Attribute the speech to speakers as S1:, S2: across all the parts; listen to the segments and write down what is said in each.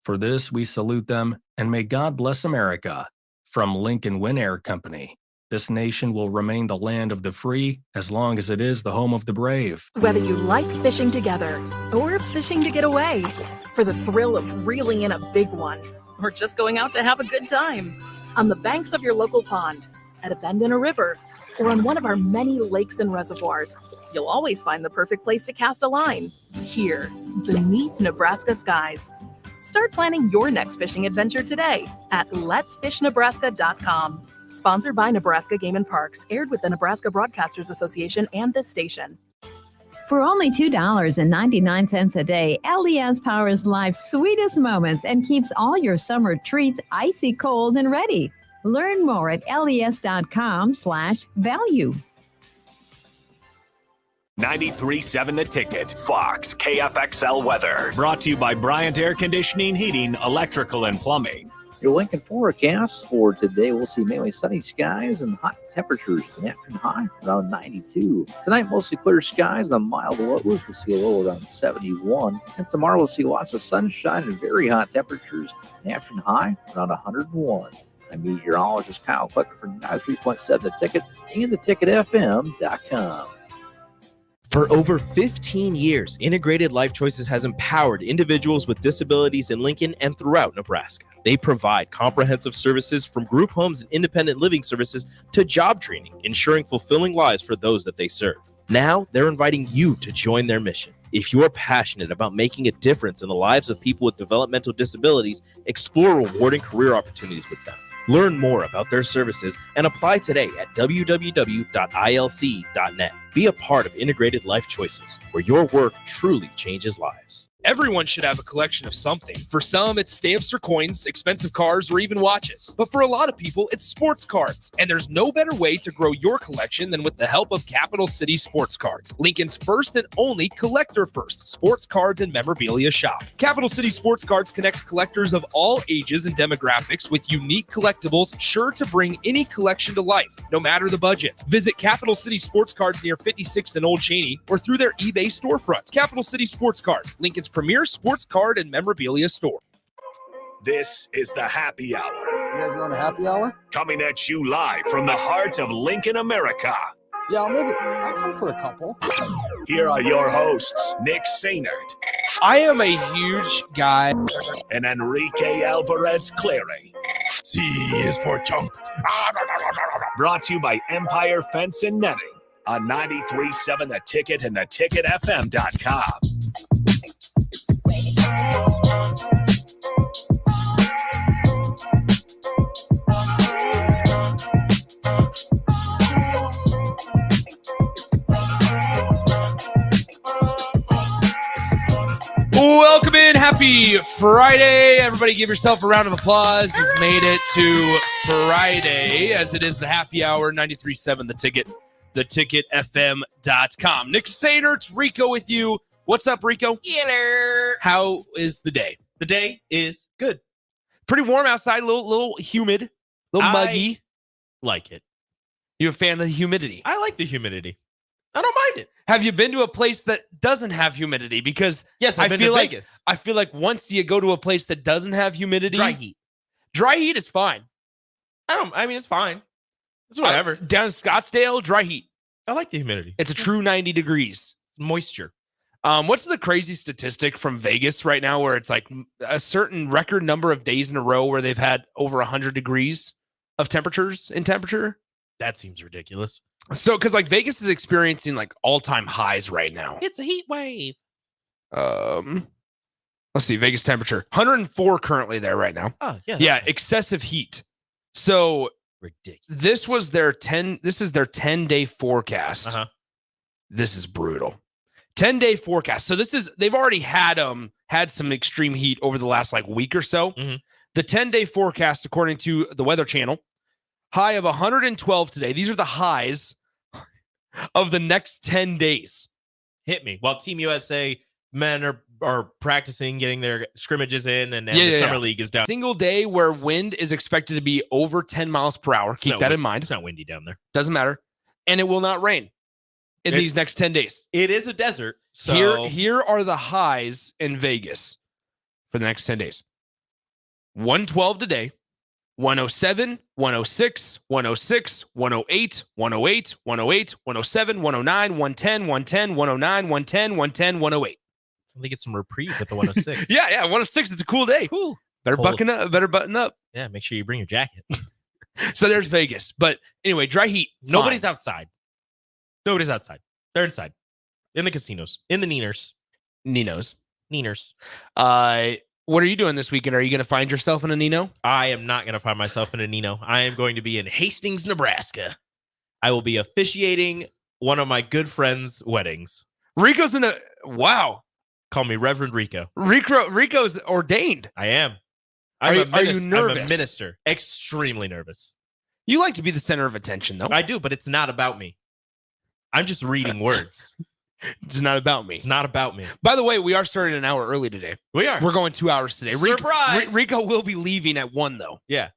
S1: For this, we salute them, and may God bless America. From Lincoln Win Air Company. This nation will remain the land of the free as long as it is the home of the brave.
S2: Whether you like fishing together or fishing to get away, for the thrill of reeling in a big one, or just going out to have a good time, on the banks of your local pond, at a bend in a river, or on one of our many lakes and reservoirs, you'll always find the perfect place to cast a line. Here, beneath Nebraska skies. Start planning your next fishing adventure today at letsfishnebraska.com. Sponsored by Nebraska Game and Parks, aired with the Nebraska Broadcasters Association and this station.
S3: For only $2.99 a day, LES powers life's sweetest moments and keeps all your summer treats icy cold and ready. Learn more at les.com/value.
S4: 93.7 The Ticket, Fox, KFXL weather. Brought to you by Bryant Air Conditioning, Heating, Electrical, and Plumbing.
S5: Your Lincoln forecast for today, we'll see mainly sunny skies and hot temperatures. The afternoon high around 92. Tonight, mostly clear skies and mild lows. We'll see a low around 71. And tomorrow, we'll see lots of sunshine and very hot temperatures. The afternoon high around 101. I'm meteorologist Kyle Clucker for 93.7 The Ticket and theticketfm.com.
S6: For over 15 years, Integrated Life Choices has empowered individuals with disabilities in Lincoln and throughout Nebraska. They provide comprehensive services from group homes and independent living services to job training, ensuring fulfilling lives for those that they serve. Now, they're inviting you to join their mission. If you're passionate about making a difference in the lives of people with developmental disabilities, explore rewarding career opportunities with them. Learn more about their services and apply today at www.ilc.net. Be a part of Integrated Life Choices, where your work truly changes lives.
S7: Everyone should have a collection of something. For some, it's stamps or coins, expensive cars, or even watches. But for a lot of people, it's sports cards. And there's no better way to grow your collection than with the help of Capital City Sports Cards, Lincoln's first and only collector-first sports cards and memorabilia shop. Capital City Sports Cards connects collectors of all ages and demographics with unique collectibles sure to bring any collection to life, no matter the budget. Visit Capital City Sports Cards near 56th and Old Cheney or through their eBay storefront. Capital City Sports Cards, Lincoln's premier sports card and memorabilia store.
S4: This is the Happy Hour.
S8: You guys going to happy hour?
S4: Coming at you live from the heart of Lincoln, America.
S8: Yeah, I'll come for a couple.
S4: Here are your hosts, Nick Sainert.
S7: I am a huge guy.
S4: And Enrique Alvarez Clary.
S9: C is for chunk.
S4: Brought to you by Empire Fence and Netting on 93.7 The Ticket and theticketfm.com.
S7: Welcome in. Happy Friday. Everybody give yourself a round of applause. You've made it to Friday, as it is the happy hour, 93.7 The Ticket, theticketfm.com. Nick Sainert, Rico with you. What's up, Rico?
S6: Hello.
S7: How is the day?
S6: The day is good.
S7: Pretty warm outside, a little humid, a little muggy.
S6: Like it.
S7: You a fan of the humidity?
S6: I like the humidity. I don't mind it.
S7: Have you been to a place that doesn't have humidity? Because
S6: yes, I've been to Vegas.
S7: I feel like once you go to a place that doesn't have humidity,
S6: dry heat
S7: is fine.
S6: I mean, it's fine. It's whatever.
S7: Down in Scottsdale, dry heat.
S6: I like the humidity.
S7: It's a true 90 degrees.
S6: It's moisture.
S7: What's the crazy statistic from Vegas right now where it's like a certain record number of days in a row where they've had over 100 degrees of temperature?
S6: That seems ridiculous.
S7: So, because like Vegas is experiencing like all-time highs right now.
S6: It's a heat wave.
S7: Let's see, Vegas temperature 104 currently there right now.
S6: Oh yeah,
S7: yeah,
S6: fine.
S7: Excessive heat. So
S6: ridiculous.
S7: This is their 10-day forecast.
S6: Uh-huh.
S7: This is brutal. 10-day forecast. So they've already had some extreme heat over the last like week or so.
S6: Mm-hmm.
S7: The 10-day forecast, according to the Weather Channel, high of 112 today. These are the highs of the next 10 days.
S6: Hit me. While Team USA men are practicing getting their scrimmages in and the summer league is down.
S7: Single day where wind is expected to be over 10 miles per hour. Keep that in mind.
S6: It's not windy down there.
S7: Doesn't matter. And it will not rain in these next 10 days.
S6: It is a desert. So
S7: here are the highs in Vegas for the next 10 days. 112 today, 107, 106, 106, 108, 108, 108, 107, 109, 110, 110, 109, 110, 110, 108.
S6: They get some reprieve with the 106.
S7: Yeah, 106. It's a cool day.
S6: Cool.
S7: Better
S6: Cold.
S7: button up.
S6: Yeah, make sure you bring your jacket.
S7: So there's Vegas. But anyway, dry heat.
S6: Nobody's
S7: fine.
S6: outside. Nobody's outside. They're inside. In the casinos. In the Ninos.
S7: Ninos.
S6: What
S7: are you doing this weekend? Are you going to find yourself in a Nino?
S6: I am not going to find myself in a Nino. I am going to be in Hastings, Nebraska. I will be officiating one of my good friends' weddings.
S7: Rico's in a... Wow.
S6: Call me Reverend Rico.
S7: Rico's ordained.
S6: I am.
S7: Are you nervous?
S6: I'm a minister. Extremely nervous.
S7: You like to be the center of attention, though.
S6: I do, but it's not about me. I'm just reading words.
S7: It's not about me.
S6: It's not about me.
S7: By the way, we are starting an hour early today.
S6: We are.
S7: We're going 2 hours today.
S6: Surprise!
S7: Rico will be leaving at 1, though.
S6: Yeah.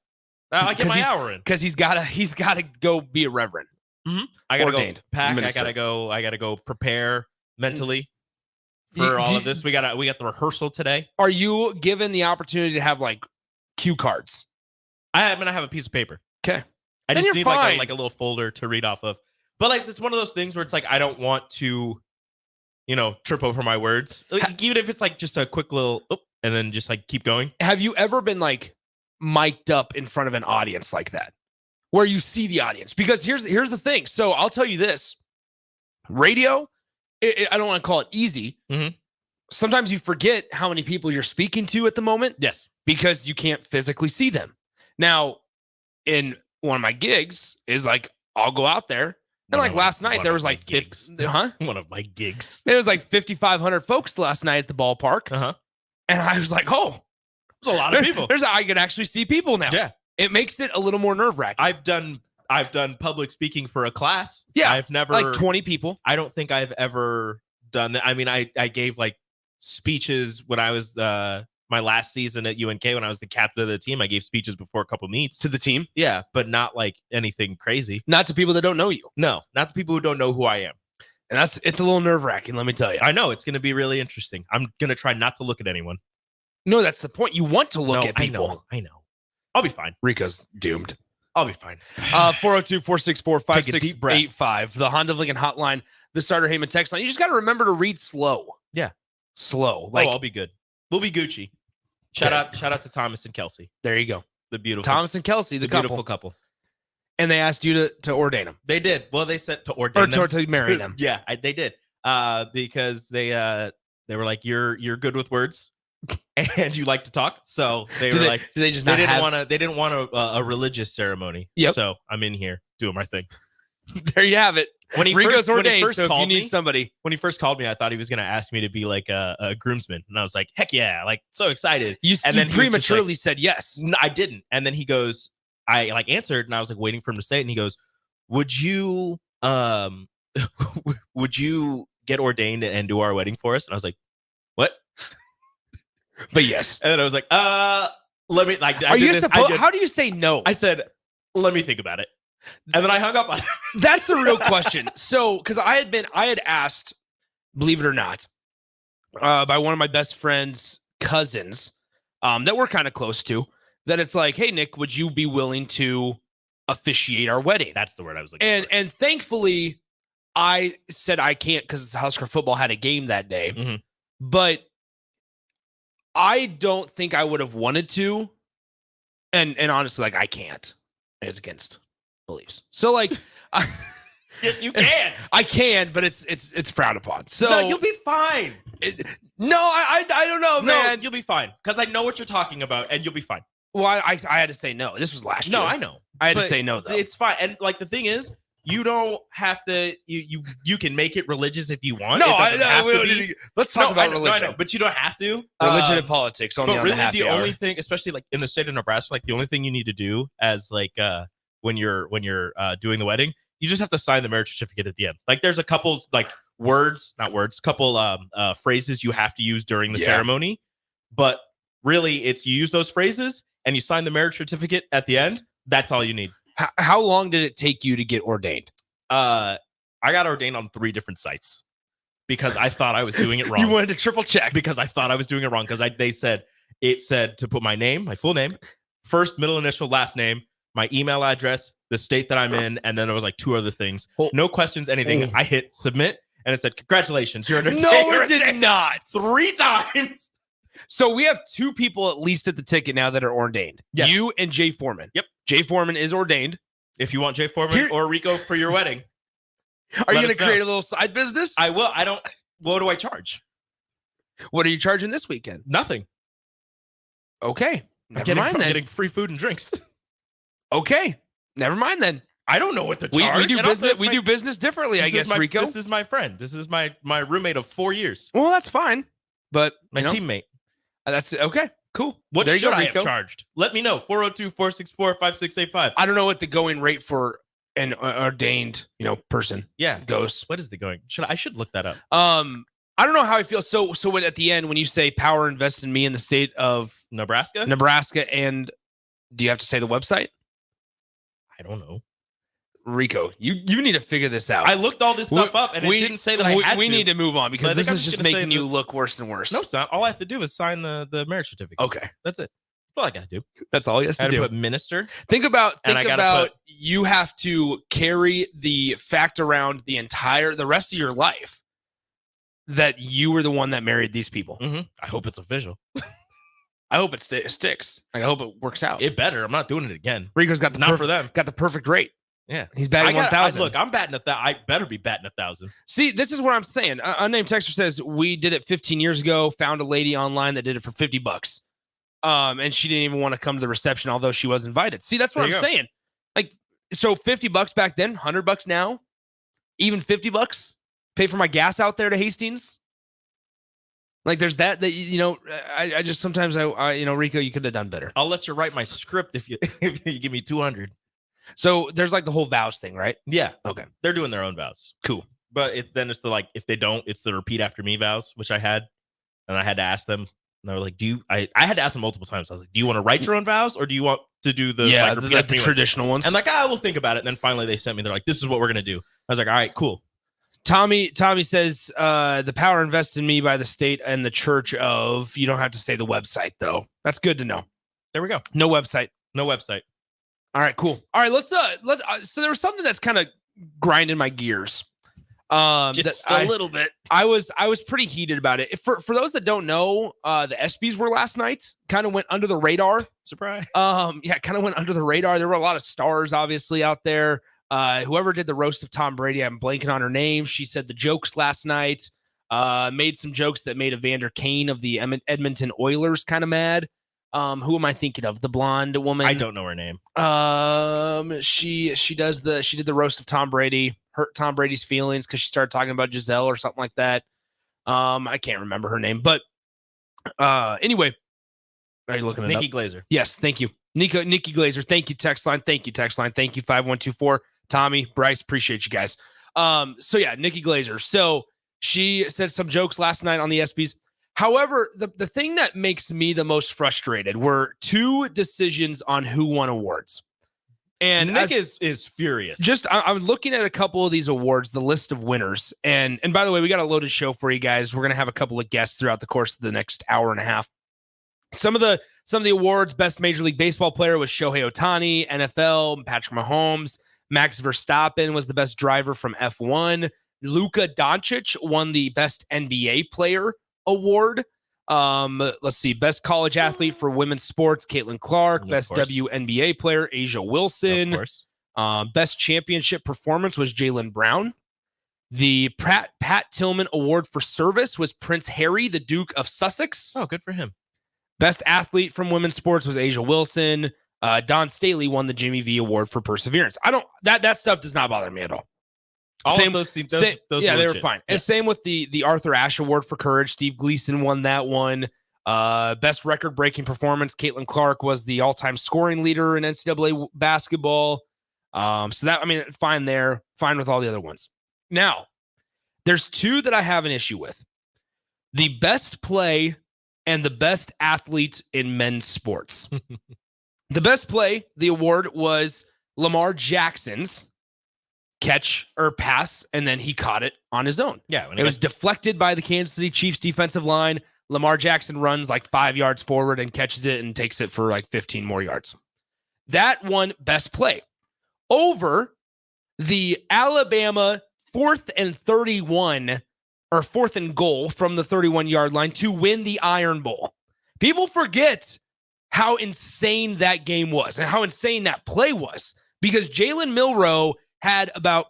S6: I get my hour in.
S7: Because he's gotta go be a reverend.
S6: Mm-hmm. I gotta
S7: ordained.
S6: go pack.
S7: Minister.
S6: I gotta go prepare mentally for all of this. We got the rehearsal today.
S7: Are you given the opportunity to have like cue cards?
S6: I'm gonna have a piece of paper.
S7: Okay.
S6: I
S7: Then
S6: just
S7: you're
S6: need
S7: fine.
S6: like a little folder to read off of. But like it's one of those things where it's like I don't want to, trip over my words. Like, even if it's like just a quick little and then just like keep going.
S7: Have you ever been like mic'd up in front of an audience like that, where you see the audience? Because here's the thing. So I'll tell you this: radio, I don't want to call it easy.
S6: Mm-hmm.
S7: Sometimes you forget how many people you're speaking to at the moment.
S6: Yes,
S7: because you can't physically see them. Now, in one of my gigs is like I'll go out there. And like last night, there was like
S6: gigs. One of my gigs.
S7: There was like 5,500 folks last night at the ballpark.
S6: Uh-huh.
S7: And I was like, oh,
S6: there's a lot of people.
S7: I can actually see people now.
S6: Yeah.
S7: It makes it a little more nerve-wracking.
S6: I've done public speaking for a class.
S7: Yeah.
S6: I've never
S7: like 20 people.
S6: I don't think I've ever done that. I mean, I gave like speeches when I was my last season at UNK when I was the captain of the team. I gave speeches before a couple meets
S7: to the team.
S6: Yeah, but not like anything crazy.
S7: Not to people that don't know you.
S6: No, not the people who don't know who I am.
S7: And it's a little nerve-wracking, let me tell you.
S6: I know it's going to be really interesting. I'm going to try not to look at anyone.
S7: No, that's the point. You want to look at people.
S6: I know. I'll be fine.
S7: Rico's doomed.
S6: I'll be fine.
S7: 402-464-5685. The Honda of Lincoln hotline, the Starter Heyman text line. You just got to remember to read slow.
S6: Yeah.
S7: Slow.
S6: I'll be good. We'll be Gucci. Shout out to Thomas and Kelsey.
S7: There you go.
S6: The beautiful
S7: Thomas and Kelsey, the
S6: beautiful couple.
S7: And they asked you to ordain them.
S6: They did. Well, they said to ordain them.
S7: Or to marry them.
S6: Yeah, they did. Because they were like, you're good with words and you like to talk. So they didn't want a religious ceremony.
S7: Yep.
S6: So I'm in here doing my thing.
S7: There you have it.
S6: When he
S7: Rico's
S6: first
S7: ordained, so if
S6: called
S7: you need
S6: me,
S7: somebody.
S6: When he first called me, I thought he was going to ask me to be like a groomsman. And I was like, heck yeah, like so excited.
S7: You
S6: then
S7: prematurely said yes.
S6: No, I didn't. And then he goes, I like answered and I was like waiting for him to say it. And he goes, would you get ordained and do our wedding for us? And I was like, what?
S7: But yes.
S6: And then I was like, let me like,
S7: how do you say no?
S6: I said, let me think about it. And then I hung up on it.
S7: That's the real question. So, because I had asked, believe it or not, by one of my best friend's cousins that we're kind of close to, that it's like, hey, Nick, would you be willing to officiate our wedding?
S6: That's the word I was looking for.
S7: And thankfully, I said I can't because Husker football had a game that day.
S6: Mm-hmm.
S7: But I don't think I would have wanted to. And honestly, like I can't. It's against beliefs. So like
S6: yes, you can.
S7: I can, but it's frowned upon. So
S6: no, you'll be fine.
S7: I don't know, man.
S6: No, you'll be fine because I know what you're talking about, and you'll be fine.
S7: Well, I had to say no. This was last year.
S6: No, I know.
S7: I had to say no though.
S6: It's fine. And like the thing is, you don't have to. You can make it religious if you want.
S7: No,
S6: let's talk about religion. No, I know, but you don't have to.
S7: Religion and politics. Only but really,
S6: the only thing, especially like in the state of Nebraska, like the only thing you need to do as like when you're doing the wedding, you just have to sign the marriage certificate at the end. Like there's a couple like couple phrases you have to use during the ceremony, but really it's you use those phrases and you sign the marriage certificate at the end. That's all you need.
S7: How long did it take you to get ordained?
S6: I got ordained on 3 different sites because I thought I was doing it wrong.
S7: You wanted to triple check
S6: because I thought I was doing it wrong because they said it said to put my name, my full name, first, middle initial, last name, my email address, the state that I'm in, and then there was like 2 other things. No questions, anything. I hit submit, and it said, congratulations, you're under.
S7: No, it did not.
S6: 3 times.
S7: So we have 2 people at least at the ticket now that are ordained.
S6: Yes.
S7: You and Jay Foreman.
S6: Yep.
S7: Jay Foreman is ordained.
S6: If you want Jay Foreman or Rico for your wedding.
S7: Are you going to create a little side business?
S6: I will. What do I charge?
S7: What are you charging this weekend?
S6: Nothing.
S7: Okay. Never mind
S6: I'm
S7: then.
S6: getting free food and drinks.
S7: Okay. Never mind then.
S6: I don't know what to
S7: We
S6: charge.
S7: do
S6: And also,
S7: business. We do business differently, I guess, Rico.
S6: This is my friend. This is my roommate of 4 years.
S7: Well, that's fine. But
S6: My teammate.
S7: That's okay. Cool.
S6: What
S7: there you
S6: should
S7: go,
S6: I
S7: Rico.
S6: have charged? Let me know. 402-464-5685.
S7: I don't know what the going rate for an ordained, person
S6: Yeah.
S7: goes.
S6: What is the going? I should look that up.
S7: I don't know how I feel. So when, at the end, when you say Power invest in me in the state of
S6: Nebraska?
S7: and do you have to say the website?
S6: I don't know.
S7: Rico, you need to figure this out.
S6: I looked all this stuff up and it didn't say that I had to.
S7: We need to move on because
S6: So I
S7: this
S6: think I'm
S7: is
S6: just
S7: just
S6: gonna
S7: making
S6: say
S7: you look worse and worse.
S6: No, it's not. All I have to do is sign the marriage certificate.
S7: Okay.
S6: That's it. That's all I got to do.
S7: That's all you have
S6: I
S7: to
S6: had to
S7: do.
S6: put minister.
S7: Think about
S6: And I gotta put-
S7: you have to carry the fact around the rest of your life that you were the one that married these people.
S6: Mm-hmm. I hope it's official.
S7: I hope it sticks. I hope it works out.
S6: It better. I'm not doing it again.
S7: Rico's got the
S6: Not for them.
S7: got the perfect rate.
S6: Yeah.
S7: He's batting 1,000.
S6: Look, I'm batting 1,000. I better be batting 1,000.
S7: See, this is what I'm saying. Unnamed texter says we did it 15 years ago. Found a lady online that did it for $50. And she didn't even want to come to the reception, although she was invited. See, that's what
S6: There you
S7: I'm
S6: go.
S7: saying. Like, so $50 back then, $100 now, even $50. Pay for my gas out there to Hastings. Like, there's that I just sometimes Rico, you could have done better.
S6: I'll let you write my script if you give me 200.
S7: So there's like the whole vows thing, right?
S6: Yeah.
S7: Okay.
S6: They're doing their own vows.
S7: Cool.
S6: But then it's if they don't, it's the repeat after me vows, which I had. And I had to ask them. And they were like, I had to ask them multiple times. I was like, do you want to write your own vows or do you want to do the repeat after
S7: the
S6: me
S7: traditional ones?
S6: And we'll think about it. And then finally they sent me, they're like, this is what we're going to do. I was like, all right, cool.
S7: Tommy says the power invested in me by the state and the church of. You don't have to say the website though. That's good to know.
S6: There we go.
S7: No website.
S6: No website.
S7: All right, cool. All right, let's so there was something that's kind of grinding my gears.
S6: Just a little bit.
S7: I was pretty heated about it. For those that don't know, the ESPYs were last night. Kind of went under the radar.
S6: Surprise.
S7: Yeah, kind of went under the radar. There were a lot of stars obviously out there. Whoever did the roast of Tom Brady, I'm blanking on her name. She said the jokes last night. Made some jokes that made Evander Kane of the Edmonton Oilers kind of mad. Who am I thinking of? The blonde woman.
S6: I don't know her name.
S7: She did the roast of Tom Brady, hurt Tom Brady's feelings because she started talking about Giselle or something like that. I can't remember her name, but anyway, are you looking at
S6: Nikki Glazer?
S7: Yes, thank you, Nikki Glazer. Thank you, text line. Thank you, 5124. Tommy, Bryce, appreciate you guys. So yeah, Nikki Glazer. So she said some jokes last night on the ESPYs. However, the thing that makes me the most frustrated were 2 decisions on who won awards. And
S6: Nick is furious.
S7: I'm looking at a couple of these awards, the list of winners. And by the way, we got a loaded show for you guys. We're going to have a couple of guests throughout the course of the next hour and a half. Some of the awards, best Major League Baseball player was Shohei Ohtani, NFL, Patrick Mahomes. Max Verstappen was the best driver from F1. Luka Doncic won the best NBA player award. Let's see, best college athlete for women's sports, Caitlin Clark. Best WNBA player, Asia Wilson.
S6: Of course.
S7: Best championship performance was Jaylen Brown. The Pat Tillman Award for service was Prince Harry, the Duke of Sussex.
S6: Oh, good for him.
S7: Best athlete from women's sports was Asia Wilson. Don Staley won the Jimmy V Award for perseverance. That stuff does not bother me at all.
S6: All of those teams, those
S7: yeah, they were
S6: legit.
S7: fine.
S6: Yeah.
S7: And same with the Arthur Ashe Award for courage. Steve Gleason won that one. Best record-breaking performance, Caitlin Clark was the all-time scoring leader in NCAA basketball. So that, fine there. Fine with all the other ones. Now, there's 2 that I have an issue with. The best play and the best athlete in men's sports. The best play, the award was Lamar Jackson's catch or pass, and then he caught it on his own.
S6: Yeah.
S7: It was deflected by the Kansas City Chiefs defensive line. Lamar Jackson runs like 5 yards forward and catches it and takes it for like 15 more yards. That won best play over the Alabama 4th and 31 or 4th and goal from the 31-yard line to win the Iron Bowl. People forget how insane that game was and how insane that play was because Jalen Milroe had about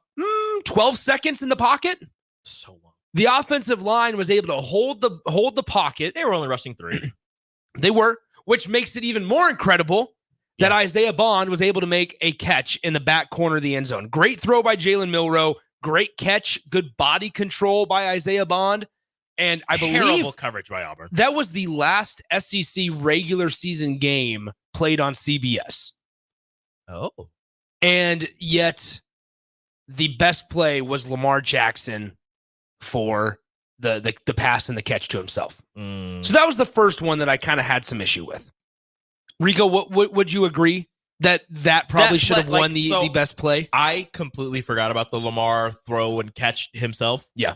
S7: 12 seconds in the pocket.
S6: So long.
S7: The offensive line was able to hold the pocket.
S6: They were only rushing 3.
S7: They were, which makes it even more incredible that Isaiah Bond was able to make a catch in the back corner of the end zone. Great throw by Jalen Milroe. Great catch. Good body control by Isaiah Bond. And I believe
S6: terrible coverage by Auburn.
S7: That was the last SEC regular season game played on CBS.
S6: Oh.
S7: And yet the best play was Lamar Jackson for the pass and the catch to himself. So that was the first one that I kind of had some issue with. Rico, what would you agree that probably should have won the best play?
S6: I completely forgot about the Lamar throw and catch himself.
S7: Yeah.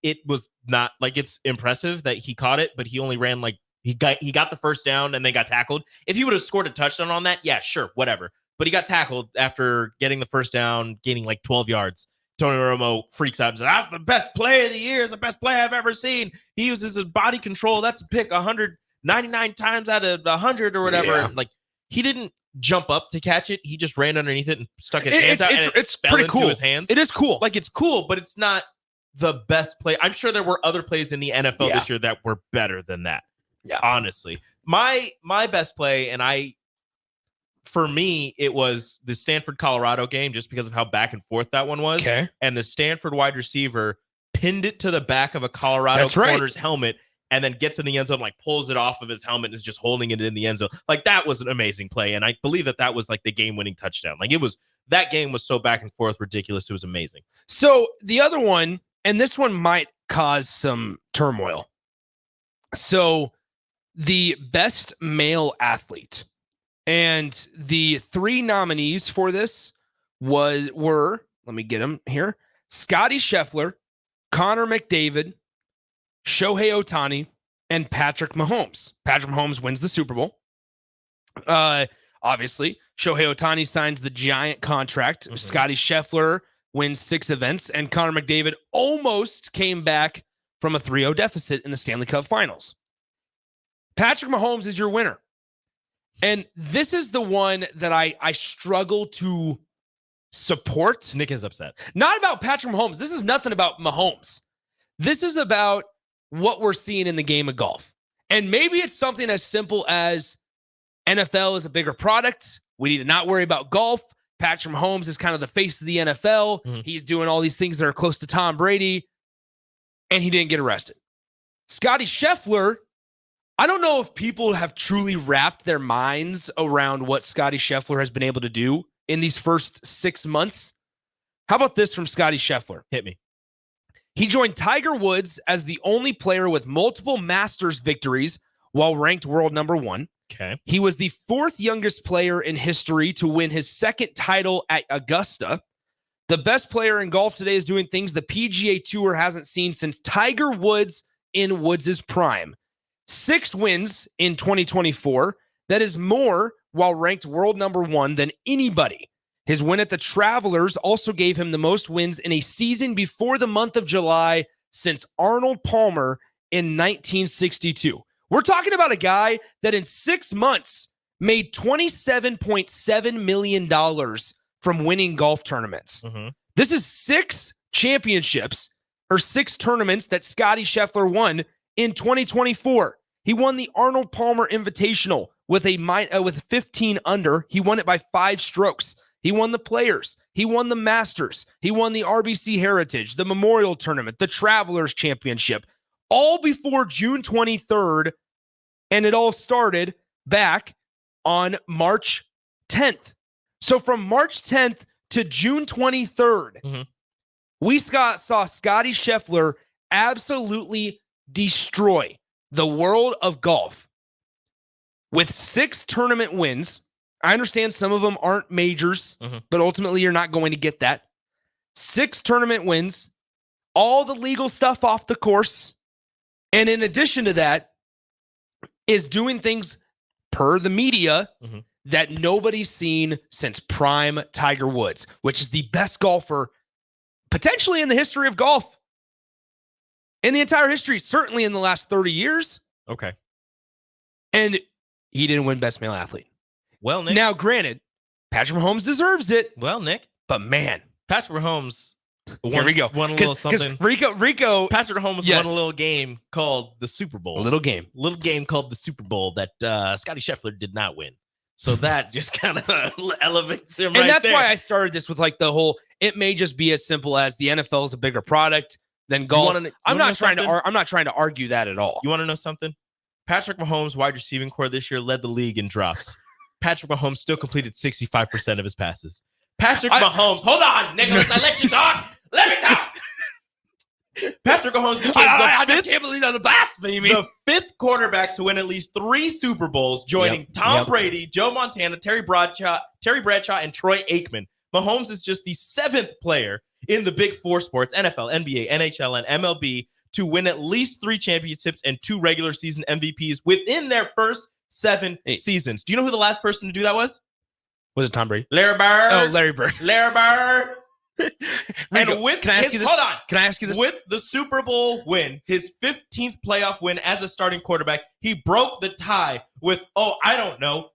S6: It was not like it's impressive that he caught it, but he only ran like he got the first down and then got tackled. If he would have scored a touchdown on that, yeah, sure, whatever. But he got tackled after getting the first down, gaining like 12 yards. Tony Romo freaks out and says, "That's the best play of the year. It's the best play I've ever seen. He uses his body control. That's a pick 199 times out of 100 or whatever."
S7: Yeah.
S6: Like he didn't jump up to catch it. He just ran underneath it and stuck his hands out.
S7: It's
S6: fell
S7: pretty
S6: into
S7: cool.
S6: his hands.
S7: It is cool.
S6: Like it's cool, but it's not the best play. I'm sure there were other plays in the NFL this year that were better than that.
S7: Yeah.
S6: Honestly, my best play, and for me, it was the Stanford-Colorado game just because of how back and forth that one was.
S7: Okay.
S6: And the Stanford wide receiver pinned it to the back of a Colorado
S7: That's right.
S6: corner's helmet and then gets in the end zone, like pulls it off of his helmet and is just holding it in the end zone. Like that was an amazing play. And I believe that was like the game-winning touchdown. Like that game was so back and forth ridiculous. It was amazing.
S7: So the other one, and this one might cause some turmoil. So the best male athlete. And the 3 nominees for this were, let me get them here, Scotty Scheffler, Connor McDavid, Shohei Ohtani, and Patrick Mahomes. Patrick Mahomes wins the Super Bowl. Obviously, Shohei Ohtani signs the giant contract. Mm-hmm. Scotty Scheffler wins 6 events, and Connor McDavid almost came back from a 3-0 deficit in the Stanley Cup Finals. Patrick Mahomes is your winner. And this is the one that I struggle to support.
S6: Nick is upset.
S7: Not about Patrick Mahomes. This is nothing about Mahomes. This is about what we're seeing in the game of golf. And maybe it's something as simple as NFL is a bigger product. We need to not worry about golf. Patrick Mahomes is kind of the face of the NFL. Mm-hmm. He's doing all these things that are close to Tom Brady. And he didn't get arrested. Scotty Scheffler, I don't know if people have truly wrapped their minds around what Scotty Scheffler has been able to do in these first 6 months. How about this from Scotty Scheffler?
S6: Hit me.
S7: He joined Tiger Woods as the only player with multiple Masters victories while ranked world number 1.
S6: Okay.
S7: He was the 4th youngest player in history to win his 2nd title at Augusta. The best player in golf today is doing things the PGA Tour hasn't seen since Tiger Woods in Woods' prime. 6 wins in 2024. That is more while ranked world number 1 than anybody. His win at the Travelers also gave him the most wins in a season before the month of July since Arnold Palmer in 1962. We're talking about a guy that in 6 months made $27.7 million from winning golf tournaments. Mm-hmm. This is 6 championships or 6 tournaments that Scotty Scheffler won in 2024. He won the Arnold Palmer Invitational with 15 under. He won it by 5 strokes. He won the Players. He won the Masters. He won the RBC Heritage, the Memorial Tournament, the Travelers Championship, all before June 23rd. And it all started back on March 10th. So from March 10th to June 23rd, mm-hmm. we saw Scotty Scheffler absolutely destroy the world of golf with 6 tournament wins. I understand some of them aren't majors, mm-hmm. but ultimately you're not going to get that. 6 tournament wins, all the legal stuff off the course, And in addition to that, is doing things per the media that nobody's seen since prime Tiger Woods, which is the best golfer potentially in the history of golf. In the entire history, certainly in the last 30 years.
S6: Okay.
S7: And he didn't win Best Male Athlete.
S6: Well, Nick.
S7: Now, granted, Patrick Mahomes deserves it.
S6: Well, Nick.
S7: But man,
S6: Patrick Mahomes
S7: here we go.
S6: Won a little something.
S7: Rico.
S6: Patrick Mahomes won a little game called the Super Bowl.
S7: A little game
S6: Called the Super Bowl that Scotty Scheffler did not win. So that just kind of elevates him.
S7: And that's why I started this with like the whole. It may just be as simple as the NFL is a bigger product than golf. I'm not trying to argue that at all.
S6: You want to know something? Patrick Mahomes, wide receiving core this year, led the league in drops. Patrick Mahomes still completed 65% of his passes. Mahomes, hold on, Nicholas, I let you talk. Let me talk. Patrick Mahomes became
S7: I can't believe that's a blasphemy.
S6: The fifth quarterback to win at least 3 Super Bowls, joining Tom Brady, Joe Montana, Terry Bradshaw, and Troy Aikman. Mahomes is just the 7th player in the big 4 sports, NFL, NBA, NHL, and MLB, to win at least 3 championships and 2 regular season MVPs within their first 7 seasons. Do you know who the last person to do that was?
S7: Was it Tom Brady?
S6: Larry Bird.
S7: Oh, Larry Bird.
S6: Larry Bird. And with
S7: can I ask you this?
S6: Hold on.
S7: Can I ask you this?
S6: With the Super Bowl win, his 15th playoff win as a starting quarterback, he broke the tie with,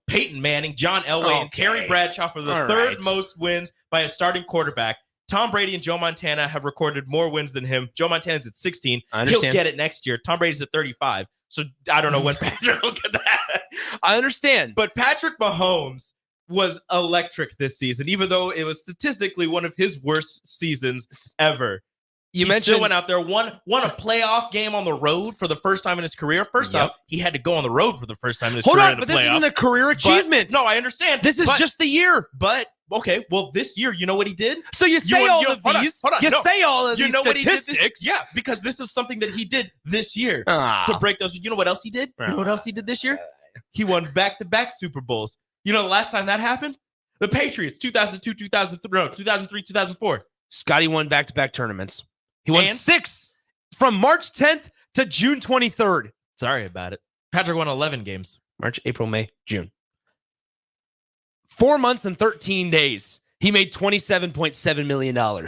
S6: Peyton Manning, John Elway, and Terry Bradshaw for the third most wins by a starting quarterback. Tom Brady and Joe Montana have recorded more wins than him. Joe Montana's at 16.
S7: I understand.
S6: He'll get it next year. Tom Brady's at 35. So I don't know when Patrick will get that.
S7: I understand.
S6: But Patrick Mahomes was electric this season, even though it was statistically one of his worst seasons ever. He still went out there, won a playoff game on the road for the first time in his career. First off, he had to go on the road for the first time in his career.
S7: Hold on, but this isn't a career achievement.
S6: No, I understand.
S7: This is just the year.
S6: But okay, well, this year, you know what he did?
S7: So you say all of these.
S6: Hold on,
S7: say all of
S6: you
S7: these
S6: know
S7: statistics.
S6: What he did yeah, because this is something that he did this year to break those. You know what else he did? You know what else he did this year? He won back-to-back Super Bowls. You know the last time that happened? The Patriots, 2002, 2003, 2004.
S7: Scotty won back-to-back tournaments. He won 6 from March 10th to June 23rd.
S6: Sorry about it. Patrick won 11 games.
S7: March, April, May, June. 4 months and 13 days. He made $27.7 million.
S6: All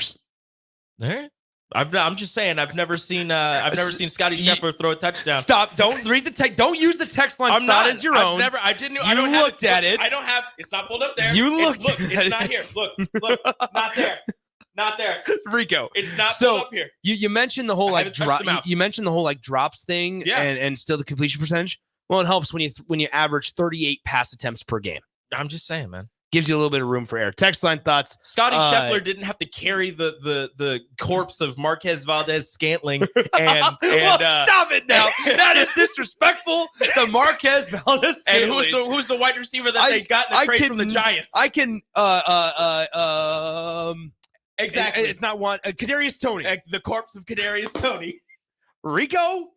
S6: right. I'm just saying. I've never seen Scotty Scheffler throw a touchdown.
S7: Stop! Don't read the text. Don't use the text line.
S6: I'm not
S7: as your own.
S6: I didn't.
S7: I don't looked at it.
S6: I don't have. It's not pulled up there.
S7: It's
S6: not here. Look. Not there. Not there.
S7: Rico.
S6: It's not pulled up here.
S7: You mentioned the whole drop. You mentioned the whole drops thing.
S6: Yeah.
S7: And still the completion percentage. Well, it helps when you average 38 pass attempts per game.
S6: I'm just saying, man.
S7: Gives you a little bit of room for error. Text line thoughts.
S6: Scotty Scheffler didn't have to carry the corpse of Marquez Valdez-Scantling and
S7: stop it now. That is disrespectful to Marquez Valdez-Scantling.
S6: And who's the wide receiver that they got in the trade from the Giants?
S7: I can
S6: exactly.
S7: It's not one. Kadarius Toney.
S6: The corpse of Kadarius Toney.
S7: Rico.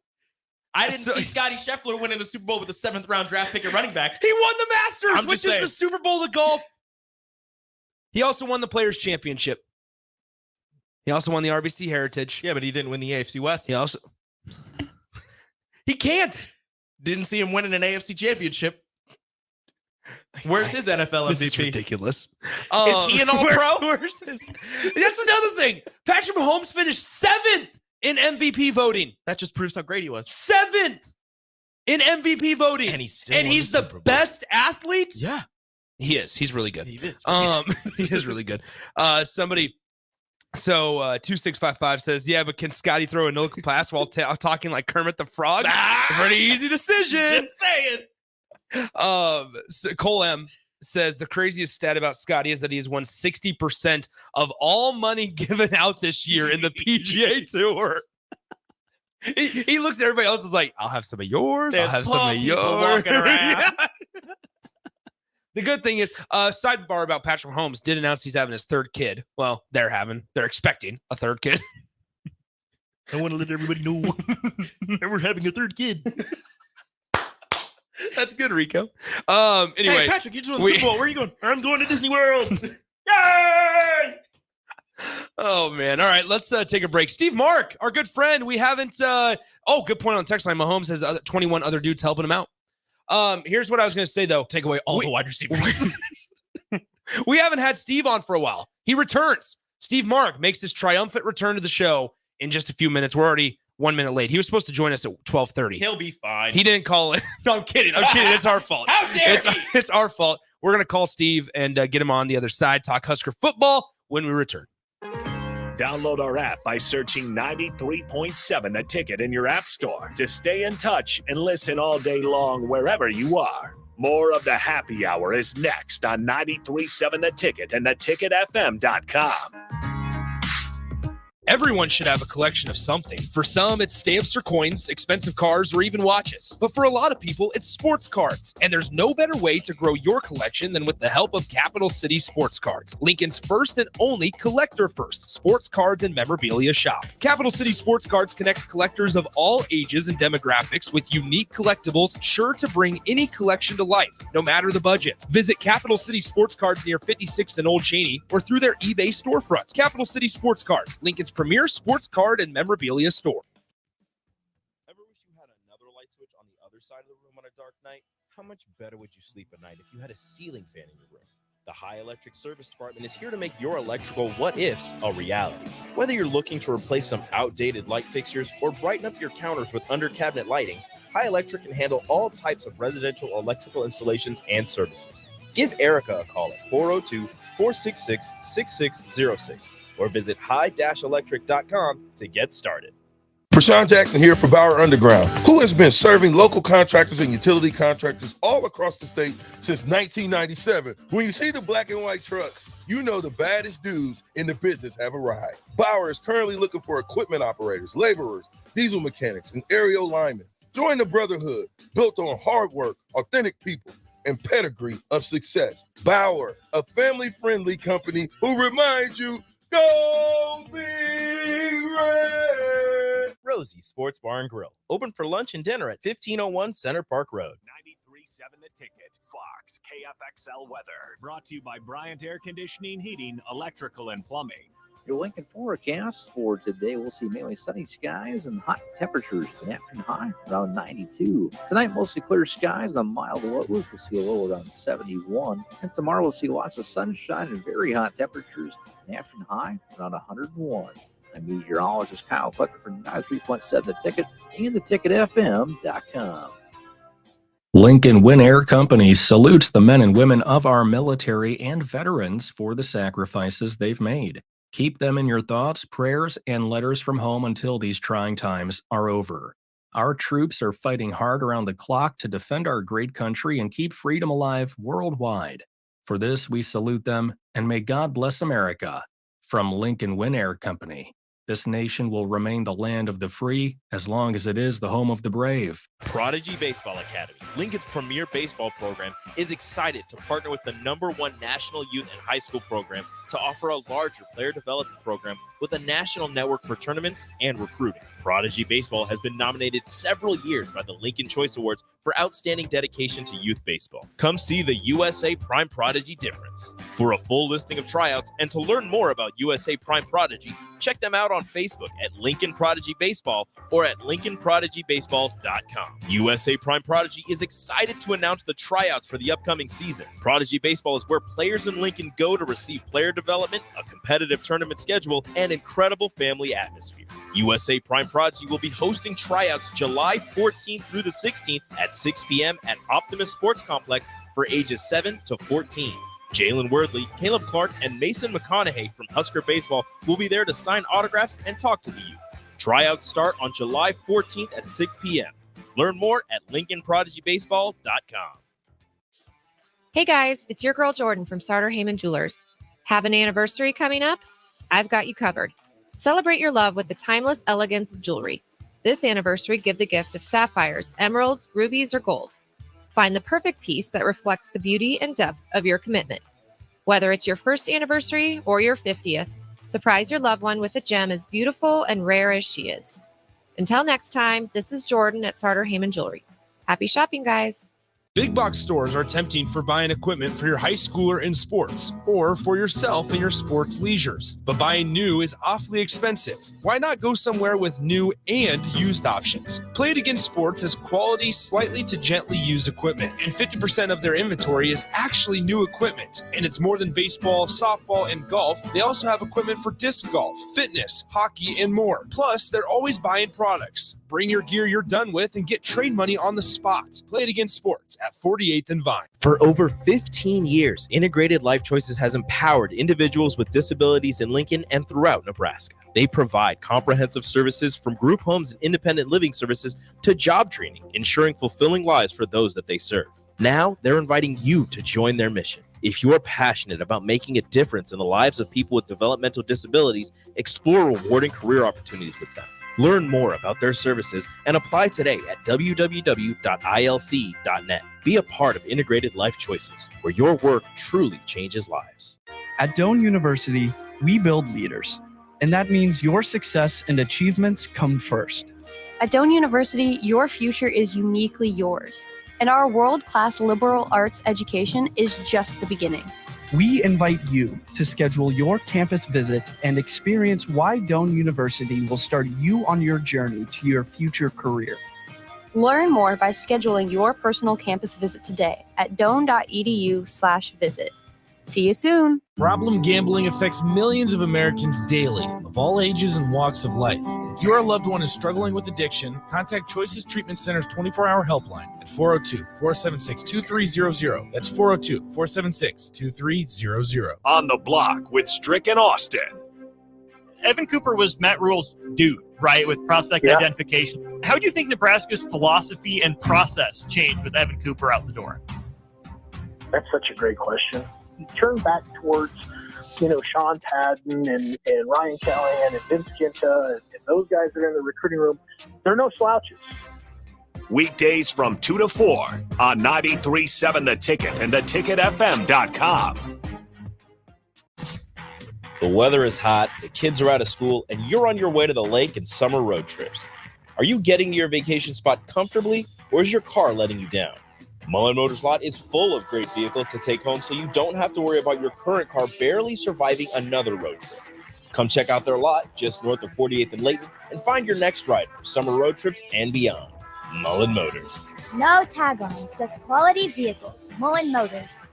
S6: I didn't see Scotty Scheffler winning the Super Bowl with a 7th round draft pick at running back.
S7: He won the Masters, which is the Super Bowl of golf. He also won the Players' Championship. He also won the RBC Heritage.
S6: Yeah, but he didn't win the AFC West.
S7: He can't.
S6: Didn't see him winning an AFC Championship. Where's his NFL MVP?
S7: This is ridiculous.
S6: Is he an All-Pro?
S7: That's another thing. Patrick Mahomes finished 7th in MVP voting.
S6: That just proves how great he was.
S7: 7th in MVP voting.
S6: And he's
S7: the best athlete?
S6: Yeah.
S7: He is. He's really good.
S6: He is.
S7: He is really good. Somebody 2655 says, yeah, but can Scotty throw a no pass while talking like Kermit the Frog? Pretty easy decision.
S6: Just saying.
S7: So Cole M says the craziest stat about Scotty is that he's won 60% of all money given out this year in the PGA Tour. He looks at everybody else and is like, I'll have some of yours. I'll have some of yours.
S6: Walking around.
S7: The good thing is, sidebar about Patrick Mahomes did announce he's having his 3rd kid. Well, they're expecting a 3rd kid.
S6: I want to let everybody know that we're having a 3rd kid.
S7: That's good, Rico. Anyway,
S6: hey, Patrick, you just won the Super Bowl. Where are you going? I'm going to Disney World. Yay!
S7: Oh, man. All right, let's take a break. Steve Mark, our good friend. We haven't good point on the text line. Mahomes has 21 other dudes helping him out. Here's what I was going to say, though.
S6: Take away all the wide receivers.
S7: We haven't had Steve on for a while. He returns. Steve Mark makes his triumphant return to the show in just a few minutes. We're already 1 minute late. He was supposed to join us at 12:30.
S6: He'll be fine.
S7: He didn't call it. No, I'm kidding. It's our fault.
S6: How dare he?
S7: It's our fault. We're going to call Steve and get him on the other side, talk Husker football when we return.
S4: Download our app by searching 93.7 The Ticket in your app store to stay in touch and listen all day long wherever you are. More of the happy hour is next on 93.7 The Ticket and theticketfm.com.
S7: Everyone should have a collection of something. For some, it's stamps or coins, expensive cars, or even watches. But for a lot of people, it's sports cards. And there's no better way to grow your collection than with the help of Capital City Sports Cards, Lincoln's first and only collector-first sports cards and memorabilia shop. Capital City Sports Cards connects collectors of all ages and demographics with unique collectibles sure to bring any collection to life, no matter the budget. Visit Capital City Sports Cards near 56th and Old Cheney or through their eBay storefront. Capital City Sports Cards, Lincoln's premier sports card and memorabilia store.
S6: Ever wish you had another light switch on the other side of the room on a dark night? How much better would you sleep at night if you had a ceiling fan in your room? The High Electric Service Department is here to make your electrical what-ifs a reality. Whether you're looking to replace some outdated light fixtures or brighten up your counters with under-cabinet lighting, High Electric can handle all types of residential electrical installations and services. Give Erica a call at 402-466-6606 or visit high-electric.com to get started.
S9: Prashawn Jackson here for Bauer Underground, who has been serving local contractors and utility contractors all across the state since 1997. When you see the black and white trucks, you know the baddest dudes in the business have arrived. Bauer is currently looking for equipment operators, laborers, diesel mechanics, and aerial linemen. Join the brotherhood built on hard work, authentic people, and pedigree of success. Bauer, a family-friendly company who reminds you, go Big Red!
S6: Rosie Sports Bar and Grill, open for lunch and dinner at 1501 Center Park Road.
S4: 93.7 The Ticket, Fox, KFXL weather. Brought to you by Bryant Air Conditioning, Heating, Electrical, and Plumbing.
S5: Your Lincoln forecast for today, we'll see mainly sunny skies and hot temperatures. An afternoon high around 92. Tonight, mostly clear skies and mild lows. We'll see a low around 71. And tomorrow, we'll see lots of sunshine and very hot temperatures. An afternoon high around 101. I'm meteorologist Kyle Clucker for 93.7 The Ticket and theticketfm.com.
S1: Lincoln Win Air Company salutes the men and women of our military and veterans for the sacrifices they've made. Keep them in your thoughts, prayers, and letters from home until these trying times are over. Our troops are fighting hard around the clock to defend our great country and keep freedom alive worldwide. For this, we salute them, and may God bless America. From Lincoln Win Air Company, this nation will remain the land of the free as long as it is the home of the brave.
S6: Prodigy Baseball Academy, Lincoln's premier baseball program, is excited to partner with the #1 national youth and high school program to offer a larger player development program with a national network for tournaments and recruiting. Prodigy Baseball has been nominated several years by the Lincoln Choice Awards for outstanding dedication to youth baseball. Come see the USA Prime Prodigy difference. For a full listing of tryouts and to learn more about USA Prime Prodigy, check them out on Facebook at Lincoln Prodigy Baseball or at lincolnprodigybaseball.com. USA Prime Prodigy is excited to announce the tryouts for the upcoming season. Prodigy Baseball is where players in Lincoln go to receive player development, a competitive tournament schedule, and incredible family atmosphere. USA Prime Prodigy will be hosting tryouts July 14th through the 16th at 6 p.m. at Optimus Sports Complex for ages 7 to 14. Jalen Wordley, Caleb Clark, and Mason McConaughey from Husker Baseball will be there to sign autographs and talk to the youth. Tryouts start on July 14th at 6 p.m. Learn more at lincolnprodigybaseball.com.
S10: Hey guys, it's your girl Jordan from Sartor Heyman Jewelers. Have an anniversary coming up? I've got you covered. Celebrate your love with the timeless elegance of jewelry. This anniversary, give the gift of sapphires, emeralds, rubies, or gold. Find the perfect piece that reflects the beauty and depth of your commitment. Whether it's your first anniversary or your 50th, surprise your loved one with a gem as beautiful and rare as she is. Until next time, this is Jordan at Sartor Heyman Jewelry. Happy shopping, guys.
S7: Big box stores are tempting for buying equipment for your high schooler in sports or for yourself in your sports leisures. But buying new is awfully expensive. Why not go somewhere with new and used options? Play It Again Sports has quality, slightly to gently used equipment, and 50% of their inventory is actually new equipment. And it's more than baseball, softball, and golf. They also have equipment for disc golf, fitness, hockey, and more. Plus, they're always buying products. Bring your gear you're done with and get trade money on the spot. Play It Again Sports at 48th and Vine.
S6: For over 15 years, Integrated Life Choices has empowered individuals with disabilities in Lincoln and throughout Nebraska. They provide comprehensive services from group homes and independent living services to job training, ensuring fulfilling lives for those that they serve. Now, they're inviting you to join their mission. If you're passionate about making a difference in the lives of people with developmental disabilities, explore rewarding career opportunities with them. Learn more about their services and apply today at www.ilc.net. Be a part of Integrated Life Choices, where your work truly changes lives.
S11: At Doane University, we build leaders, and that means your success and achievements come first.
S12: At Doane University, your future is uniquely yours, and our world-class liberal arts education is just the beginning.
S11: We invite you to schedule your campus visit and experience why Doane University will start you on your journey to your future career.
S12: Learn more by scheduling your personal campus visit today at doane.edu/visit. See you soon.
S13: Problem gambling affects millions of Americans daily, of all ages and walks of life. If your loved one is struggling with addiction, contact Choices Treatment Center's 24-hour helpline at 402-476-2300. That's 402-476-2300.
S4: On the Block with Strick and Austin.
S14: Evan Cooper was Matt Rule's dude, right, with prospect identification. How do you think Nebraska's philosophy and process changed with Evan Cooper out the door?
S15: That's such a great question. You turn back towards, Sean Padden and Ryan Callahan and Vince Ginta and those guys that are in the recruiting room. They're no slouches.
S4: Weekdays from 2 to 4 on 93.7 The Ticket and theticketfm.com.
S6: The weather is hot, the kids are out of school, and you're on your way to the lake and summer road trips. Are you getting to your vacation spot comfortably, or is your car letting you down? Mullen Motors Lot is full of great vehicles to take home, so you don't have to worry about your current car barely surviving another road trip. Come check out their lot just north of 48th and Layton and find your next ride for summer road trips and beyond. Mullen Motors.
S16: No tag-ons, just quality vehicles. Mullen Motors.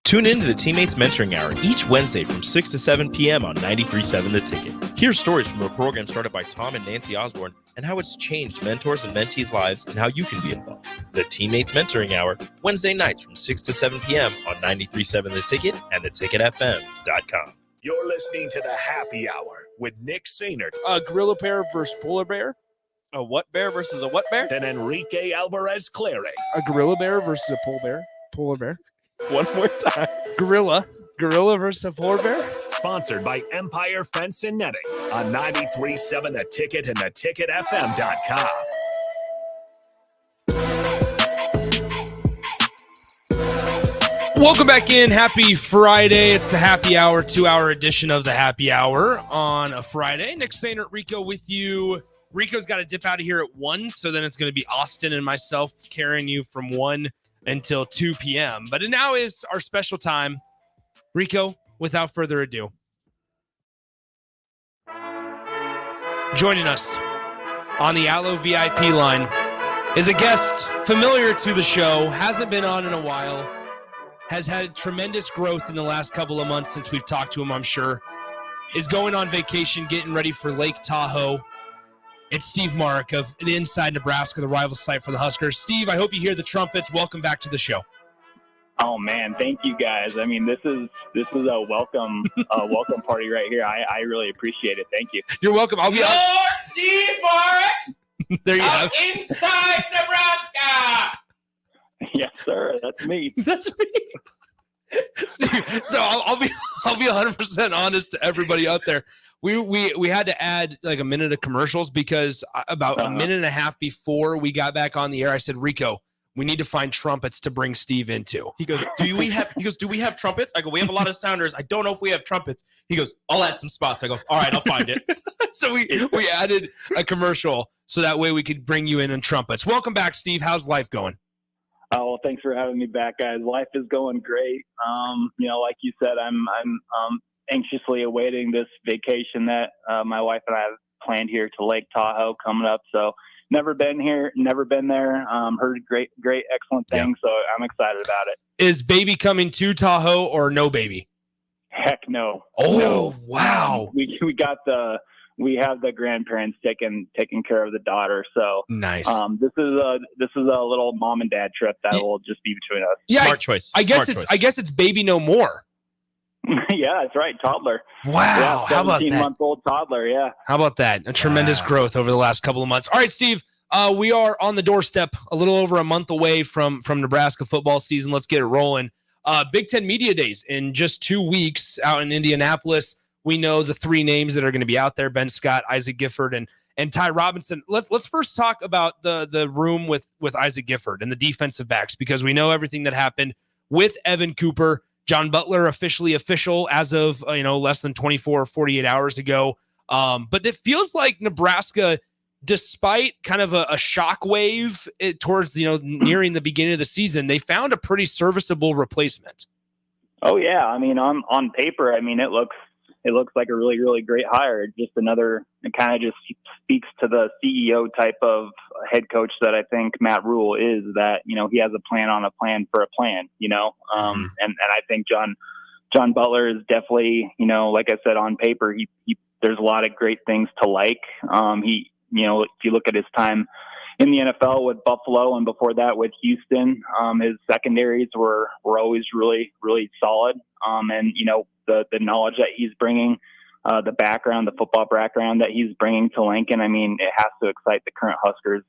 S6: Tune in to the Teammates Mentoring Hour each Wednesday from 6 to 7 p.m. on 93.7 The Ticket. Hear stories from a program started by Tom and Nancy Osborne and how it's changed mentors and mentees' lives and how you can be involved. The Teammates Mentoring Hour, Wednesday nights from 6 to 7 p.m. on 93.7 The Ticket and theticketfm.com.
S4: You're listening to the Happy Hour with Nick Sainert.
S7: A gorilla bear versus polar bear?
S6: A what bear versus a what bear?
S4: And Enrique Alvarez Clary.
S7: A gorilla bear versus a polar bear? Polar bear?
S6: One more time.
S7: Gorilla versus a polar bear?
S4: Sponsored by Empire Fence and Netting on 93.7 The Ticket and theticketfm.com.
S7: Welcome back in. Happy Friday. It's the Happy Hour, 2-hour edition of the Happy Hour on a Friday. Nick Sainert, Rico with you. Rico's got to dip out of here at 1, so then it's going to be Austin and myself carrying you from 1 until 2 p.m. But now is our special time. Rico, without further ado, joining us on the Allo VIP line is a guest familiar to the show, hasn't been on in a while, has had tremendous growth in the last couple of months since we've talked to him, I'm sure, is going on vacation, getting ready for Lake Tahoe. It's Steve Marik of the Inside Nebraska, the rival site for the Huskers. Steve, I hope you hear the trumpets. Welcome back to the show.
S17: Oh man, thank you guys. I mean, this is a welcome party right here. I really appreciate it. Thank you.
S7: You're welcome. I'll be
S18: Steve Marik
S7: there you go.
S18: Inside Nebraska.
S17: Yes, sir. That's me.
S7: That's me. Steve, so I'll be 100% honest to everybody out there. We had to add like a minute of commercials because about a minute and a half before we got back on the air, I said, Rico, We need to find trumpets to bring Steve into.
S6: He goes, do we have trumpets? I go, we have a lot of sounders. I don't know if we have trumpets. He goes, I'll add some spots. I go, all right, I'll find it.
S7: So we added a commercial so that way we could bring you in on trumpets. Welcome back, Steve. How's life going?
S17: Oh, well, thanks for having me back, guys. Life is going great. Like you said, I'm anxiously awaiting this vacation that my wife and I have planned here to Lake Tahoe coming up. So never been here, never been there. Heard great, excellent things. So I'm excited about it.
S7: Is baby coming to Tahoe or no baby?
S17: Heck no.
S7: Oh,
S17: no.
S7: Wow.
S17: We have the grandparents taking care of the daughter. So
S7: nice.
S17: This is a little mom and dad trip that will just be between us.
S7: Yeah,
S6: Smart choice.
S7: I guess it's baby no more.
S17: Yeah, that's right. Toddler.
S7: Wow.
S17: Yeah,
S7: How about that?
S17: 17-month-old toddler. Yeah.
S7: How about that? A tremendous growth over the last couple of months. All right, Steve, we are on the doorstep a little over a month away from Nebraska football season. Let's get it rolling. Big Ten Media Days in just 2 weeks out in Indianapolis. We know the three names that are going to be out there: Ben Scott, Isaac Gifford, and Ty Robinson. Let's first talk about the room with Isaac Gifford and the defensive backs, because we know everything that happened with Evan Cooper. John Butler official as of less than 24 or 48 hours ago. But it feels like Nebraska, despite kind of a shock wave towards nearing the beginning of the season, they found a pretty serviceable replacement.
S17: Oh yeah, I mean on paper, I mean it looks like a really, really great hire. It kind of just speaks to the CEO type of head coach that I think Matt Rule is, that, he has a plan on a plan for a plan, and I think John Butler is definitely, like I said, on paper, he there's a lot of great things to like. If you look at his time in the NFL with Buffalo and before that with Houston, his secondaries were always really, really solid. And the knowledge that he's bringing, the football background that he's bringing to Lincoln, I mean, it has to excite the current Huskers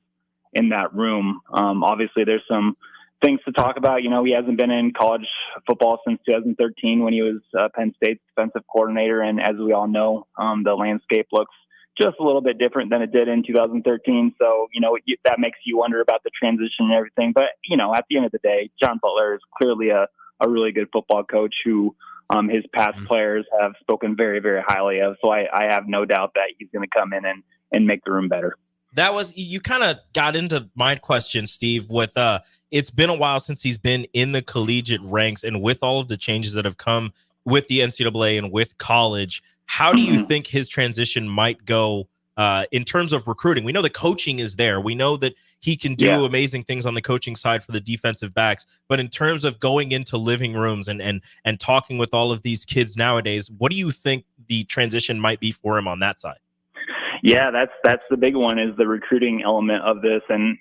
S17: in that room. Obviously, there's some things to talk about. He hasn't been in college football since 2013 when he was Penn State's defensive coordinator. And as we all know, the landscape looks just a little bit different than it did in 2013. So, that makes you wonder about the transition and everything. But, at the end of the day, John Butler is clearly a really good football coach who his past players have spoken very, very highly of. So I have no doubt that he's going to come in and make the room better.
S6: That was, you kind of got into my question, Steve, with it's been a while since he's been in the collegiate ranks, and with all of the changes that have come with the NCAA and with college, how do you think his transition might go in terms of recruiting? We know the coaching is there. We know that he can do amazing things on the coaching side for the defensive backs. But in terms of going into living rooms and talking with all of these kids nowadays, what do you think the transition might be for him on that side?
S17: Yeah, that's the big one, is the recruiting element of this. And,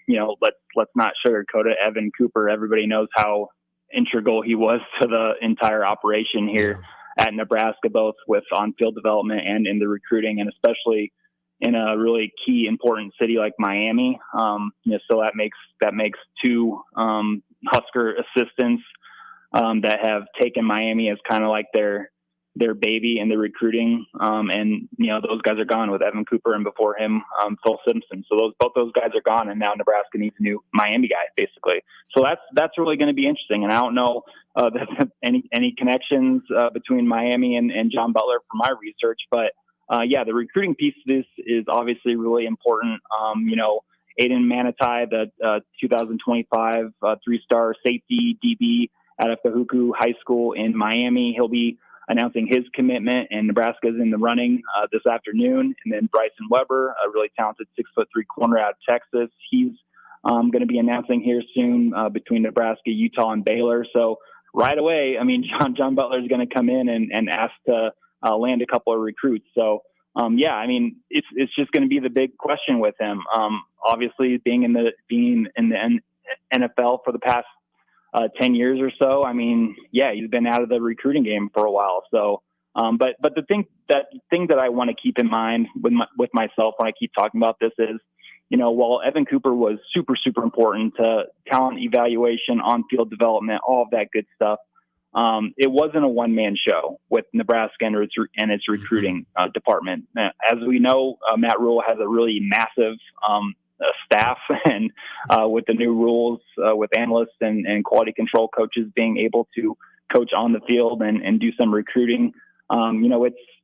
S17: let's not sugarcoat it. Evan Cooper, everybody knows how integral he was to the entire operation here at Nebraska, both with on-field development and in the recruiting, and especially in a really key, important city like Miami. So that makes two Husker assistants that have taken Miami as kind of like their baby in the recruiting. And those guys are gone with Evan Cooper, and before him, Phil Simpson. So both those guys are gone, and now Nebraska needs a new Miami guy, basically. So that's really going to be interesting. And I don't know any connections between Miami and John Butler from my research, but the recruiting piece of this is obviously really important. Aiden Manitai, the 2025 three-star safety DB out of Kahuku High School in Miami, he'll be announcing his commitment, and Nebraska's in the running this afternoon. And then Bryson Weber, a really talented 6'3" corner out of Texas, he's going to be announcing here soon between Nebraska, Utah, and Baylor. So right away, I mean, John Butler is going to come in and ask to land a couple of recruits. So I mean, it's just going to be the big question with him. Obviously, being in the NFL for the past 10 years or so. I mean, he's been out of the recruiting game for a while. So, but the thing that I want to keep in mind with myself when I keep talking about this is, while Evan Cooper was super, super important to talent evaluation, on-field development, all of that good stuff, it wasn't a one-man show with Nebraska and its recruiting department. As we know, Matt Rule has a really massive staff, and with the new rules with analysts and quality control coaches being able to coach on the field and do some recruiting,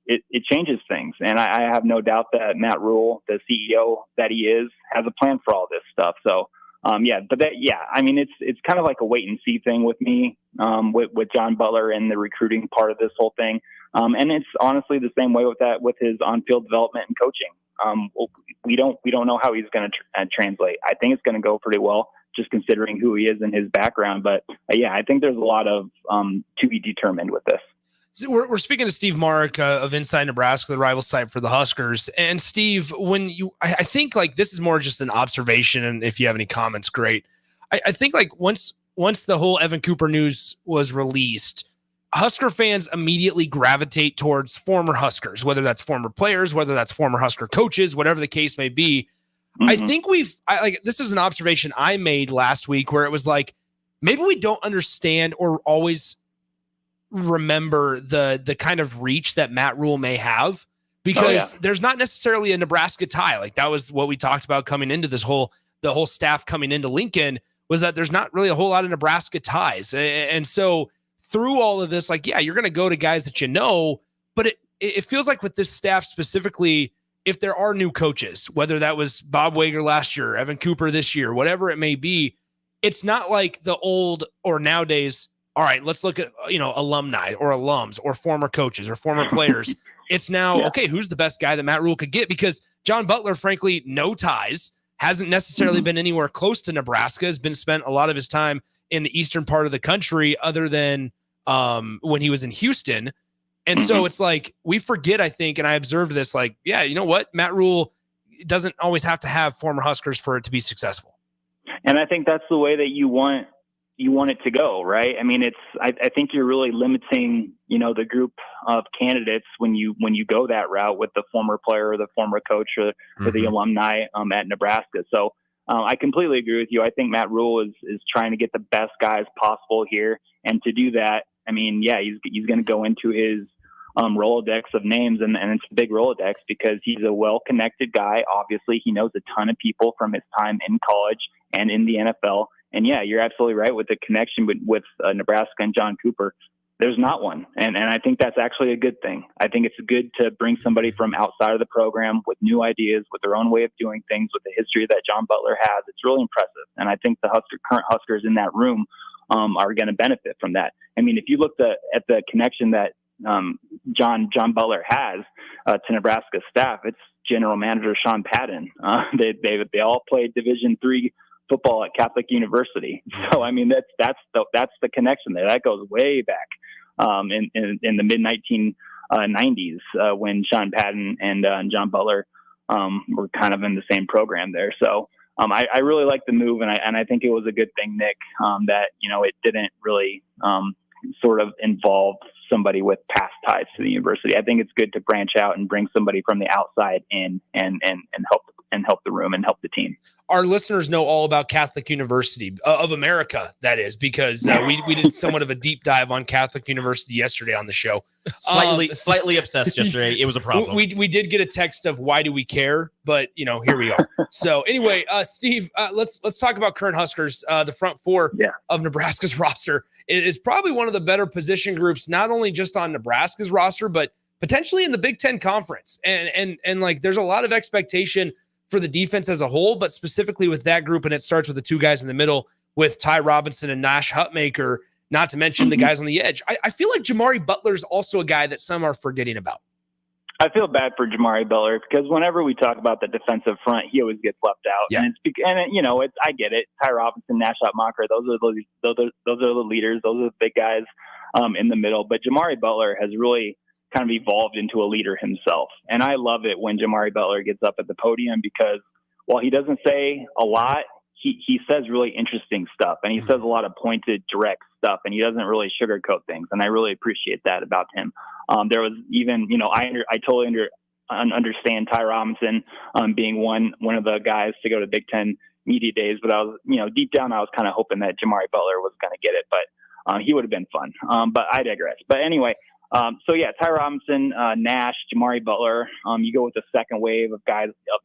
S17: it changes things. And I have no doubt that Matt Rule, the CEO that he is, has a plan for all this stuff. So it's kind of like a wait and see thing with me, with John Butler and the recruiting part of this whole thing. And it's honestly the same way with his on-field development and coaching. We don't know how he's going to translate. I think it's going to go pretty well, just considering who he is and his background. But I think there's a lot of to be determined with this.
S7: So we're speaking to Steve Marik of Inside Nebraska, the rival site for the Huskers. And Steve, I think like this is more just an observation, and if you have any comments, great. I think like once the whole Evan Cooper news was released, Husker fans immediately gravitate towards former Huskers, whether that's former players, whether that's former Husker coaches, whatever the case may be. Mm-hmm. I think this is an observation I made last week where it was like, maybe we don't understand or always remember the kind of reach that Matt Rule may have, because there's not necessarily a Nebraska tie. Like that was what we talked about coming into the whole staff coming into Lincoln, was that there's not really a whole lot of Nebraska ties. And so through all of this, like, yeah, you're going to go to guys that you know, but it feels like with this staff specifically, if there are new coaches, whether that was Bob Wager last year, Evan Cooper this year, whatever it may be, it's not like the old or nowadays, all right, let's look at, alumni or alums or former coaches or former players. It's now, okay, who's the best guy that Matt Rule could get? Because John Butler, frankly, no ties, hasn't necessarily been anywhere close to Nebraska, has been spent a lot of his time in the eastern part of the country other than when he was in Houston. And so it's like, we forget, I think, and I observed this, like, yeah, you know what? Matt Rule doesn't always have to have former Huskers for it to be successful.
S17: And I think that's the way that you want it to go, right? I mean, I think you're really limiting, the group of candidates when you go that route with the former player or the former coach or the alumni at Nebraska. So I completely agree with you. I think Matt Rule is trying to get the best guys possible here. And to do that, I mean, yeah, he's going to go into his Rolodex of names, and it's a big Rolodex because he's a well-connected guy. Obviously, he knows a ton of people from his time in college and in the NFL. And yeah, you're absolutely right with the connection with Nebraska and John Cooper. There's not one. And I think that's actually a good thing. I think it's good to bring somebody from outside of the program with new ideas, with their own way of doing things, with the history that John Butler has. It's really impressive. And I think the current Huskers in that room are going to benefit from that. I mean, if you look at the connection that John Butler has to Nebraska staff, it's general manager Sean Padden. They all played Division III football at Catholic University. So I mean, that's the connection there. That goes way back in the mid 1990s when Sean Padden and John Butler were kind of in the same program there. So I really like the move, and I think it was a good thing, Nick, that it didn't really sort of involve somebody with past ties to the university. I think it's good to branch out and bring somebody from the outside in and help the room and help the team.
S7: Our listeners know all about Catholic University of America, that is, because we did somewhat of a deep dive on Catholic University yesterday on the show.
S19: Slightly obsessed yesterday. It was a problem.
S7: We did get a text of why do we care, but here we are. So anyway, Steve, let's talk about current Huskers. The front four of Nebraska's roster. It is probably one of the better position groups, not only just on Nebraska's roster, but potentially in the Big Ten Conference. And like, there's a lot of expectation for the defense as a whole, but specifically with that group. And it starts with the two guys in the middle with Ty Robinson and Nash Hutmaker, not to mention the guys on the edge. I feel like Jamari Butler's also a guy that some are forgetting about.
S17: I feel bad for Jamari Butler because whenever we talk about the defensive front, he always gets left out. Yeah. And I get it. Ty Robinson, Nash Hutmaker, those are the leaders. Those are the big guys in the middle. But Jamari Butler has really kind of evolved into a leader himself. And I love it when Jamari Butler gets up at the podium because while he doesn't say a lot, he says really interesting stuff, and he says a lot of pointed, direct stuff, and he doesn't really sugarcoat things. And I really appreciate that about him. There was even, I totally understand Ty Robinson being one of the guys to go to Big Ten media days, but I was, deep down, I was kind of hoping that Jamari Butler was going to get it, but he would have been fun. But I digress. But anyway, So yeah, Ty Robinson, Nash, Jamari Butler. You go with the second wave of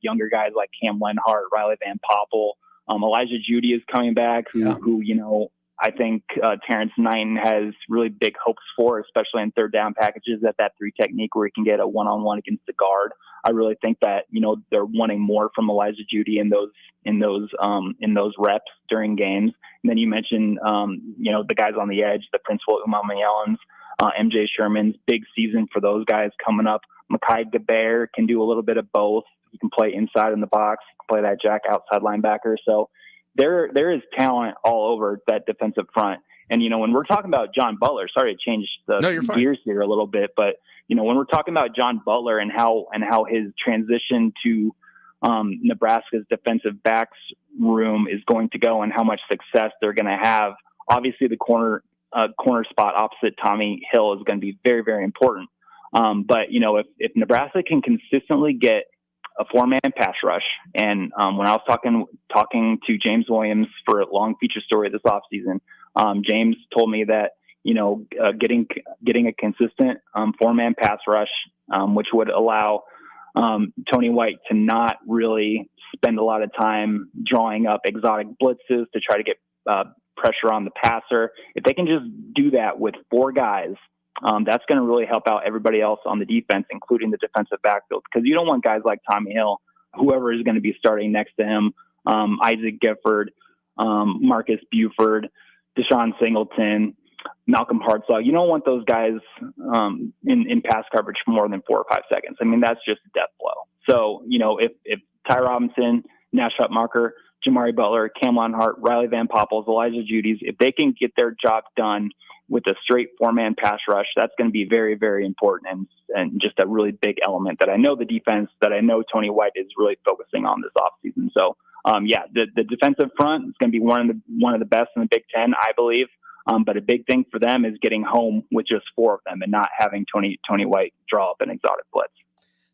S17: younger guys like Cam Lenhart, Riley Van Poppel. Elijah Judy is coming back, who I think Terrence Knighton has really big hopes for, especially in third down packages at that 3 technique where he can get a one-on-one against the guard. I really think that they're wanting more from Elijah Judy in those reps during games. And then you mentioned the guys on the edge, the Principal Umama Yellens, MJ Sherman's big season for those guys coming up. Mekhi Gaber can do a little bit of both. He can play inside in the box, he can play that jack outside linebacker. So there is talent all over that defensive front. And, when we're talking about John Butler, sorry to change the gears here a little bit, but, when we're talking about John Butler and how his transition to Nebraska's defensive backs room is going to go and how much success they're going to have, obviously the corner spot opposite Tommy Hill is going to be very, very important. But, if Nebraska can consistently get a 4-man pass rush. And when I was talking to James Williams for a long feature story this offseason, James told me that, getting a consistent 4-man pass rush, which would allow Tony White to not really spend a lot of time drawing up exotic blitzes to try to get pressure on the passer. If they can just do that with 4 guys, that's going to really help out everybody else on the defense, including the defensive backfield, because you don't want guys like Tommy Hill, whoever is going to be starting next to him, Isaac Gifford, Marcus Buford, Deshaun Singleton, Malcolm Hartzog. You don't want those guys in pass coverage for more than 4 or 5 seconds. I mean, that's just a death blow. So, if Ty Robinson, Nash Hutmacher, Jamari Butler, Cam Lenhart, Riley Van Poppels, Elijah Judy's, if they can get their job done with a straight 4-man pass rush, that's going to be very, very important and just a really big element that I know Tony White is really focusing on this offseason. So, the defensive front is going to be one of the best in the Big Ten, I believe. But a big thing for them is getting home with just 4 of them and not having Tony White draw up an exotic blitz.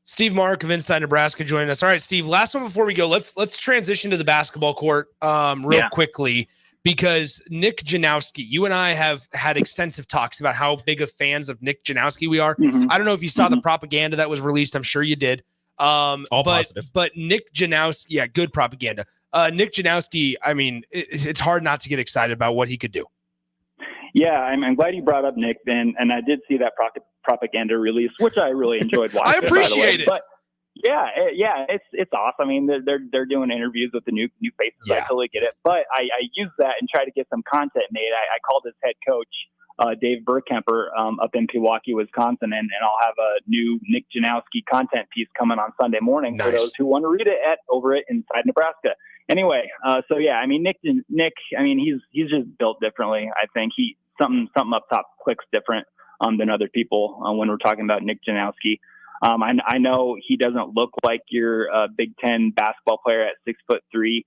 S7: Steve Marik of Inside Nebraska joining us. All right, Steve, last one before we go. Let's transition to the basketball court real quickly, because Nick Janowski, you and I have had extensive talks about how big of fans of Nick Janowski we are.
S17: Mm-hmm.
S7: I don't know if you saw the propaganda that was released. I'm sure you did.
S19: All positive.
S7: But Nick Janowski, good propaganda. Nick Janowski, I mean, it's hard not to get excited about what he could do.
S17: Yeah, I'm glad you brought up Nick, and I did see that propaganda release, which I really enjoyed watching.
S7: I appreciate it.
S17: But yeah, it's awesome. I mean, they're doing interviews with the new faces. Yeah. I totally get it. But I used that and tried to get some content made. I called his head coach, Dave Burkemper, up in Pewaukee, Wisconsin, and I'll have a new Nick Janowski content piece coming on Sunday morning for those who want to read it over at Inside Nebraska. Anyway, so yeah, I mean, Nick, I mean, he's just built differently. I think something up top clicks different than other people when we're talking about Nick Janowski. I know he doesn't look like your Big Ten basketball player at 6'3",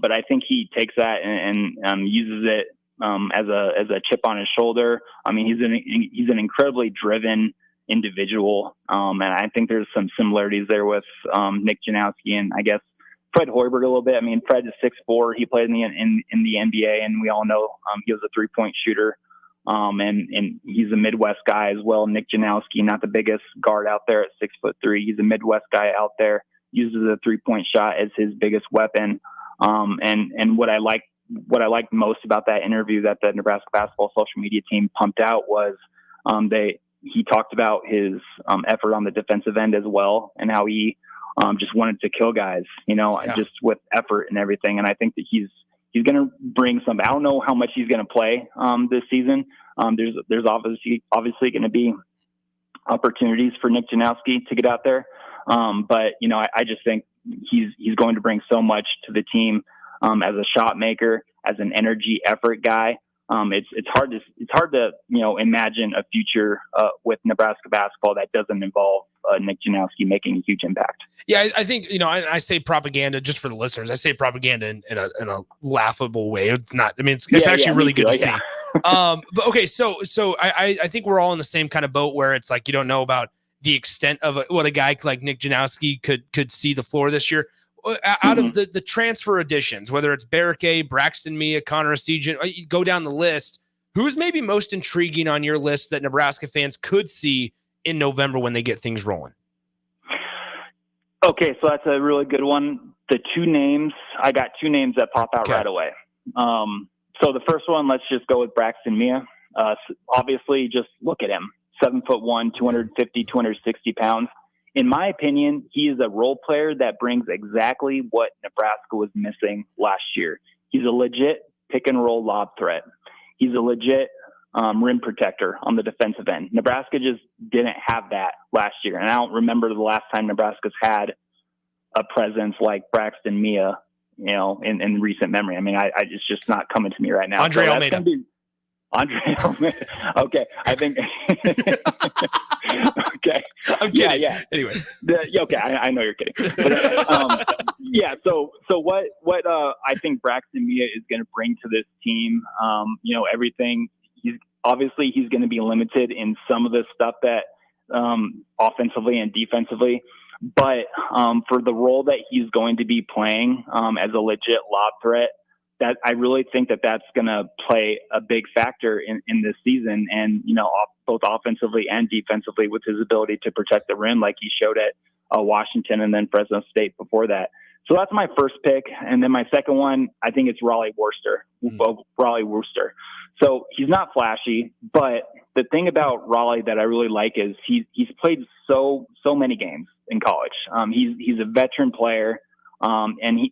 S17: but I think he takes that and uses it as a chip on his shoulder. I mean, he's an incredibly driven individual, and I think there's some similarities there with Nick Janowski and I guess Fred Hoiberg a little bit. I mean, Fred is 6'4". He played in the NBA, and we all know he was a 3-point shooter. And he's a Midwest guy as well. Nick Janowski, not the biggest guard out there at 6'3". He's a Midwest guy out there, uses a 3-point shot as his biggest weapon. And what I liked most about that interview that the Nebraska basketball social media team pumped out was he talked about his effort on the defensive end as well, and how he just wanted to kill guys, just with effort and everything. And I think that he's going to bring some. I don't know how much he's going to play this season. There's obviously going to be opportunities for Nick Janowski to get out there, but I just think he's going to bring so much to the team as a shot maker, as an energy effort guy. It's hard to imagine a future with Nebraska basketball that doesn't involve Nick Janowski making a huge impact.
S7: Yeah, I think I say propaganda just for the listeners. I say propaganda in a laughable way. It's not. I mean, it's actually really good to see. But okay, so I think we're all in the same kind of boat where it's like you don't know about the extent of what a guy like Nick Janowski could see the floor this year. Out of the transfer additions, whether it's Barricade, Braxton Mia, Connor Essegian, you go down the list.
S19: Who's maybe most intriguing on your list that Nebraska fans could see in November when they get things rolling?
S17: Okay, so that's a really good one. I got two names that pop out right away. So the first one, let's just go with Braxton Mia. Obviously, just look at him. 7'1", 250, 260 pounds. In my opinion, he is a role player that brings exactly what Nebraska was missing last year. He's a legit pick and roll lob threat. He's a legit rim protector on the defensive end. Nebraska just didn't have that last year. And I don't remember the last time Nebraska's had a presence like Braxton Mia, in recent memory. I mean, it's just not coming to me right now.
S19: Andre Almeida.
S17: Andre Almeida. Okay. I think, okay.
S19: I'm kidding.
S17: Yeah.
S19: Anyway.
S17: Okay. I know you're kidding. But, So what I think Braxton Mia is going to bring to this team, everything. He's going to be limited in some of the stuff that offensively and defensively, but for the role that he's going to be playing as a legit lob threat, that I really think that's going to play a big factor in this season, and both offensively and defensively with his ability to protect the rim like he showed at Washington and then Fresno State before that. So that's my first pick. And then my second one, I think it's Raleigh Worcester. So he's not flashy, but the thing about Raleigh that I really like is he's played so many games in college. He's a veteran player. And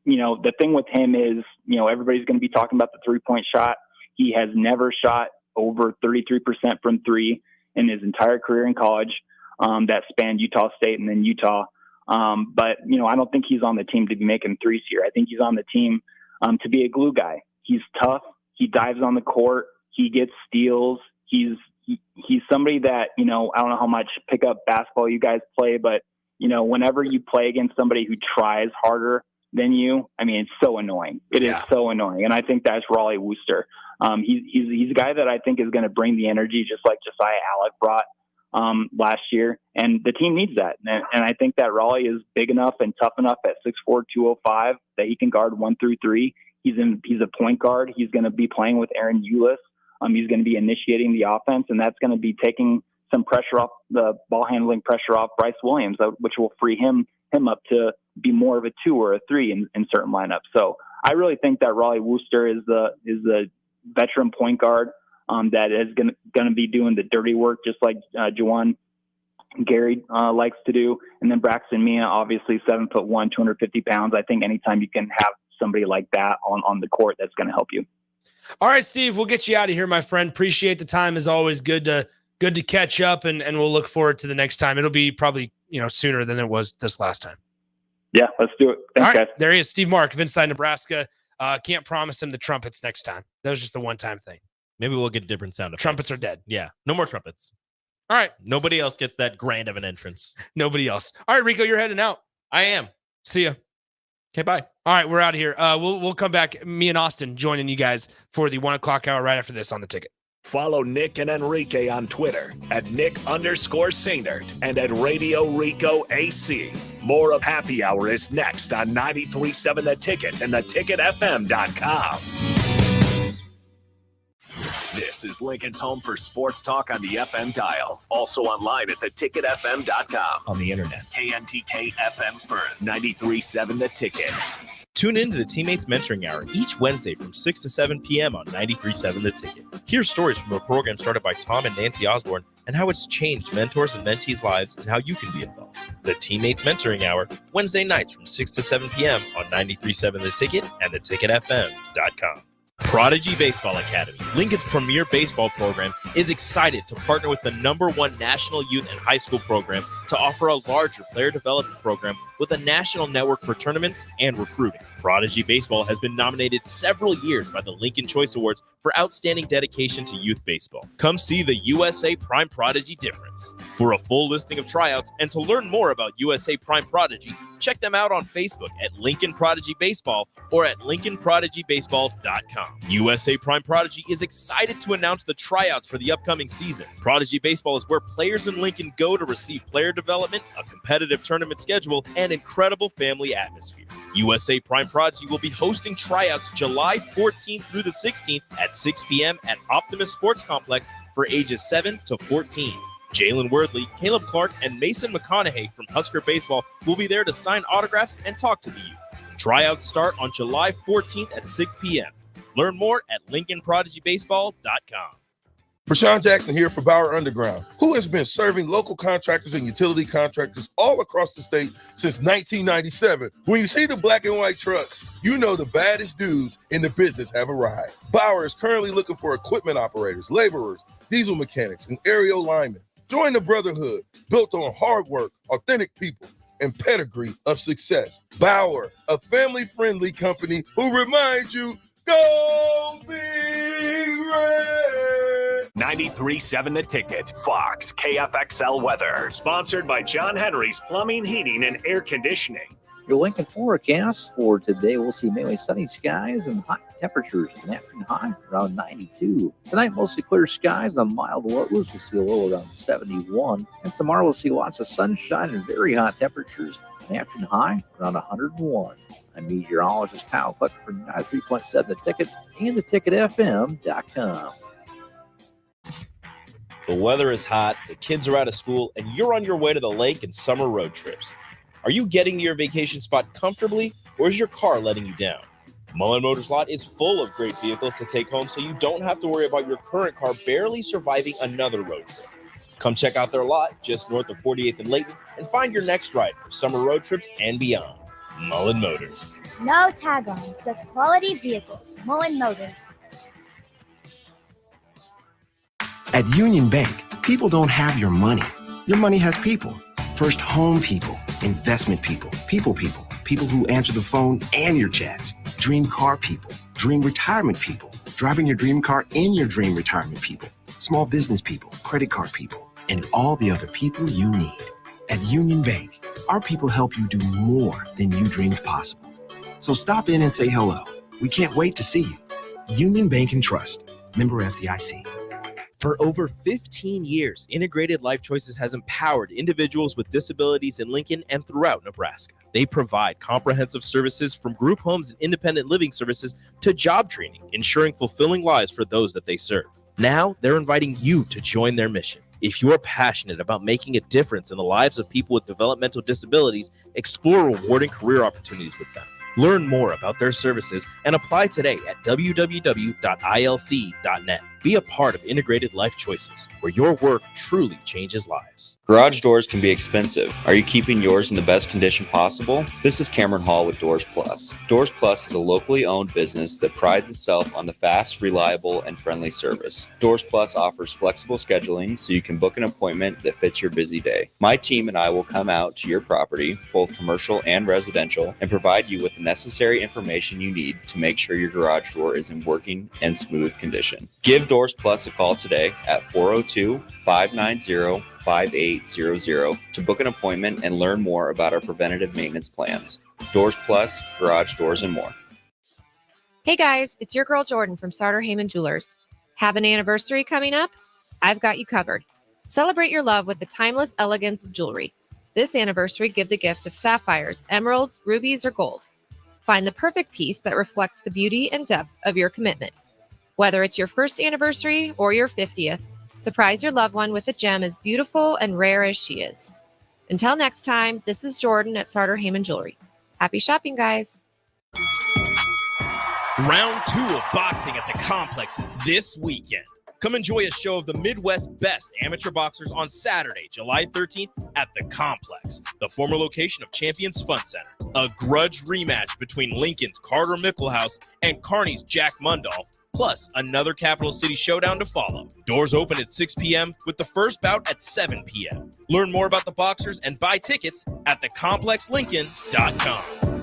S17: the thing with him is, everybody's going to be talking about the 3-point shot. He has never shot over 33% from three in his entire career in college. That spanned Utah State and then Utah. But I don't think he's on the team to be making threes here. I think he's on the team to be a glue guy. He's tough. He dives on the court. He gets steals. He's somebody that, I don't know how much pickup basketball you guys play, but whenever you play against somebody who tries harder than you, I mean, it's so annoying. It is so annoying. And I think that's Raleigh Worcester. He's a guy that I think is going to bring the energy just like Josiah Alec brought last year, and the team needs that. And I think that Raleigh is big enough and tough enough at 6'4", 205 that he can guard 1 through 3. He's a point guard. He's going to be playing with Aaron Eulis. He's going to be initiating the offense, and that's going to be taking some pressure off the ball handling pressure off Bryce Williams, which will free him up to be more of a 2 or a 3 in certain lineups. So I really think that Raleigh Worcester is the veteran point guard that is going to be doing the dirty work, just like Juwan Gary likes to do. And then Braxton Mia, obviously 7'1", 250 pounds. I think anytime you can have somebody like that on the court, that's going to help you.
S19: All right, Steve, we'll get you out of here, my friend. Appreciate the time as always. Good to catch up, and we'll look forward to the next time. It'll be probably sooner than it was this last time.
S17: Yeah, let's do it. Thanks,
S19: all right,
S17: guys.
S19: there he is, Steve Marik of Inside Nebraska. Can't promise him the trumpets next time. That was just a one-time thing.
S6: Maybe we'll get different sound effects.
S19: Trumpets are dead.
S6: Yeah, no more trumpets.
S19: All right.
S6: Nobody else gets that grand of an entrance.
S19: Nobody else. All right, Rico, you're heading out.
S6: I am.
S19: See ya.
S6: Okay, bye.
S19: All right, we're out of here. We'll come back. Me and Austin joining you guys for the 1:00 hour right after this on the ticket.
S4: Follow Nick and Enrique on Twitter at Nick_Sainert and at Radio Rico AC. More of Happy Hour is next on 93.7 The Ticket and theticketfm.com. This is Lincoln's home for sports talk on the FM dial. Also online at theticketfm.com. On the internet. KNTK FM Firth, 93.7 The Ticket.
S6: Tune in to the Teammates Mentoring Hour each Wednesday from 6 to 7 p.m. on 93.7 The Ticket. Hear stories from a program started by Tom and Nancy Osborne and how it's changed mentors and mentees' lives and how you can be involved. The Teammates Mentoring Hour, Wednesday nights from 6 to 7 p.m. on 93.7 The Ticket and theticketfm.com. Prodigy Baseball Academy, Lincoln's premier baseball program, is excited to partner with the #1 national youth and high school program to offer a larger player development program with a national network for tournaments and recruiting. Prodigy Baseball has been nominated several years by the Lincoln Choice Awards for outstanding dedication to youth baseball. Come see the USA Prime Prodigy difference. For a full listing of tryouts and to learn more about USA Prime Prodigy, check them out on Facebook at Lincoln Prodigy Baseball or at LincolnProdigyBaseball.com. USA Prime Prodigy is excited to announce the tryouts for the upcoming season. Prodigy Baseball is where players in Lincoln go to receive player development development, a competitive tournament schedule, and incredible family atmosphere. USA Prime Prodigy will be hosting tryouts July 14th through the 16th at 6 p.m. at Optimus Sports Complex for ages 7 to 14. Jalen Wordley, Caleb Clark, and Mason McConaughey from Husker Baseball will be there to sign autographs and talk to the youth. Tryouts start on July 14th at 6 p.m. Learn more at LincolnProdigyBaseball.com.
S9: Rashawn Jackson here for Bauer Underground, who has been serving local contractors and utility contractors all across the state since 1997. When you see the black and white trucks, you know the baddest dudes in the business have arrived. Bauer is currently looking for equipment operators, laborers, diesel mechanics, and aerial linemen. Join the brotherhood built on hard work, authentic people, and pedigree of success. Bauer, a family-friendly company who reminds you, go Big Red!
S4: 93.7 The Ticket, Fox, KFXL Weather. Sponsored by John Henry's Plumbing, Heating, and Air Conditioning.
S5: Your Lincoln forecast for today, we'll see mainly sunny skies and hot temperatures. An afternoon high around 92. Tonight, mostly clear skies and mild lows. We'll see a low around 71. And tomorrow, we'll see lots of sunshine and very hot temperatures. An afternoon high around 101. I'm meteorologist Kyle Cluck for 93.7 The Ticket and theticketfm.com.
S6: The weather is hot, the kids are out of school, and you're on your way to the lake and summer road trips. Are you getting to your vacation spot comfortably, or is your car letting you down? Mullen Motors Lot is full of great vehicles to take home, so you don't have to worry about your current car barely surviving another road trip. Come check out their lot just north of 48th and Layton and find your next ride for summer road trips and beyond. Mullen Motors.
S16: No tag-on, just quality vehicles. Mullen Motors.
S20: At Union Bank, people don't have your money. Your money has people. First home people, investment people, people who answer the phone and your chats, dream car people, dream retirement people, driving your dream car in your dream retirement people, small business people, credit card people, and all the other people you need. At Union Bank, our people help you do more than you dreamed possible. So stop in and say hello. We can't wait to see you. Union Bank and Trust. Member FDIC.
S6: For over 15 years, Integrated Life Choices has empowered individuals with disabilities in Lincoln and throughout Nebraska. They provide comprehensive services from group homes and independent living services to job training, ensuring fulfilling lives for those that they serve. Now, they're inviting you to join their mission. If you're passionate about making a difference in the lives of people with developmental disabilities, explore rewarding career opportunities with them. Learn more about their services and apply today at www.ilc.net. Be a part of Integrated Life Choices, where your work truly changes lives.
S21: Garage doors can be expensive. Are you keeping yours in the best condition possible? This is Cameron Hall with Doors Plus. Doors Plus is a locally owned business that prides itself on the fast, reliable, and friendly service. Doors Plus offers flexible scheduling so you can book an appointment that fits your busy day. My team and I will come out to your property, both commercial and residential, and provide you with the necessary information you need to make sure your garage door is in working and smooth condition. Give Doors Plus a call today at 402-590-5800 to book an appointment and learn more about our preventative maintenance plans. Doors Plus, garage doors, and more.
S10: Hey guys, it's your girl Jordan from Sartor Heyman Jewelers. Have an anniversary coming up? I've got you covered. Celebrate your love with the timeless elegance of jewelry. This anniversary, give the gift of sapphires, emeralds, rubies, or gold. Find the perfect piece that reflects the beauty and depth of your commitment. Whether it's your first anniversary or your 50th, surprise your loved one with a gem as beautiful and rare as she is. Until next time, this is Jordan at Sartor Heyman Jewelry. Happy shopping, guys.
S6: Round 2 of boxing at the complex is this weekend. Come enjoy a show of the Midwest's best amateur boxers on Saturday, July 13th at the complex, the former location of Champions Fun Center. A grudge rematch between Lincoln's Carter Mickelhouse and Kearney's Jack Mundolf, plus another Capital City showdown to follow. Doors open at 6 p.m. with the first bout at 7 p.m. Learn more about the boxers and buy tickets at thecomplexlincoln.com.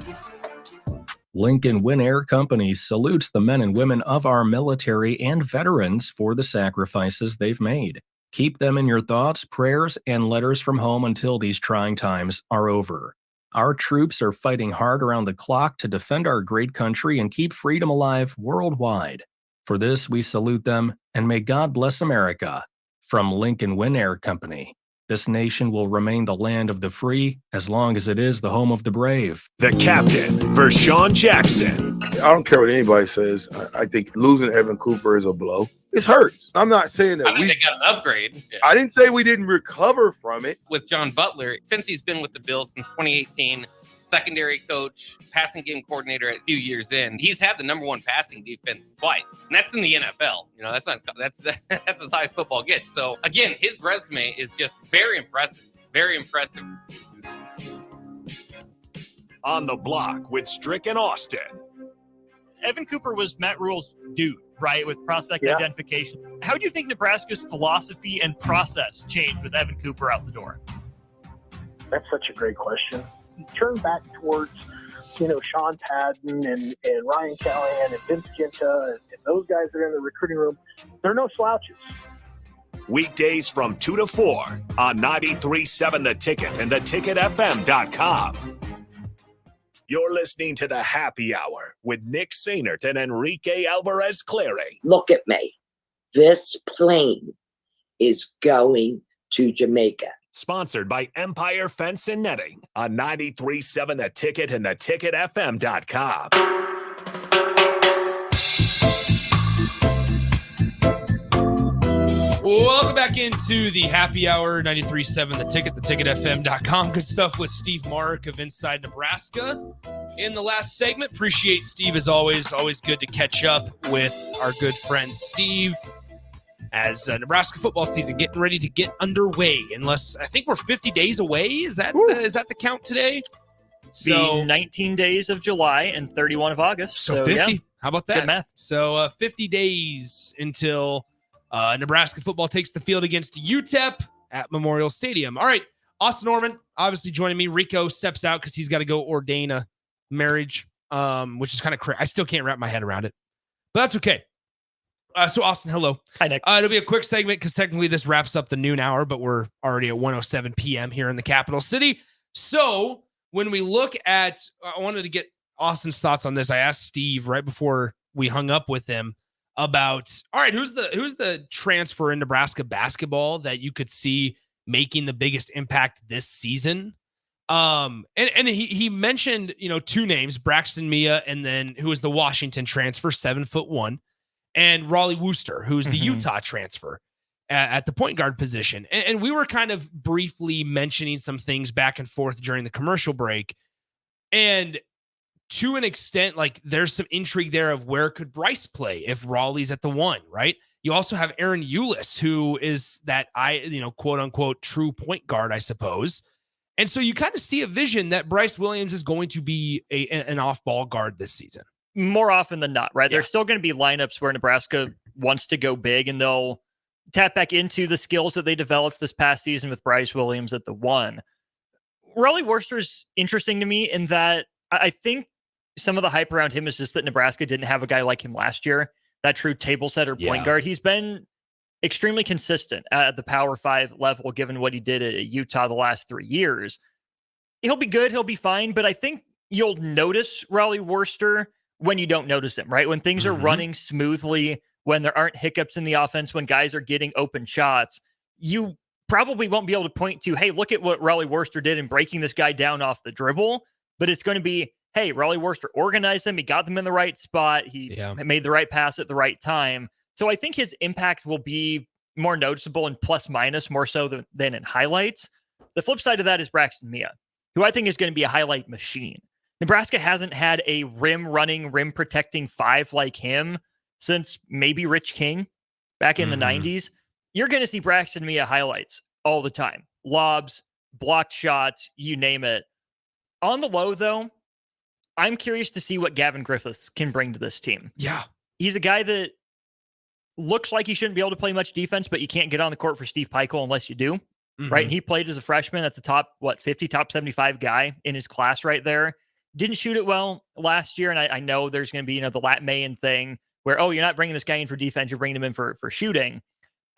S1: Lincoln Win Air Company salutes the men and women of our military and veterans for the sacrifices they've made. Keep them in your thoughts, prayers, and letters from home until these trying times are over. Our troops are fighting hard around the clock to defend our great country and keep freedom alive worldwide. For this, we salute them, and may God bless America. From Lincoln Win Air Company. This nation will remain the land of the free as long as it is the home of the brave.
S4: The captain, Vershawn Jackson.
S9: I don't care what anybody says. I think losing Evan Cooper is a blow. It hurts. I'm not saying that
S2: they got an upgrade.
S9: I didn't say we didn't recover from it.
S2: With John Butler, since he's been with the Bills since 2018, secondary coach, passing game coordinator a few years in, he's had the number one passing defense twice, and that's in the NFL. That's as high as football gets. So again, his resume is just very impressive. Very impressive.
S4: On the block with Strick and Austin.
S14: Evan Cooper was Matt Rule's dude, right, with prospect identification. How do you think Nebraska's philosophy and process changed with Evan Cooper out the door?
S15: That's such a great question. Turn back towards, Sean Padden and Ryan Callahan and Vince Ginta and those guys that are in the recruiting room. They're no slouches.
S4: Weekdays from 2 to 4 on 93.7 The Ticket and theticketfm.com. You're listening to the Happy Hour with Nick Sainert and Enrique Alvarez Clary.
S22: Look at me. This plane is going to Jamaica.
S4: Sponsored by Empire Fence and Netting on 93.7 The Ticket and theticketfm.com.
S19: Welcome back into the Happy Hour, 93.7 The Ticket, theticketfm.com. Good stuff with Steve Marik of Inside Nebraska. In the last segment, appreciate Steve as always. Always good to catch up with our good friend Steve as Nebraska football season getting ready to get underway. Unless I think we're 50 days away. Is that the count today?
S14: So 19 days of July and 31 of August.
S19: So 50. Yeah. How about that?
S14: Good math.
S19: So 50 days until Nebraska football takes the field against UTEP at Memorial Stadium. All right, Austin Norman obviously joining me. Rico steps out because he's got to go ordain a marriage, which is kind of crazy. I still can't wrap my head around it, but that's okay. So Austin, hello.
S14: Hi, Nick.
S19: It'll be a quick segment because technically this wraps up the noon hour, but we're already at 1:07 p.m. here in the capital city. So when we look at, I wanted to get Austin's thoughts on this. I asked Steve right before we hung up with him about, all right, who's the transfer in Nebraska basketball that you could see making the biggest impact this season? And he mentioned, two names, Braxton Mia, and then who was the Washington transfer, 7'1", and Raleigh Wooster, who's the Utah transfer at the point guard position. And we were kind of briefly mentioning some things back and forth during the commercial break. And to an extent, like there's some intrigue there of where could Bryce play if Raleigh's at the 1, right? You also have Aaron Eulis, who is that quote unquote true point guard, I suppose. And so you kind of see a vision that Bryce Williams is going to be an off-ball guard this season.
S14: More often than not, right?
S19: Yeah.
S14: There's still going to be lineups where Nebraska wants to go big and they'll tap back into the skills that they developed this past season with Bryce Williams at the 1. Raleigh Worcester's interesting to me in that I think some of the hype around him is just that Nebraska didn't have a guy like him last year, that true table setter point guard. He's been extremely consistent at the Power 5 level, given what he did at Utah the last 3 years. He'll be good. He'll be fine. But I think you'll notice Raleigh Worster when you don't notice him, right? When things are running smoothly, when there aren't hiccups in the offense, when guys are getting open shots, you probably won't be able to point to, hey, look at what Raleigh Worster did in breaking this guy down off the dribble. But it's going to be, hey, Raleigh Worster organized them. He got them in the right spot. He made the right pass at the right time. So I think his impact will be more noticeable in plus minus more so than in highlights. The flip side of that is Braxton Mia, who I think is going to be a highlight machine. Nebraska hasn't had a rim protecting 5 like him since maybe Rich King back in the 90s. You're going to see Braxton Mia highlights all the time. Lobs, blocked shots, you name it. On the low, though, I'm curious to see what Gavin Griffiths can bring to this team.
S19: Yeah.
S14: He's a guy that looks like he shouldn't be able to play much defense, but you can't get on the court for Steve Peichel unless you do, right? And he played as a freshman. That's a top 50, top 75 guy in his class right there. Didn't shoot it well last year, and I know there's going to be the Lat Mayen thing where, you're not bringing this guy in for defense, you're bringing him in for shooting.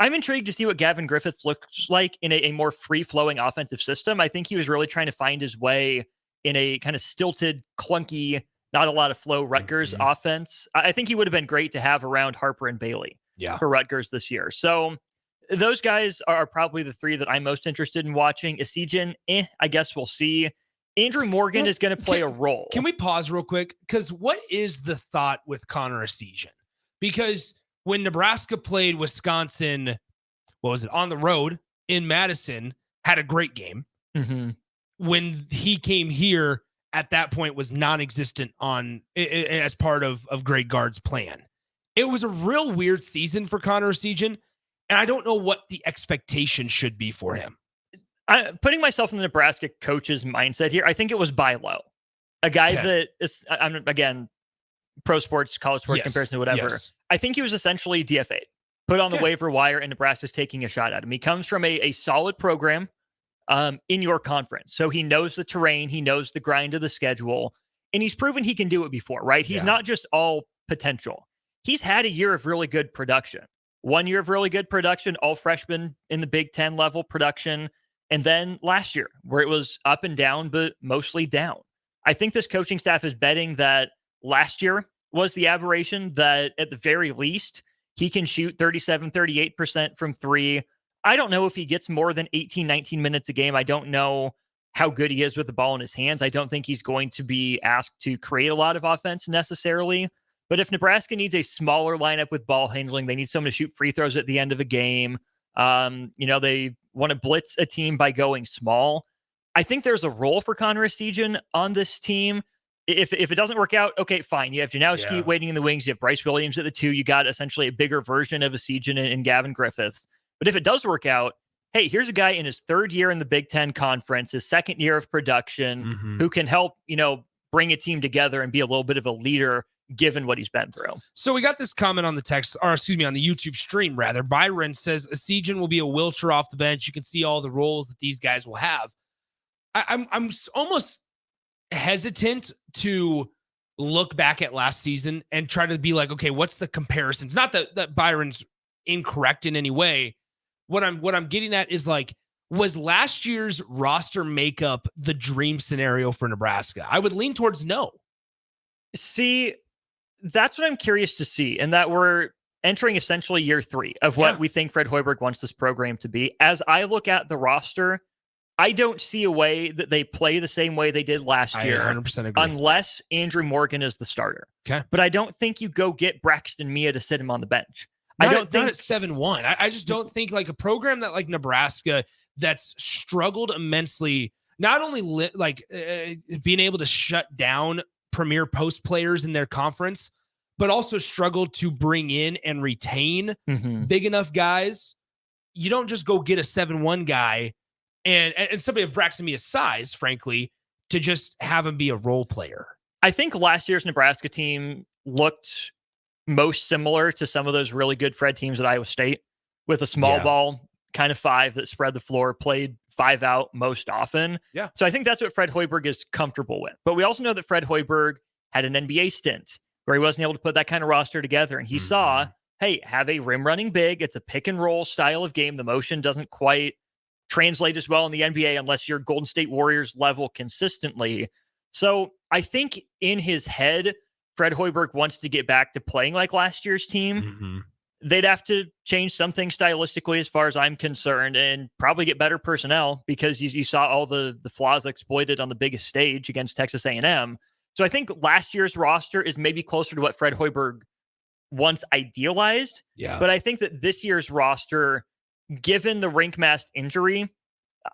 S14: I'm intrigued to see what Gavin Griffiths looks like in a more free-flowing offensive system. I think he was really trying to find his way in a kind of stilted, clunky, not a lot of flow Rutgers offense. I think he would have been great to have around Harper and Bailey for Rutgers this year. So those guys are probably the three that I'm most interested in watching. Essegian, I guess we'll see. Andrew Morgan is going to play a role.
S19: Can we pause real quick? Because what is the thought with Connor Essegian? Because when Nebraska played Wisconsin, on the road in Madison, had a great game. When he came here, at that point was non-existent as part of Greg Gard's plan. It was a real weird season for Connor Essegian, and I don't know what the expectation should be for him.
S14: Putting myself in the Nebraska coach's mindset here, I think it was buy low. A guy that is, I'm again, pro sports, college sports comparison to whatever.
S19: Yes.
S14: I think he was essentially DFA'd, put on the waiver wire, and Nebraska's taking a shot at him. He comes from a solid program in your conference. So he knows the terrain, he knows the grind of the schedule, and he's proven he can do it before, right? He's not just all potential. He's had a year of really good production. 1 year of really good production, all freshmen in the Big Ten level production. And then last year, where it was up and down, but mostly down. I think this coaching staff is betting that last year was the aberration, that at the very least, he can shoot 37, 38% from three. I don't know if he gets more than 18, 19 minutes a game. I don't know how good he is with the ball in his hands. I don't think he's going to be asked to create a lot of offense necessarily. But if Nebraska needs a smaller lineup with ball handling, they need someone to shoot free throws at the end of a game. They want to blitz a team by going small. I think there's a role for Connor Essegian on this team. If it doesn't work out, okay, fine. You have Janowski waiting in the wings. You have Bryce Williams at the 2. You got essentially a bigger version of Essegian and Gavin Griffiths. But if it does work out, hey, here's a guy in his 3rd year in the Big Ten Conference, his 2nd year of production, who can help, bring a team together and be a little bit of a leader given what he's been through.
S19: So we got this comment on the text, or excuse me, on the YouTube stream, rather. Byron says Essegian will be a Wilcher off the bench. You can see all the roles that these guys will have. I'm almost hesitant to look back at last season and try to be like, okay, what's the comparisons? Not that Byron's incorrect in any way. What I'm getting at is like, was last year's roster makeup the dream scenario for Nebraska? I would lean towards no.
S14: See, that's what I'm curious to see, and that we're entering essentially year 3 of what we think Fred Hoiberg wants this program to be. As I look at the roster, I don't see a way that they play the same way they did last year.
S19: 100% agree.
S14: Unless Andrew Morgan is the starter.
S19: Okay.
S14: But I don't think you go get Braxton Mia to sit him on the bench.
S19: Not at 7-1. I just don't think like a program that like Nebraska that's struggled immensely, not only being able to shut down premier post players in their conference, but also struggled to bring in and retain big enough guys. You don't just go get a 7-1 guy and somebody of Braxton Mia's size, frankly, to just have him be a role player.
S14: I think last year's Nebraska team looked most similar to some of those really good Fred teams at Iowa State, with a small ball kind of 5 that spread the floor, played 5 out most often.
S19: Yeah.
S14: So I think that's what Fred Hoiberg is comfortable with. But we also know that Fred Hoiberg had an NBA stint where he wasn't able to put that kind of roster together. And he saw, hey, have a rim running big. It's a pick and roll style of game. The motion doesn't quite translate as well in the NBA unless you're Golden State Warriors level consistently. So I think in his head, Fred Hoiberg wants to get back to playing like last year's team. They'd have to change something stylistically as far as I'm concerned, and probably get better personnel, because you saw all the flaws exploited on the biggest stage against Texas A&M. So I think last year's roster is maybe closer to what Fred Hoiberg once idealized.
S19: Yeah.
S14: But I think that this year's roster, given the Rinkmast injury,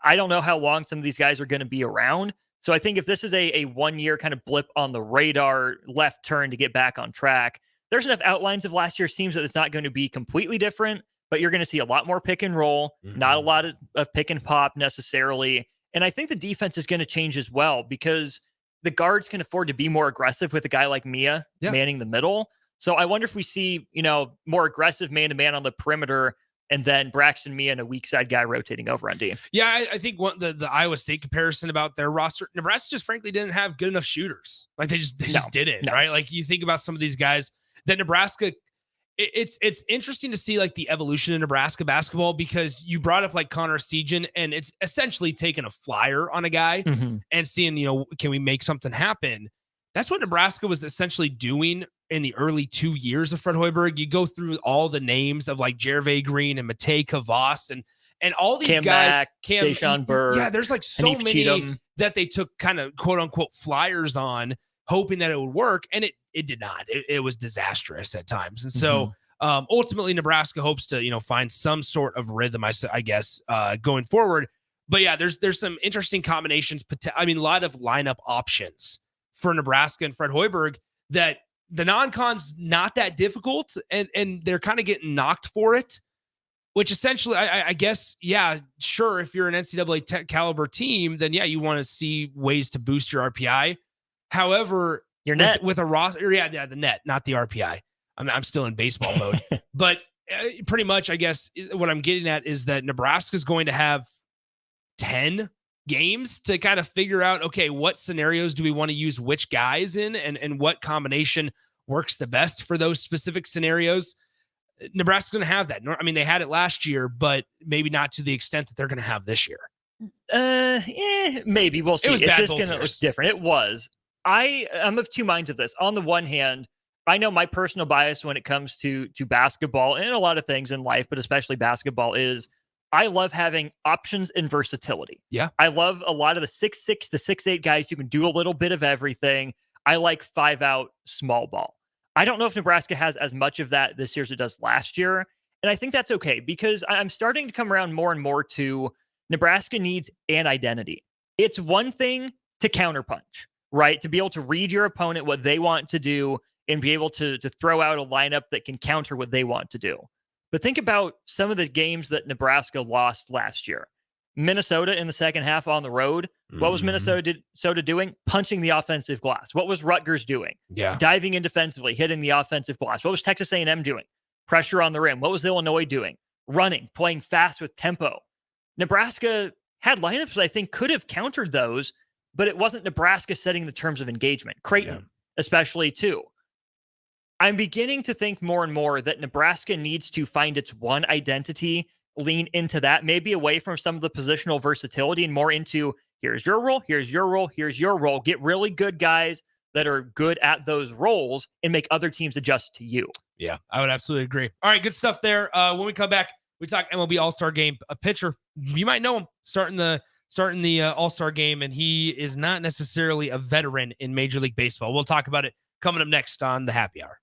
S14: I don't know how long some of these guys are going to be around. So I think if this is a 1 year kind of blip on the radar left turn to get back on track, there's enough outlines of last year's teams that it's not going to be completely different, but you're going to see a lot more pick and roll, not a lot of pick and pop necessarily. And I think the defense is going to change as well, because the guards can afford to be more aggressive with a guy like Mia manning the middle. So I wonder if we see, more aggressive man-to-man on the perimeter, and then Braxton Mia and a weak side guy rotating over on D.
S19: Yeah, I think the Iowa State comparison about their roster, Nebraska just frankly didn't have good enough shooters. Like they just didn't, right? Like you think about some of these guys that Nebraska, it's interesting to see like the evolution in Nebraska basketball, because you brought up like Connor Essegian, and it's essentially taking a flyer on a guy and seeing, can we make something happen? That's what Nebraska was essentially doing in the early 2 years of Fred Hoiberg. You go through all the names of like Gervais Green and Matej Kavas and all these
S14: Cam
S19: guys.
S14: Mack, Deshaun Burr.
S19: Yeah, there's like so
S14: Hanif
S19: many
S14: Cheatham.
S19: that they took kind of quote unquote flyers on, hoping that it would work, and it did not. It was disastrous at times, and so ultimately Nebraska hopes to find some sort of rhythm, I guess, going forward. But yeah, there's some interesting combinations. I mean, a lot of lineup options for Nebraska and Fred Hoiberg that the non-con's not that difficult, and they're kind of getting knocked for it, which essentially, I guess, yeah, sure, if you're an NCAA caliber team, then yeah, you want to see ways to boost your RPI. However,
S14: your net
S19: with a roster, yeah, the net, not the RPI. I'm still in baseball mode, but pretty much, I guess what I'm getting at is that Nebraska is going to have 10 games to kind of figure out, okay, what scenarios do we want to use which guys in, and what combination works the best for those specific scenarios. Nebraska's going to have that. I mean, they had it last year, but maybe not to the extent that they're going to have this year.
S14: Maybe we'll see.
S19: It's
S14: just going to look different. It was. I'm of two minds of this. On the one hand, I know my personal bias when it comes to basketball and a lot of things in life, but especially basketball, is I love having options and versatility.
S19: Yeah.
S14: I love a lot of the 6'6" to 6'8" guys who can do a little bit of everything. I like 5-out small ball. I don't know if Nebraska has as much of that this year as it does last year. And I think that's okay, because I'm starting to come around more and more to Nebraska needs an identity. It's one thing to counterpunch, right? To be able to read your opponent, what they want to do, and be able to throw out a lineup that can counter what they want to do. But think about some of the games that Nebraska lost last year. Minnesota in the second half on the road. What was Minnesota doing? Punching the offensive glass. What was Rutgers doing?
S19: Yeah.
S14: Diving in defensively, hitting the offensive glass. What was Texas A&M doing? Pressure on the rim. What was Illinois doing? Running, playing fast with tempo. Nebraska had lineups that I think could have countered those, but it wasn't Nebraska setting the terms of engagement. Creighton, especially, too. I'm beginning to think more and more that Nebraska needs to find its one identity, lean into that, maybe away from some of the positional versatility and more into here's your role, here's your role, here's your role. Get really good guys that are good at those roles and make other teams adjust to you.
S19: Yeah, I would absolutely agree. All right, good stuff there. When we come back, we talk MLB All-Star Game. A pitcher, you might know him, starting the All-Star Game, and he is not necessarily a veteran in Major League Baseball. We'll talk about it coming up next on the Happy Hour.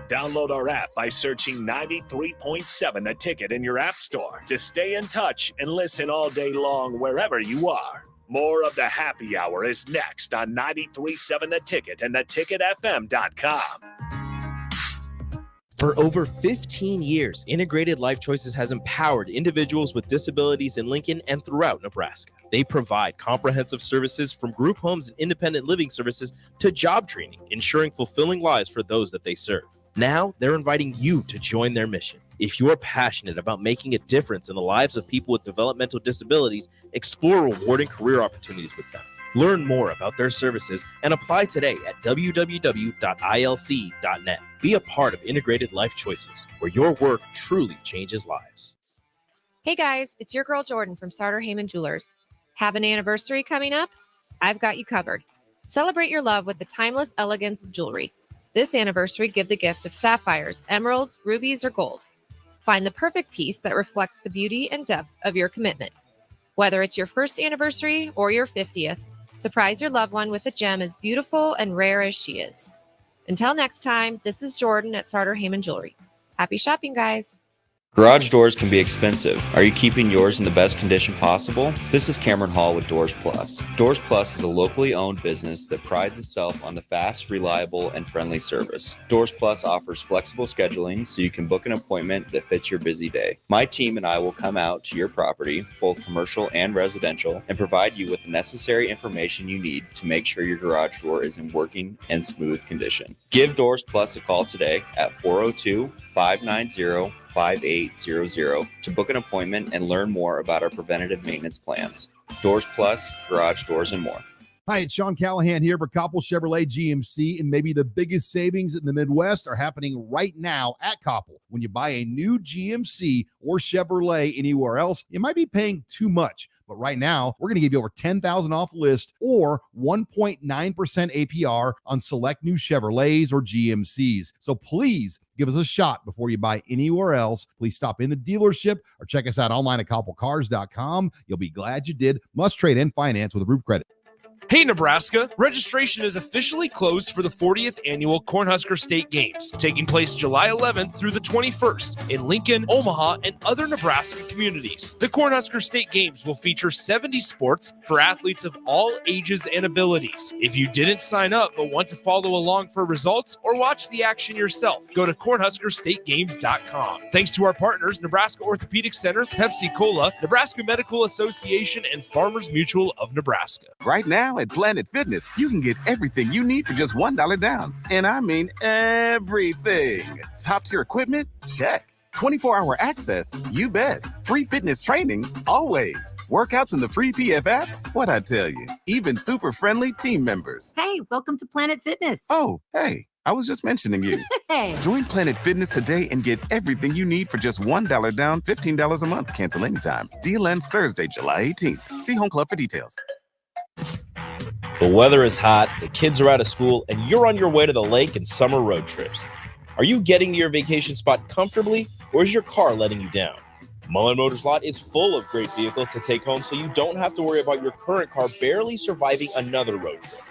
S4: Download our app by searching 93.7 The Ticket in your app store to stay in touch and listen all day long wherever you are. More of the Happy Hour is next on 93.7 The Ticket and theticketfm.com.
S6: For over 15 years, Integrated Life Choices has empowered individuals with disabilities in Lincoln and throughout Nebraska. They provide comprehensive services from group homes and independent living services to job training, ensuring fulfilling lives for those that they serve. Now, they're inviting you to join their mission. If you're passionate about making a difference in the lives of people with developmental disabilities, explore rewarding career opportunities with them. Learn more about their services and apply today at www.ilc.net. Be a part of Integrated Life Choices, where your work truly changes lives.
S10: Hey guys, it's your girl Jordan from Sartor Heyman Jewelers. Have an anniversary coming up? I've got you covered. Celebrate your love with the timeless elegance of jewelry. This anniversary, give the gift of sapphires, emeralds, rubies, or gold. Find the perfect piece that reflects the beauty and depth of your commitment. Whether it's your first anniversary or your 50th, surprise your loved one with a gem as beautiful and rare as she is. Until next time, this is Jordan at Sartor Heyman Jewelry. Happy shopping, guys.
S21: Garage doors can be expensive. Are you keeping yours in the best condition possible? This is Cameron Hall with Doors Plus. Doors Plus is a locally owned business that prides itself on the fast, reliable, and friendly service. Doors Plus offers flexible scheduling so you can book an appointment that fits your busy day. My team and I will come out to your property, both commercial and residential, and provide you with the necessary information you need to make sure your garage door is in working and smooth condition. Give Doors Plus a call today at 402-590-5800 to book an appointment and learn more about our preventative maintenance plans. Doors Plus, garage doors, and more.
S3: Hi, it's Sean Callahan here for Koppel Chevrolet GMC, and maybe the biggest savings in the Midwest are happening right now at Koppel. When you buy a new GMC or Chevrolet anywhere else, you might be paying too much. But But right now, we're going to give you over $10,000 off list or 1.9% APR on select new Chevrolets or GMCs. So please give us a shot before you buy anywhere else. Please stop in the dealership or check us out online at copplecars.com. You'll be glad you did. Must trade and finance with approved credit.
S7: Hey, Nebraska! Registration is officially closed for the 40th annual Cornhusker State Games, taking place July 11th through the 21st in Lincoln, Omaha, and other Nebraska communities. The Cornhusker State Games will feature 70 sports for athletes of all ages and abilities. If you didn't sign up but want to follow along for results or watch the action yourself, go to CornhuskerStateGames.com. Thanks to our partners, Nebraska Orthopedic Center, Pepsi Cola, Nebraska Medical Association, and Farmers Mutual of Nebraska.
S8: Right now at Planet Fitness, you can get everything you need for just $1 down. And I mean everything. Top-tier equipment? Check. 24-hour access? You bet. Free fitness training? Always. Workouts in the free PF app? What'd I tell you? Even super friendly team members.
S11: Hey, welcome to Planet Fitness.
S8: Oh, hey. I was just mentioning you.
S11: Hey.
S8: Join Planet Fitness today and get everything you need for just $1 down, $15 a month. Cancel anytime. Deal ends Thursday, July 18th. See Home Club for details.
S6: The weather is hot, the kids are out of school, and you're on your way to the lake and summer road trips. Are you getting to your vacation spot comfortably, or is your car letting you down? Mullen Motors Lot is full of great vehicles to take home, so you don't have to worry about your current car barely surviving another road trip.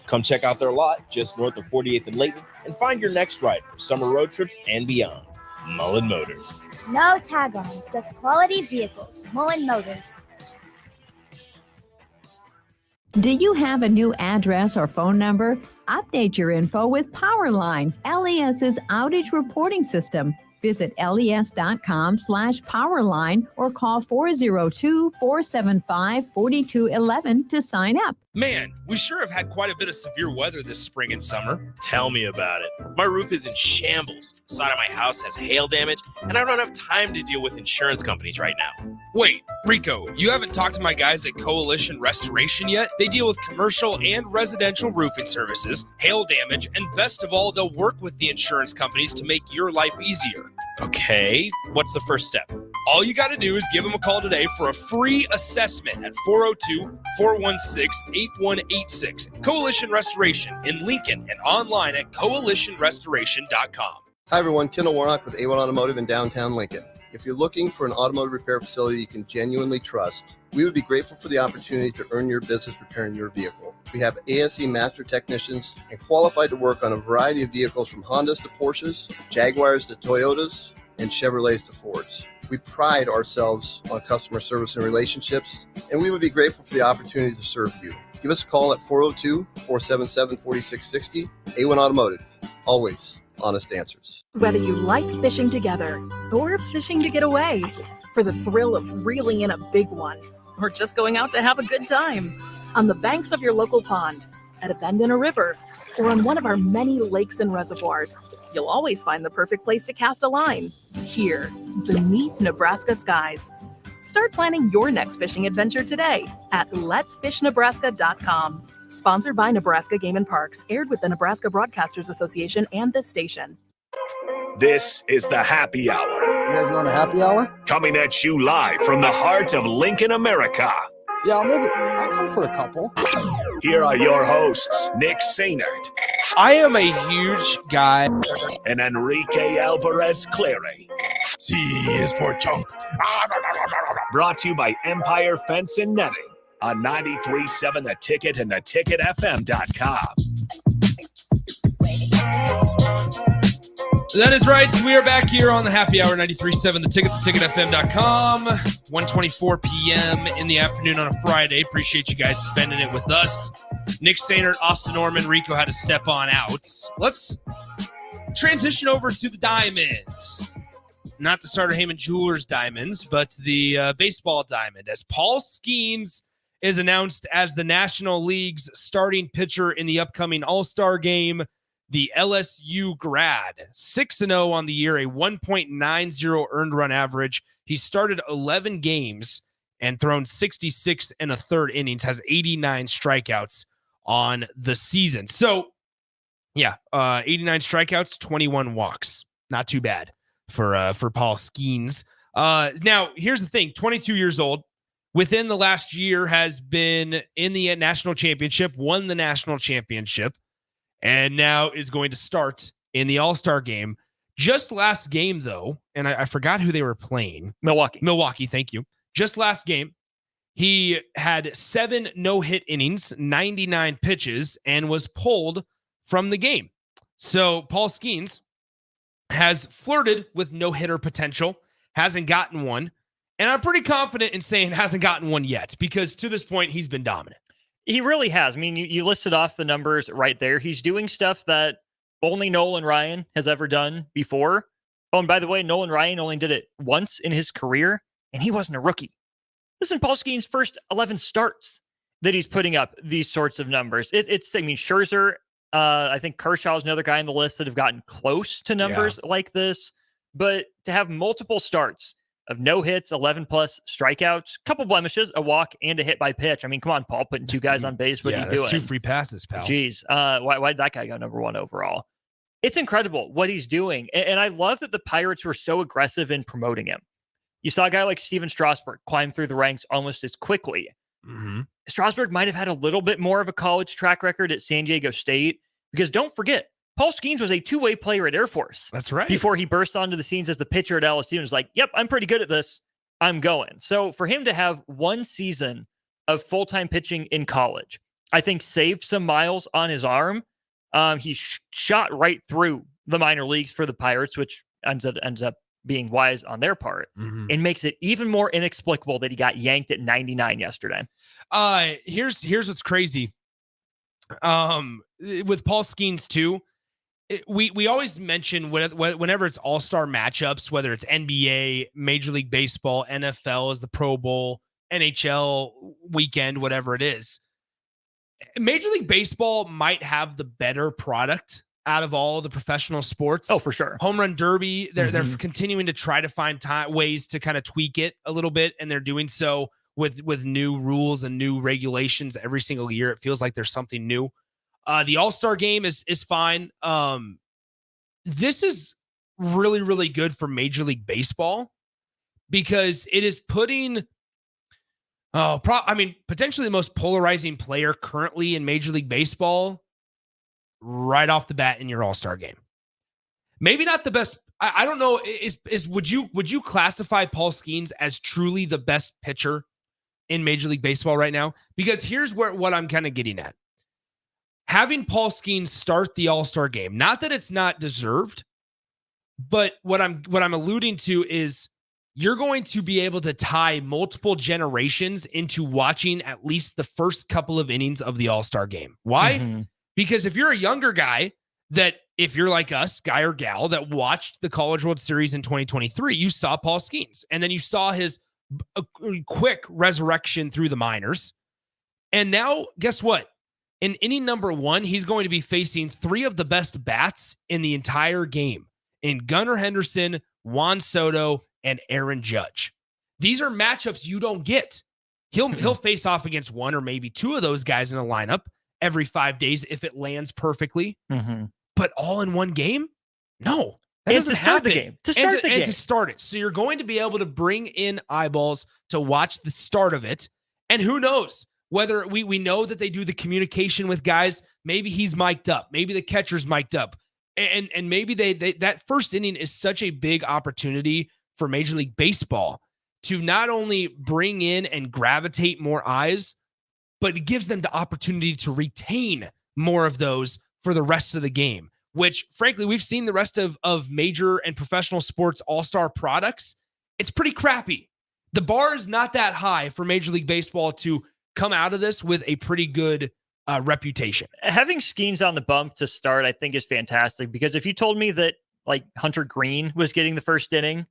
S6: Come check out their lot just north of 48th and Layton and find your next ride for summer road trips and beyond. Mullen Motors.
S16: No tag-ons, just quality vehicles. Mullen Motors.
S23: Do you have a new address or phone number? Update your info with Powerline, LES's outage reporting system. Visit les.com/powerline or call 402-475-4211 to sign up.
S7: Man, we sure have had quite a bit of severe weather this spring and summer.
S6: Tell me about it. My roof is in shambles. The side of my house has hail damage, and I don't have time to deal with insurance companies right now.
S7: Wait, Rico, you haven't talked to my guys at Coalition Restoration yet? They deal with commercial and residential roofing services, hail damage, and best of all, they'll work with the insurance companies to make your life easier.
S6: Okay, what's the first step?
S7: All you got to do is give them a call today for a free assessment at 402-416-8186. Coalition Restoration in Lincoln and online at coalitionrestoration.com.
S24: Hi, everyone. Kendall Warnock with A1 Automotive in downtown Lincoln. If you're looking for an automotive repair facility you can genuinely trust, we would be grateful for the opportunity to earn your business repairing your vehicle. We have ASE master technicians and qualified to work on a variety of vehicles from Hondas to Porsches, Jaguars to Toyotas, and Chevrolets to Fords. We pride ourselves on customer service and relationships, and we would be grateful for the opportunity to serve you. Give us a call at 402-477-4660. A1 Automotive. Always honest answers.
S25: Whether you like fishing together or fishing to get away, for the thrill of reeling in a big one, or just going out to have a good time, on the banks of your local pond, at a bend in a river, or on one of our many lakes and reservoirs, you'll always find the perfect place to cast a line, here, beneath Nebraska skies. Start planning your next fishing adventure today at letsfishnebraska.com. Sponsored by Nebraska Game and Parks, aired with the Nebraska Broadcasters Association and this station.
S4: This is the Happy Hour.
S26: You guys going to happy hour?
S4: Coming at you live from the heart of Lincoln, America.
S26: Yeah, I'll come for a couple.
S4: Here are your hosts, Nick Sainert.
S19: I am a huge guy.
S4: And Enrique Alvarez Clary.
S9: C is for chunk.
S4: Brought to you by Empire Fence and Netting on 93.7 The Ticket and theticketfm.com.
S19: That is right. We are back here on the Happy Hour 93.7 The Ticket, theticketfm.com. 1:24 p.m. in the afternoon on a Friday. Appreciate you guys spending it with us. Nick Sainert, Austin Norman, Rico had to step on out. Let's transition over to the Diamonds. Not the Starter Heyman Jewelers Diamonds, but the baseball diamond. As Paul Skeens is announced as the National League's starting pitcher in the upcoming All-Star game, the LSU grad, 6-0 on the year, a 1.90 earned run average. He started 11 games and thrown 66 and a third innings, has 89 strikeouts on the season. So, yeah, 89 strikeouts, 21 walks. Not too bad for Paul Skeens. Now, here's the thing, 22 years old, within the last year has been in the national championship, won the national championship, and now is going to start in the All-Star game. Just last game, though, and I forgot who they were playing. Milwaukee, thank you. Just last game, he had 7 no-hit innings, 99 pitches, and was pulled from the game. So Paul Skeens has flirted with no-hitter potential, hasn't gotten one, and I'm pretty confident in saying hasn't gotten one yet because to this point, he's been dominant.
S14: He really has. I mean, you listed off the numbers right there. He's doing stuff that only Nolan Ryan has ever done before. Oh, and by the way, Nolan Ryan only did it once in his career, and he wasn't a rookie. This is Paul Skeens' first 11 starts that he's putting up these sorts of numbers. I mean, Scherzer, I think Kershaw is another guy on the list that have gotten close to numbers like this. But to have multiple starts of no hits, 11 plus strikeouts, couple blemishes, a walk, and a hit by pitch. I mean, come on, Paul, putting 2 guys on base. What are you doing?
S19: 2 free passes, pal.
S14: Jeez. Why did that guy go number 1 overall? It's incredible what he's doing. And I love that the Pirates were so aggressive in promoting him. You saw a guy like Steven Strasburg climb through the ranks almost as quickly.
S19: Mm-hmm.
S14: Strasburg might have had a little bit more of a college track record at San Diego State because don't forget, Paul Skeens was a 2-way player at Air Force.
S19: That's right.
S14: Before he burst onto the scenes as the pitcher at LSU and was like, yep, I'm pretty good at this. I'm going. So for him to have 1 season of full-time pitching in college, I think saved some miles on his arm. He shot right through the minor leagues for the Pirates, which ends up being wise on their part, and makes it even more inexplicable that he got yanked at 99 yesterday.
S19: Here's what's crazy. With Paul Skeens too, we always mention whenever it's all-star matchups, whether it's NBA, Major League Baseball, NFL is the Pro Bowl, NHL weekend, whatever it is. Major League Baseball might have the better product out of all of the professional sports.
S14: Oh, for sure.
S19: Home Run Derby, they're continuing to try to find ways to kind of tweak it a little bit, and they're doing so with new rules and new regulations every single year. It feels like there's something new. The All-Star game is fine. This is really, really good for Major League Baseball because it is putting potentially the most polarizing player currently in Major League Baseball right off the bat in your All-Star game. Maybe not the best. I don't know. Would you classify Paul Skeens as truly the best pitcher in Major League Baseball right now? Because here's what I'm kind of getting at. Having Paul Skeens start the All-Star game, not that it's not deserved, but what I'm alluding to is you're going to be able to tie multiple generations into watching at least the first couple of innings of the All-Star game. Why? Mm-hmm. Because if you're a younger guy if you're like us, guy or gal, that watched the College World Series in 2023, you saw Paul Skeens, and then you saw his quick resurrection through the minors. And now, guess what? In inning number 1, he's going to be facing 3 of the best bats in the entire game in Gunnar Henderson, Juan Soto, and Aaron Judge. These are matchups you don't get. He'll face off against 1 or maybe 2 of those guys in a lineup every 5 days if it lands perfectly. But all in one game? No. That
S14: doesn't
S19: to start
S14: the game. To start the game.
S19: And to start it. So you're going to be able to bring in eyeballs to watch the start of it. And who knows whether we know that they do the communication with guys. Maybe he's mic'd up. Maybe the catcher's mic'd up. And maybe they that first inning is such a big opportunity for Major League Baseball to not only bring in and gravitate more eyes, but it gives them the opportunity to retain more of those for the rest of the game, which frankly, we've seen the rest of major and professional sports all-star products. It's pretty crappy. The bar is not that high for Major League Baseball to come out of this with a pretty good reputation.
S14: Having Skeens on the bump to start, I think, is fantastic because if you told me that like Hunter Green was getting the first inning,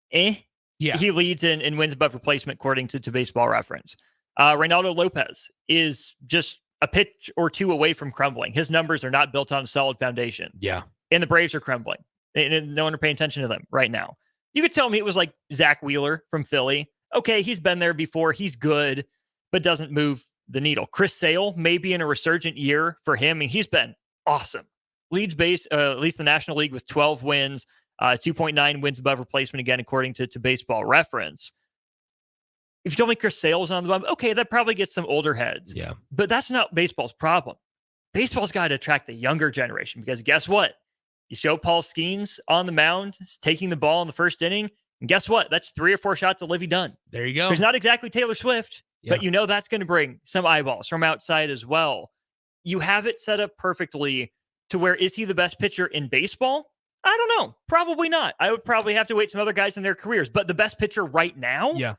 S14: he leads in wins above replacement according to Baseball Reference. Reynaldo Lopez is just a pitch or 2 away from crumbling. His numbers are not built on a solid foundation.
S19: Yeah.
S14: And the Braves are crumbling. And no one are paying attention to them right now. You could tell me it was like Zach Wheeler from Philly. Okay, he's been there before. He's good, but doesn't move the needle. Chris Sale may be in a resurgent year for him. I mean, he's been awesome. Leads at least the National League with 12 wins, 2.9 wins above replacement again, according to Baseball Reference. If you told me Chris Sale's on the bump, okay, that probably gets some older heads.
S19: Yeah.
S14: But that's not baseball's problem. Baseball's got to attract the younger generation because guess what? You show Paul Skeens on the mound, taking the ball in the first inning, and guess what? That's 3 or 4 shots of Livy Dunn.
S19: There you go.
S14: There's not exactly Taylor Swift, but you know that's going to bring some eyeballs from outside as well. You have it set up perfectly to where is he the best pitcher in baseball? I don't know. Probably not. I would probably have to wait some other guys in their careers, but the best pitcher right now?
S19: Yeah.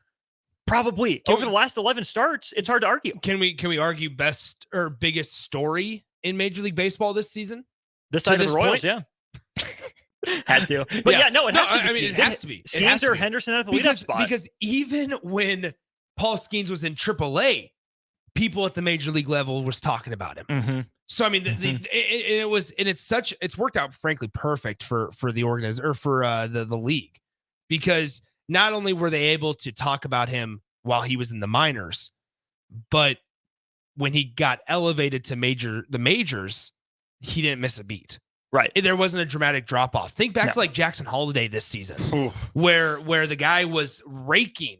S14: Probably. Over the last 11 starts, it's hard to argue.
S19: Can we argue best or biggest story in Major League Baseball this season?
S14: This side of the Royals, yeah. Had to. But it has to be.
S19: I mean, it has to be.
S14: Skeens or Henderson at the leadoff spot.
S19: Because even when Paul Skeens was in AAA, people at the Major League level was talking about him.
S14: Mm-hmm.
S19: So I mean, it's worked out frankly perfect for the organizer or for the league, because not only were they able to talk about him while he was in the minors, but when he got elevated to the majors, he didn't miss a beat.
S14: Right.
S19: There wasn't a dramatic drop off. Think back to like Jackson Holiday this season, where the guy was raking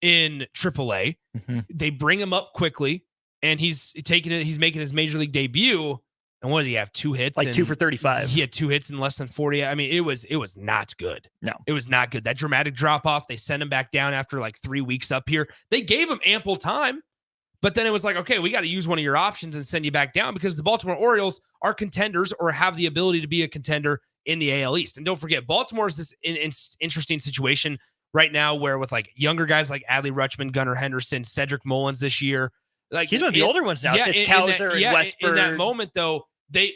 S19: in AAA.
S14: Mm-hmm.
S19: They bring him up quickly, and he's making his major league debut. And what did he have? 2 hits?
S14: Like 2 for 35.
S19: He had 2 hits in less than 40. I mean, it was not good.
S14: No,
S19: it was not good. That dramatic drop off. They sent him back down after like 3 weeks up here. They gave him ample time, but then it was like, okay, we got to use one of your options and send you back down, because the Baltimore Orioles are contenders or have the ability to be a contender in the AL East. And don't forget, Baltimore is this interesting situation right now where with like younger guys like Adley Rutschman, Gunnar Henderson, Cedric Mullins this year, like
S14: he's one of the older ones now.
S19: Yeah,
S14: it's Cowser and Westberg.
S19: In that moment, though, they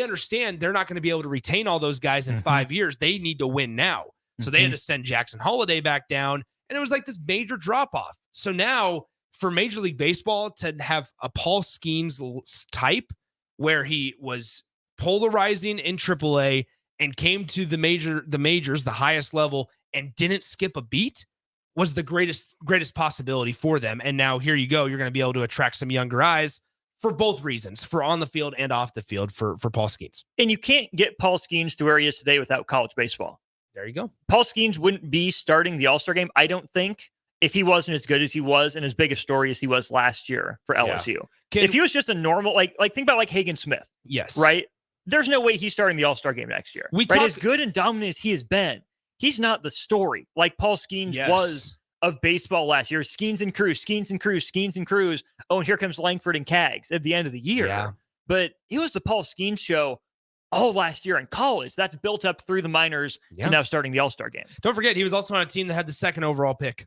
S19: understand they're not going to be able to retain all those guys in 5 years. They need to win now. So they had to send Jackson Holiday back down, and it was like this major drop off. So now for Major League Baseball to have a Paul Skeens type where he was polarizing in AAA and came to the majors, the highest level, and didn't skip a beat was the greatest possibility for them. And now here you go. You're going to be able to attract some younger eyes for both reasons, for on the field and off the field for Paul Skeens.
S14: And you can't get Paul Skeens to where he is today without college baseball.
S19: There you go.
S14: Paul Skeens wouldn't be starting the All-Star game, I don't think, if he wasn't as good as he was and as big a story as he was last year for LSU. If he was just a normal, like think about like Hagen Smith.
S19: Yes.
S14: Right? There's no way he's starting the All-Star game next year. As good and dominant as he has been, he's not the story like Paul Skeens was of baseball last year. Skeens and Cruz, Skeens and Cruz, Skeens and Cruz. Oh, and here comes Langford and Kaggs at the end of the year.
S19: Yeah.
S14: But it was the Paul Skeens show all last year in college. That's built up through the minors to now starting the All-Star game.
S19: Don't forget, he was also on a team that had the 2nd overall pick.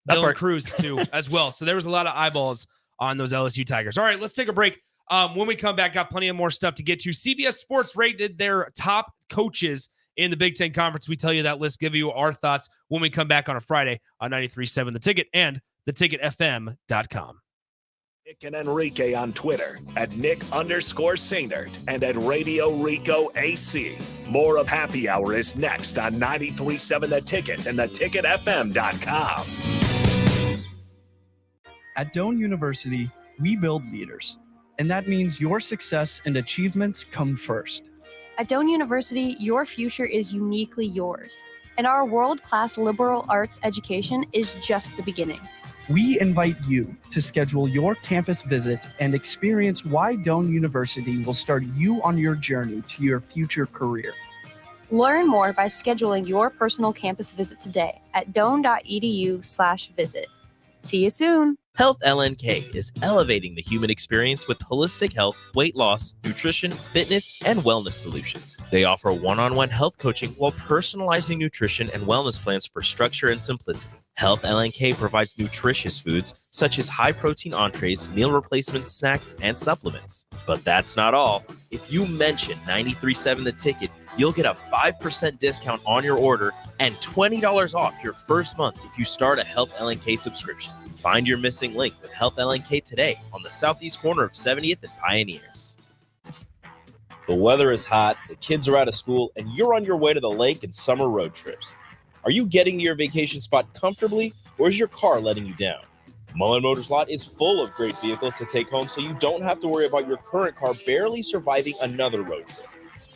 S19: Dylan Cruz, too, as well. So there was a lot of eyeballs on those LSU Tigers. All right, let's take a break. When we come back, got plenty of more stuff to get to. CBS Sports rated their top coaches in the Big Ten Conference. We tell you that list, give you our thoughts when we come back on a Friday on 93.7 The Ticket and theticketfm.com.
S4: Nick and Enrique on Twitter at Nick_Sainert and at Radio Rico AC. More of Happy Hour is next on 93.7 The Ticket and theticketfm.com.
S5: At Doane University, we build leaders, and that means your success and achievements come first.
S11: At Doane University, your future is uniquely yours, and our world-class liberal arts education is just the beginning.
S5: We invite you to schedule your campus visit and experience why Doane University will start you on your journey to your future career.
S11: Learn more by scheduling your personal campus visit today at doane.edu/visit. See you soon.
S6: Health LNK is elevating the human experience with holistic health, weight loss, nutrition, fitness, and wellness solutions. They offer one-on-one health coaching while personalizing nutrition and wellness plans for structure and simplicity. Health LNK provides nutritious foods such as high-protein entrees, meal replacements, snacks, and supplements. But that's not all. If you mention 93.7 The Ticket, you'll get a 5% discount on your order and $20 off your first month if you start a Health LNK subscription. Find your missing link with Health LNK today on the southeast corner of 70th and Pioneers. The weather is hot, the kids are out of school, and you're on your way to the lake and summer road trips. Are you getting to your vacation spot comfortably, or is your car letting you down? Mullen Motors Lot is full of great vehicles to take home, so you don't have to worry about your current car barely surviving another road trip.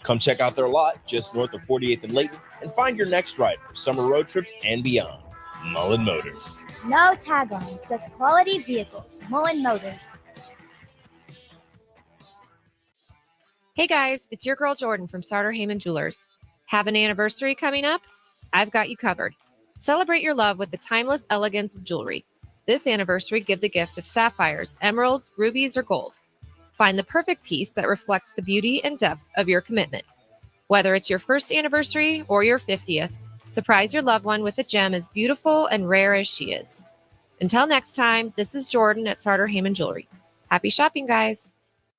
S6: Come check out their lot just north of 48th and Layton and find your next ride for summer road trips and beyond. Mullen Motors.
S16: No tag-ons, just quality vehicles. Mullen Motors.
S10: Hey guys, it's your girl Jordan from Sartor Heyman Jewelers. Have an anniversary coming up? I've got you covered. Celebrate your love with the timeless elegance of jewelry. This anniversary, give the gift of sapphires, emeralds, rubies, or gold. Find the perfect piece that reflects the beauty and depth of your commitment. Whether it's your first anniversary or your 50th, surprise your loved one with a gem as beautiful and rare as she is. Until next time, this is Jordan at Sartor Heyman Jewelry. Happy shopping, guys.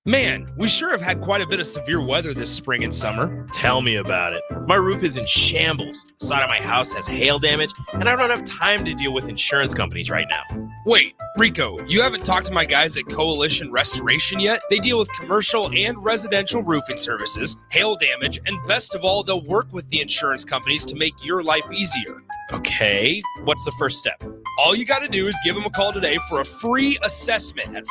S19: Man, we sure have had quite a bit of severe weather this spring and summer.
S6: Tell me about it. My roof is in shambles. The side of my house has hail damage, and I don't have time to deal with insurance companies right now.
S19: Wait, Rico, you haven't talked to my guys at Coalition Restoration yet? They deal with commercial and residential roofing services, hail damage, and best of all, they'll work with the insurance companies to make your life easier.
S6: Okay, what's the first step?
S19: All you got to do is give them a call today for a free assessment at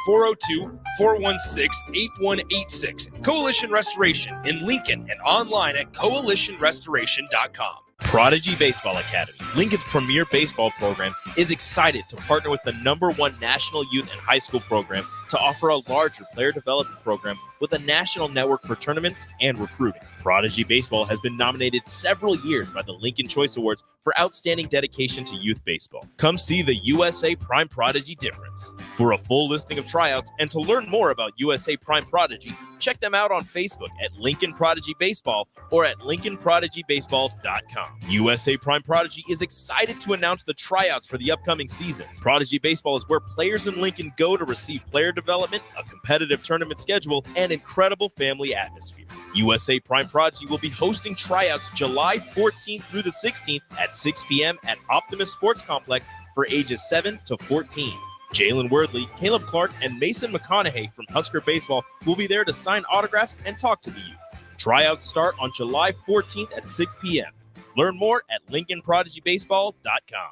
S19: 402-416-8186. Coalition Restoration in Lincoln and online at coalitionrestoration.com.
S6: Prodigy Baseball Academy, Lincoln's premier baseball program, is excited to partner with the #1 national youth and high school program to offer a larger player development program with a national network for tournaments and recruiting. Prodigy Baseball has been nominated several years by the Lincoln Choice Awards for outstanding dedication to youth baseball. Come see the USA Prime Prodigy difference. For a full listing of tryouts and to learn more about USA Prime Prodigy, check them out on Facebook at Lincoln Prodigy Baseball or at lincolnprodigybaseball.com. USA Prime Prodigy is excited to announce the tryouts for the upcoming season. Prodigy Baseball is where players in Lincoln go to receive player development, a competitive tournament schedule, and incredible family atmosphere. USA Prime Prodigy will be hosting tryouts July 14th through the 16th at 6 p.m. at Optimus Sports Complex for ages 7 to 14. Jalen Wordley, Caleb Clark, and Mason McConaughey from Husker Baseball will be there to sign autographs and talk to the youth. Tryouts start on July 14th at 6 p.m. Learn more at LincolnProdigybaseball.com.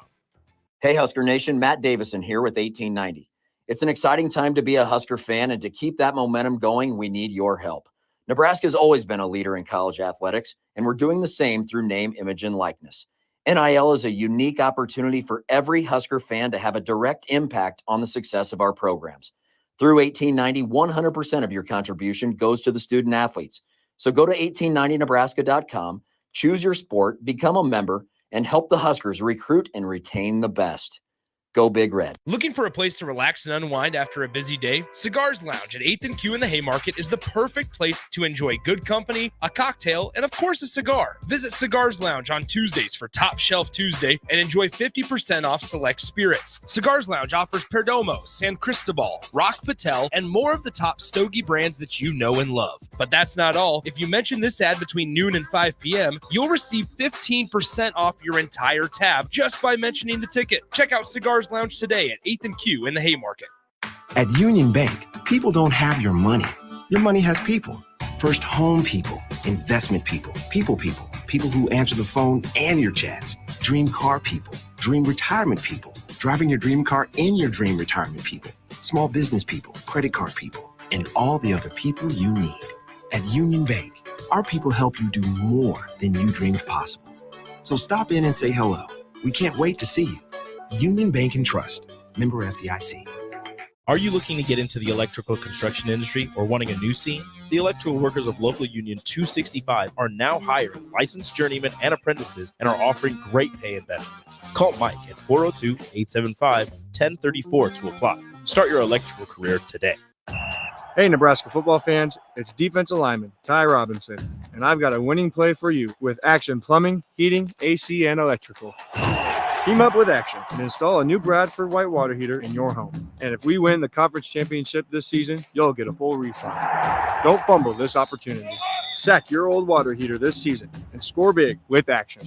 S1: Hey, Husker Nation, Matt Davison here with 1890. It's an exciting time to be a Husker fan, and to keep that momentum going, we need your help. Nebraska has always been a leader in college athletics, and we're doing the same through name, image, and likeness. NIL is a unique opportunity for every Husker fan to have a direct impact on the success of our programs. Through 1890, 100% of your contribution goes to the student athletes. So go to 1890nebraska.com, choose your sport, become a member, and help the Huskers recruit and retain the best. Go Big Red.
S19: Looking for a place to relax and unwind after a busy day? Cigars Lounge at 8th and Q in the Haymarket is the perfect place to enjoy good company, a cocktail, and of course a cigar. Visit Cigars Lounge on Tuesdays for Top Shelf Tuesday and enjoy 50% off select spirits. Cigars Lounge offers Perdomo, San Cristobal, Rock Patel, and more of the top stogie brands that you know and love. But that's not all. If you mention this ad between noon and 5 p.m., you'll receive 15% off your entire tab just by mentioning the ticket. Check out Cigars Lounge today at 8th and Q in the Haymarket.
S12: At Union Bank, people don't have your money. Your money has people. First home people, investment people, people who answer the phone and your chats, dream car people, dream retirement people, driving your dream car in your dream retirement people, small business people, credit card people, and all the other people you need. At Union Bank, our people help you do more than you dreamed possible. So stop in and say hello. We can't wait to see you. Union Bank and Trust, member FDIC.
S6: Are you looking to get into the electrical construction industry or wanting a new scene? The electrical workers of Local Union 265 are now hiring licensed journeymen and apprentices and are offering great pay and benefits. Call Mike at 402-875-1034 to apply. Start your electrical career today.
S13: Hey, Nebraska football fans, it's defensive lineman Ty Robinson, and I've got a winning play for you with Action Plumbing, Heating, AC, and Electrical. Team up with Action and install a new Bradford white water heater in your home. And if we win the conference championship this season, you'll get a full refund. Don't fumble this opportunity. Sack your old water heater this season and score big with Action.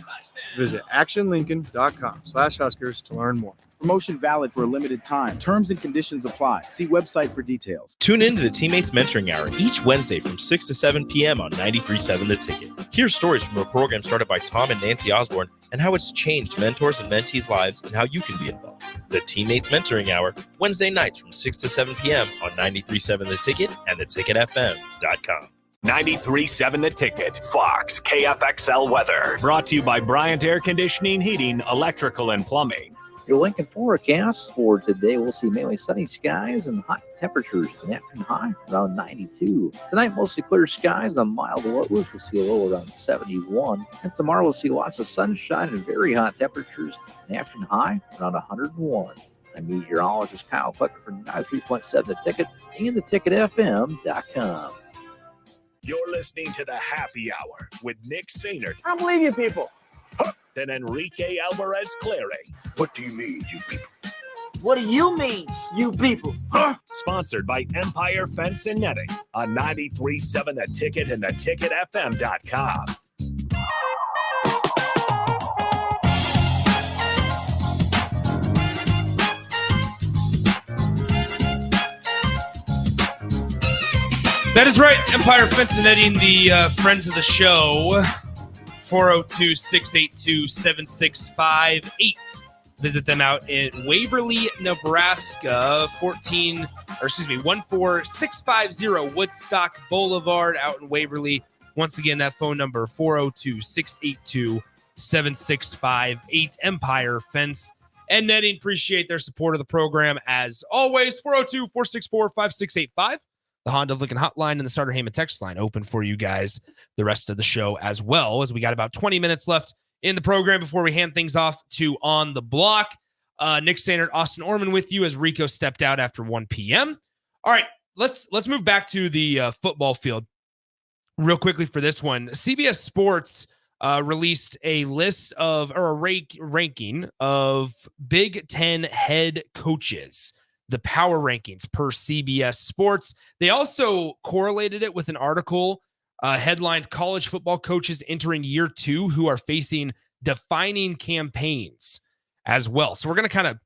S13: Visit actionlincoln.com/Huskers to learn more.
S17: Promotion valid for a limited time. Terms and conditions apply. See website for details.
S6: Tune in to the Teammates Mentoring Hour each Wednesday from 6 to 7 p.m. on 93.7 The Ticket. Hear stories from a program started by Tom and Nancy Osborne and how it's changed mentors and mentees' lives and how you can be involved. The Teammates Mentoring Hour, Wednesday nights from 6 to 7 p.m. on 93.7 The Ticket and theticketfm.com.
S4: 93.7 The Ticket, Fox, KFXL weather. Brought to you by Bryant Air Conditioning, Heating, Electrical, and Plumbing.
S2: Your Lincoln forecast for today, we'll see mainly sunny skies and hot temperatures. An afternoon high around 92. Tonight, mostly clear skies and mild lows. We'll see a low around 71. And tomorrow, we'll see lots of sunshine and very hot temperatures. An afternoon high around 101. I'm meteorologist Kyle Clucker for 93.7 The Ticket and theticketfm.com.
S4: You're listening to the Happy Hour with Nick Sainert.
S15: I don't believe you people.
S4: And Enrique Alvarez Clary.
S15: What do you mean, you people? What do you mean, you people?
S4: Sponsored by Empire Fence and Netting on 93.7 The Ticket and theticketfm.com.
S19: That is right. Empire Fence and Netting, the friends of the show. 402-682-7658. Visit them out in Waverly, Nebraska. 14650 Woodstock Boulevard out in Waverly. Once again, that phone number 402-682-7658. Empire Fence and Netting. Appreciate their support of the program as always. 402-464-5685. The Honda of Lincoln hotline and the Starter Heyman text line open for you guys the rest of the show as well, as we got about 20 minutes left in the program before we hand things off to On the Block. Nick Sainert, Austin Orman with you as Rico stepped out after 1 p.m. All right, let's move back to the football field real quickly for this one. CBS Sports released a list of, or a ranking of Big Ten head coaches. The power rankings per CBS Sports. They also correlated it with an article headlined College Football Coaches Entering Year 2 Who Are Facing Defining Campaigns as well. So we're going to kind of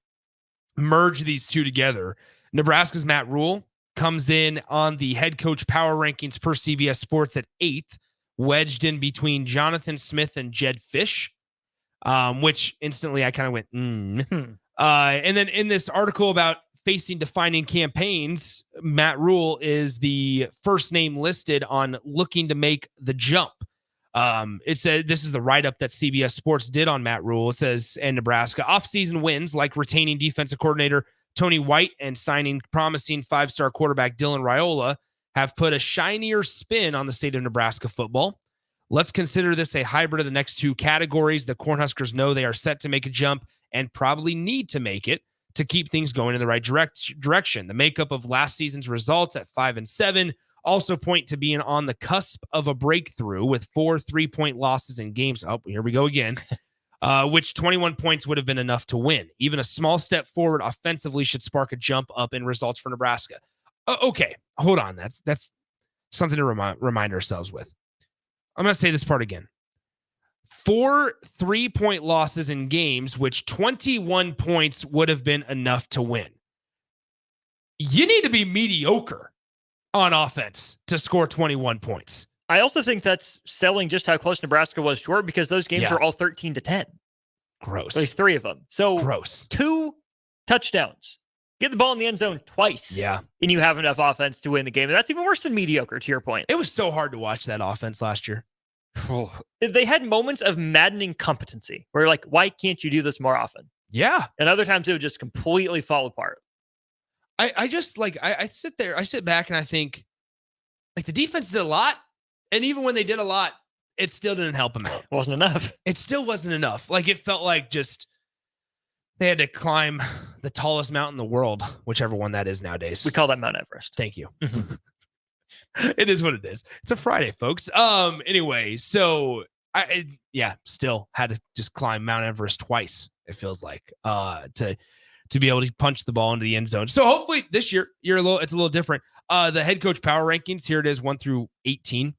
S19: merge these two together. Nebraska's Matt Rule comes in on the head coach power rankings per CBS Sports at 8th, wedged in between Jonathan Smith and Jed Fish, which instantly I kind of went, And then in this article about facing defining campaigns, Matt Rule is the first name listed on looking to make the jump. It said this is the write-up that CBS Sports did on Matt Rule. It says, and Nebraska off-season wins like retaining defensive coordinator Tony White and signing promising 5-star quarterback Dylan Raiola have put a shinier spin on the state of Nebraska football. Let's consider this a hybrid of the next two categories. The Cornhuskers know they are set to make a jump and probably need to make it to keep things going in the right direction. The makeup of last season's results at 5-7 also point to being on the cusp of a breakthrough with 4 3-point losses in games. Oh, here we go again. Which 21 points would have been enough to win. Even a small step forward offensively should spark a jump up in results for Nebraska. Okay, hold on. That's something to remind ourselves with. I'm going to say this part again. 4 3-point losses in games, which 21 points would have been enough to win. You need to be mediocre on offense to score 21 points.
S14: I also think that's selling just how close Nebraska was short, because those games were all 13-10.
S19: Gross.
S14: At least 3 of them. So
S19: gross.
S14: 2 touchdowns. Get the ball in the end zone twice.
S19: Yeah.
S14: And you have enough offense to win the game. And that's even worse than mediocre, to your point.
S19: It was so hard to watch that offense last year.
S14: They had moments of maddening competency where you're like, why can't you do this more often?
S19: Yeah.
S14: And other times it would just completely fall apart.
S19: I just like, I sit back and I think, like, the defense did a lot. And even when they did a lot, it still didn't help them out.
S14: It wasn't enough.
S19: It still wasn't enough. Like, it felt like just they had to climb the tallest mountain in the world, whichever one that is nowadays.
S14: We call that Mount Everest.
S19: Thank you. It is what it is. It's a Friday, folks. Anyway, so I still had to just climb Mount Everest twice, it feels like, to be able to punch the ball into the end zone. So hopefully this year it's a little different. The head coach power rankings, here it is, 1 through 18.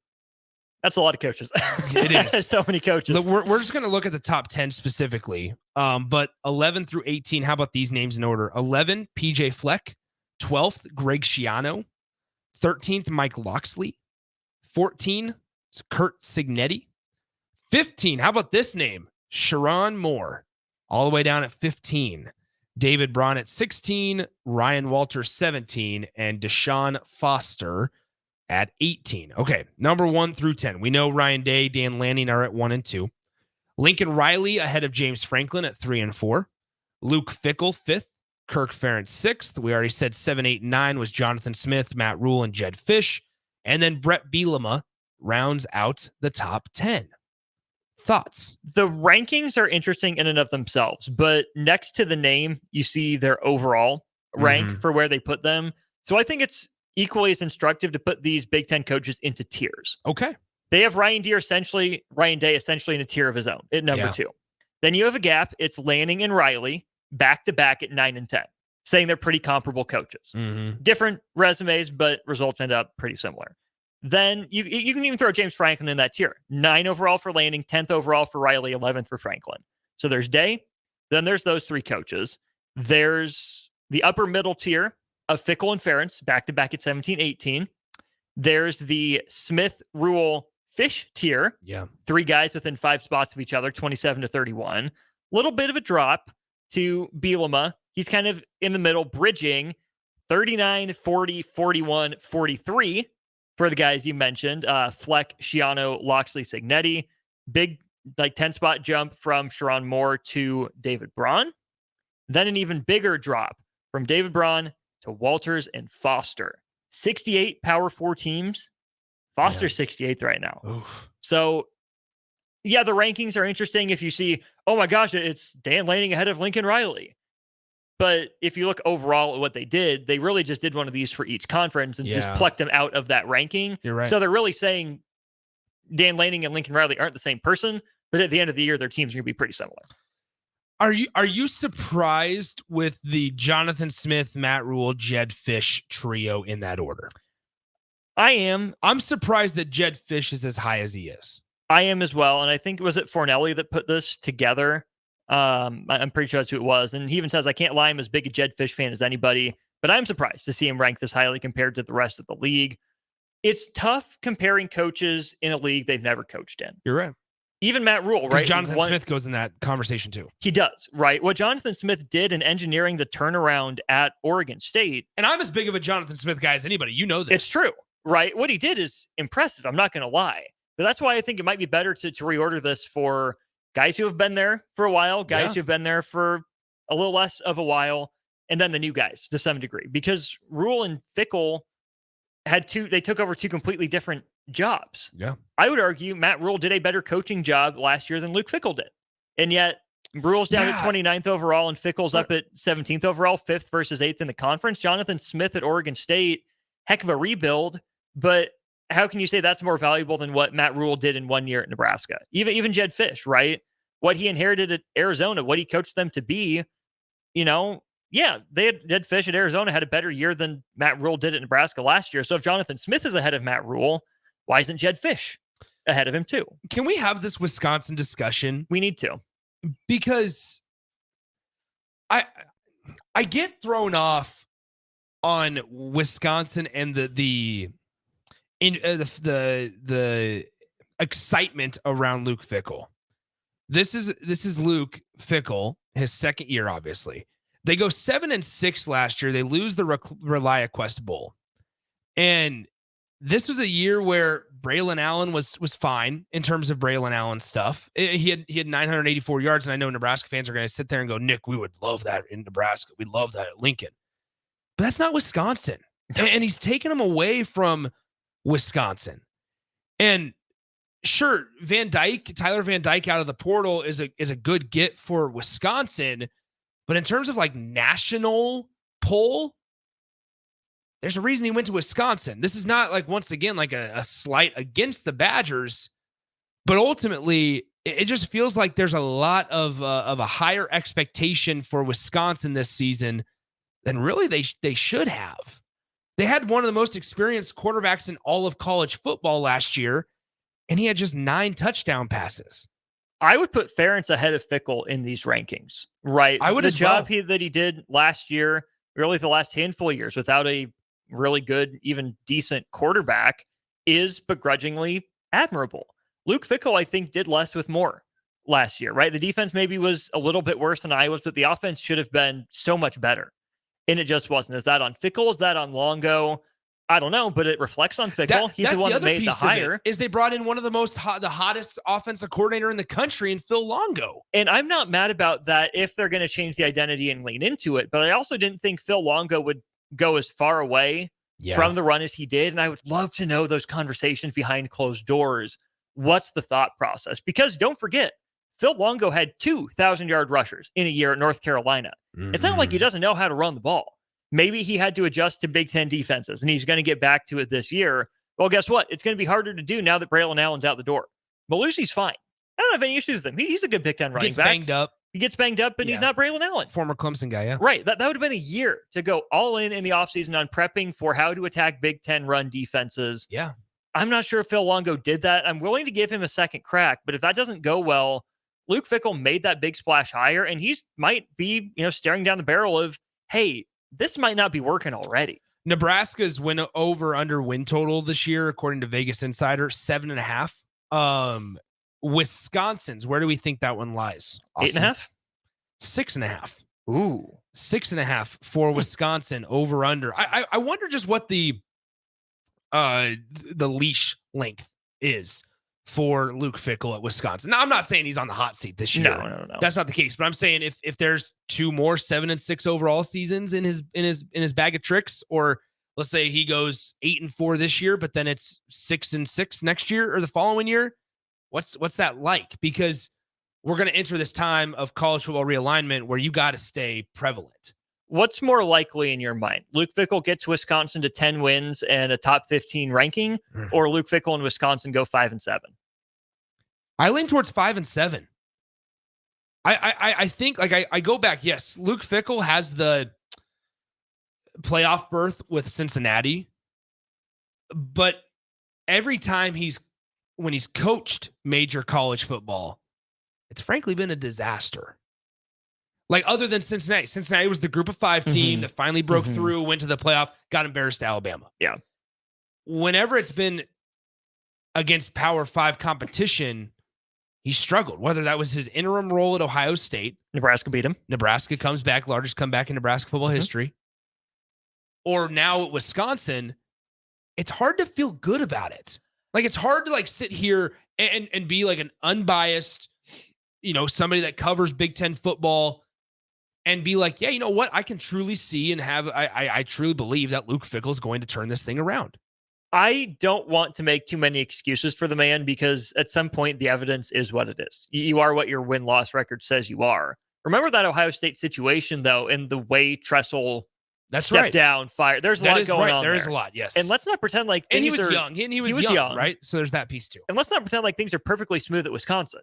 S14: That's a lot of coaches.
S19: It is.
S14: So many coaches.
S19: We're just going to look at the top 10 specifically. But 11 through 18, how about these names in order? 11, PJ Fleck. 12th, Greg Schiano. 13th, Mike Loxley. 14, Kurt Signetti. 15, how about this name? Sharon Moore. All the way down at 15. David Braun at 16. Ryan Walters, 17. And Deshaun Foster at 18. Okay, number 1 through 10. We know Ryan Day, Dan Lanning are at 1 and 2. Lincoln Riley ahead of James Franklin at 3 and 4. Luke Fickell, 5th. Kirk Ferentz, 6th. We already said 7, 8, and 9 was Jonathan Smith, Matt Rule, and Jed Fish. And then Brett Bielema rounds out the top 10. Thoughts?
S14: The rankings are interesting in and of themselves, but next to the name, you see their overall rank for where they put them. So I think it's equally as instructive to put these Big Ten coaches into tiers.
S19: Okay.
S14: They have Ryan Day essentially in a tier of his own at number 2. Then you have a gap. It's Lanning and Riley back to back at 9 and 10, saying they're pretty comparable coaches. Different resumes, but results end up pretty similar. Then you can even throw James Franklin in that tier. 9 overall for Lanning, 10th overall for Riley, 11th for Franklin. So there's Day. Then there's those 3 coaches. There's the upper middle tier of Fickell and Ferentz, back-to-back at 17, 18. There's the Smith, Rule, Fish tier. 3 guys within 5 spots of each other, 27 to 31. Little bit of a drop to Bielema. He's kind of in the middle, bridging 39, 40, 41, 43 for the guys you mentioned. Fleck, Schiano, Loxley, Signetti. Big 10-spot jump from Sharon Moore to David Braun. Then an even bigger drop from David Braun to Walters and Foster. 68 Power 4 teams. Foster's 68th right now.
S19: Oof.
S14: So, yeah, the rankings are interesting if you see, oh my gosh, it's Dan Lanning ahead of Lincoln Riley. But if you look overall at what they did, they really just did one of these for each conference and just plucked them out of that ranking.
S19: You're right.
S14: So they're really saying Dan Lanning and Lincoln Riley aren't the same person, but at the end of the year, their teams are going to be pretty similar.
S19: Are you surprised with the Jonathan Smith, Matt Rule, Jed Fish trio in that order?
S14: I am.
S19: I'm surprised that Jed Fish is as high as he is.
S14: I am as well. And I think, was it Fornelli that put this together? I'm pretty sure that's who it was. And he even says, I can't lie, I'm as big a Jed Fish fan as anybody, but I'm surprised to see him ranked this highly compared to the rest of the league. It's tough comparing coaches in a league they've never coached in.
S19: You're right.
S14: Even Matt Rule, right?
S19: Jonathan Smith goes in that conversation too.
S14: He does, right? What Jonathan Smith did in engineering the turnaround at Oregon State.
S19: And I'm as big of a Jonathan Smith guy as anybody. You know this.
S14: It's true, right? What he did is impressive. I'm not going to lie. But that's why I think it might be better to reorder this for guys who have been there for a while, guys who have been there for a little less of a while, and then the new guys to some degree. Because Rule and Fickell they took over 2 completely different jobs.
S19: Yeah.
S14: I would argue Matt Rule did a better coaching job last year than Luke Fickell did. And yet Rule's down at 29th overall and Fickell's up at 17th overall, 5th versus 8th in the conference. Jonathan Smith at Oregon State, heck of a rebuild, but how can you say that's more valuable than what Matt Rule did in 1 year at Nebraska? Even Jed Fish, right? What he inherited at Arizona, what he coached them to be, Jed Fish at Arizona had a better year than Matt Rule did at Nebraska last year. So if Jonathan Smith is ahead of Matt Rule, why isn't Jed Fish ahead of him too?
S19: Can we have this Wisconsin discussion?
S14: We need to.
S19: Because I get thrown off on Wisconsin and the excitement around Luke Fickell. This is Luke Fickell, his second year, obviously. They go 7-6 last year. They lose the ReliaQuest Bowl. And this was a year where Braylon Allen was fine in terms of Braylon Allen stuff. He had 984 yards, and I know Nebraska fans are going to sit there and go, Nick, we would love that in Nebraska. We'd love that at Lincoln. But that's not Wisconsin. And he's taken them away from Wisconsin. And sure, Tyler Van Dyke out of the portal is a good get for Wisconsin. But in terms of like national poll, there's a reason he went to Wisconsin. This is not like, once again, like a slight against the Badgers, but ultimately it just feels like there's a lot of a higher expectation for Wisconsin this season than really they should have. They had one of the most experienced quarterbacks in all of college football last year, and he had just 9 touchdown passes.
S14: I would put Ferentz ahead of Fickell in these rankings, right?
S19: I would
S14: the
S19: as well.
S14: job that he did last year, really the last handful of years without a really good, even decent quarterback is begrudgingly admirable. Luke Fickell, I think, did less with more last year, right? The defense maybe was a little bit worse than Iowa's, but the offense should have been so much better. And it just wasn't. Is that on Fickell? Is that on Longo? I don't know, but it reflects on Fickell. He's the one that made the hire.
S19: Is they brought in one of the the hottest offensive coordinator in the country in Phil Longo.
S14: And I'm not mad about that if they're going to change the identity and lean into it. But I also didn't think Phil Longo would go as far away from the run as he did. And I would love to know those conversations behind closed doors. What's the thought process? Because don't forget, Phil Longo had 2,000-yard rushers in a year at North Carolina. It's not like he doesn't know how to run the ball. Maybe he had to adjust to Big Ten defenses, and he's going to get back to it this year. Well, guess what? It's going to be harder to do now that Braylon Allen's out the door. Malusi's fine. I don't have any issues with him. He's a good Big Ten running back.
S19: Banged up.
S14: He gets banged up, but he's not Braylon Allen.
S19: Former Clemson guy, yeah.
S14: Right. That would have been a year to go all in the offseason on prepping for how to attack Big Ten run defenses.
S19: Yeah.
S14: I'm not sure if Phil Longo did that. I'm willing to give him a second crack, but if that doesn't go well, Luke Fickell made that big splash hire, and he might be, staring down the barrel of, hey, this might not be working already.
S19: Nebraska's under win total this year, according to Vegas Insider, 7.5. Wisconsin's, where do we think that one lies?
S14: 8.5?
S19: 6.5.
S14: Ooh.
S19: 6.5 for Wisconsin over under. I wonder just what the leash length is for Luke Fickell at Wisconsin. Now, I'm not saying he's on the hot seat this year.
S14: No.
S19: That's not the case. But I'm saying if there's 2 more 7-6 overall seasons in his bag of tricks, or let's say he goes 8-4 this year, but then it's 6-6 next year or the following year, what's that like? Because we're going to enter this time of college football realignment where you got to stay prevalent.
S14: What's more likely in your mind? Luke Fickell gets Wisconsin to 10 wins and a top 15 ranking, or Luke Fickell and Wisconsin go 5-7?
S19: I lean towards 5-7. I think, like, I go back. Yes, Luke Fickell has the playoff berth with Cincinnati, but every time when he's coached major college football, it's frankly been a disaster. Like, other than Cincinnati. Cincinnati was the group of 5 team that finally broke through, went to the playoff, got embarrassed to Alabama.
S14: Yeah.
S19: Whenever it's been against Power 5 competition, he struggled, whether that was his interim role at Ohio State.
S14: Nebraska beat him.
S19: Nebraska comes back, largest comeback in Nebraska football history. Or now at Wisconsin, it's hard to feel good about it. Like, it's hard to sit here and be like an unbiased, somebody that covers Big Ten football and be like, yeah, you know what? I can truly see and I truly believe that Luke Fickell is going to turn this thing around.
S14: I don't want to make too many excuses for the man, because at some point the evidence is what it is. You are what your win-loss record says you are. Remember that Ohio State situation, though, and the way Tressel stepped down, fired. There's a lot going on there.
S19: There is a lot, yes.
S14: And let's not pretend like
S19: things
S14: are...
S19: young. And he was young, right? So there's that piece, too.
S14: And let's not pretend like things are perfectly smooth at Wisconsin,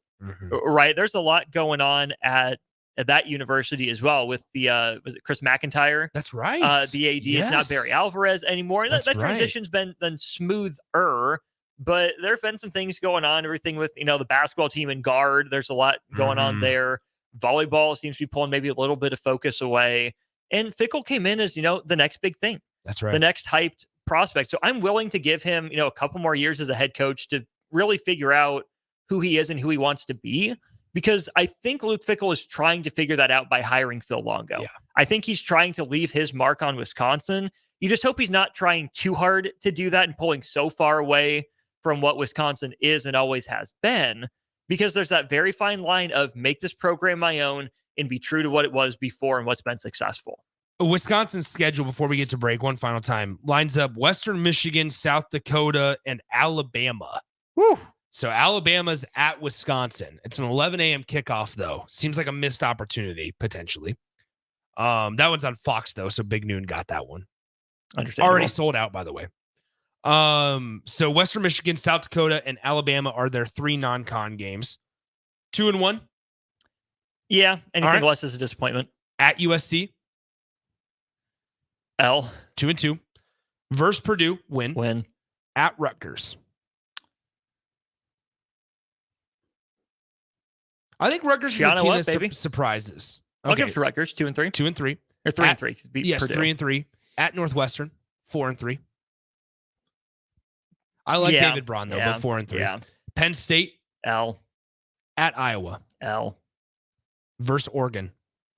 S14: right? There's a lot going on at that university as well with the, was it Chris McIntyre?
S19: That's right.
S14: The AD is not Barry Alvarez anymore. That transition's been smoother, but there have been some things going on, everything with, the basketball team and guard. There's a lot going on there. Volleyball seems to be pulling maybe a little bit of focus away. And Fickell came in as, the next big thing.
S19: That's right.
S14: The next hyped prospect. So I'm willing to give him, a couple more years as a head coach to really figure out who he is and who he wants to be. Because I think Luke Fickell is trying to figure that out by hiring Phil Longo.
S19: Yeah.
S14: I think he's trying to leave his mark on Wisconsin. You just hope he's not trying too hard to do that and pulling so far away from what Wisconsin is and always has been, because there's that very fine line of make this program my own and be true to what it was before and what's been successful.
S19: Wisconsin's schedule, before we get to break one final time, lines up Western Michigan, South Dakota, and Alabama.
S14: Woo!
S19: So Alabama's at Wisconsin. It's an 11 a.m. kickoff, though. Seems like a missed opportunity, potentially. That one's on Fox, though, so Big Noon got that one. Already sold out, by the way. So Western Michigan, South Dakota, and Alabama are their 3 non-con games. 2-1.
S14: Yeah, anything less is a disappointment.
S19: At USC.
S14: L.
S19: 2-2. Versus Purdue, win. At Rutgers. I think Rutgers is a team that surprises.
S14: I'll give it to Rutgers, 2-3.
S19: 2-3.
S14: Or 3-3.
S19: Yes,
S14: Purdue.
S19: 3-3. At Northwestern, 4-3. I like David Braun, though, but 4-3.
S14: Yeah.
S19: Penn State,
S14: L.
S19: At Iowa,
S14: L.
S19: Versus Oregon,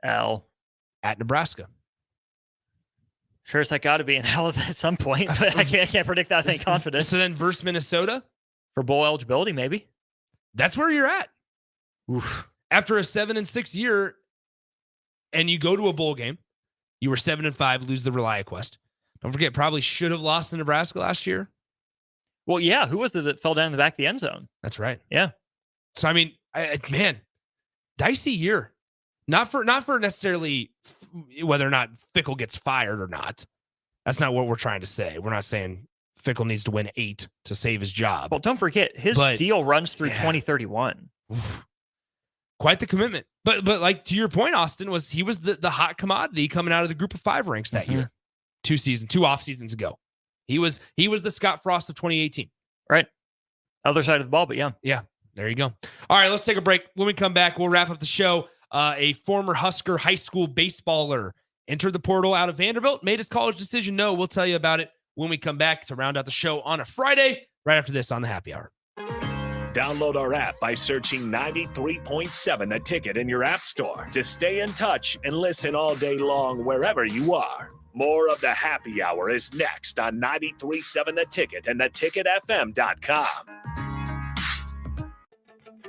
S14: L.
S19: At Nebraska.
S14: Sure as I got to be in hell at some point, but I can't predict that with any confidence.
S19: So then versus Minnesota?
S14: For bowl eligibility, maybe.
S19: That's where you're at.
S14: Oof.
S19: After a 7-6 year, and you go to a bowl game, you were 7-5, lose the ReliaQuest. Don't forget, probably should have lost to Nebraska last year.
S14: Well, yeah. Who was it that fell down in the back of the end zone?
S19: That's right.
S14: Yeah.
S19: So I mean, man, dicey year. Not for necessarily whether or not Fickle gets fired or not. That's not what we're trying to say. We're not saying Fickle needs to win 8 to save his job.
S14: Well, don't forget, his deal runs through 2031.
S19: Oof. Quite the commitment. But like to your point, Austin, he was the hot commodity coming out of the group of 5 ranks that year. 2 off seasons ago. He was the Scott Frost of 2018.
S14: Right. Other side of the ball, but yeah.
S19: Yeah. There you go. All right, let's take a break. When we come back, we'll wrap up the show. A former Husker high school baseballer entered the portal out of Vanderbilt, made his college decision. No, we'll tell you about it when we come back to round out the show on a Friday, right after this on the Happy Hour.
S4: Download our app by searching 93.7 The Ticket in your app store to stay in touch and listen all day long wherever you are. More of the Happy Hour is next on 93.7 The Ticket and theticketfm.com.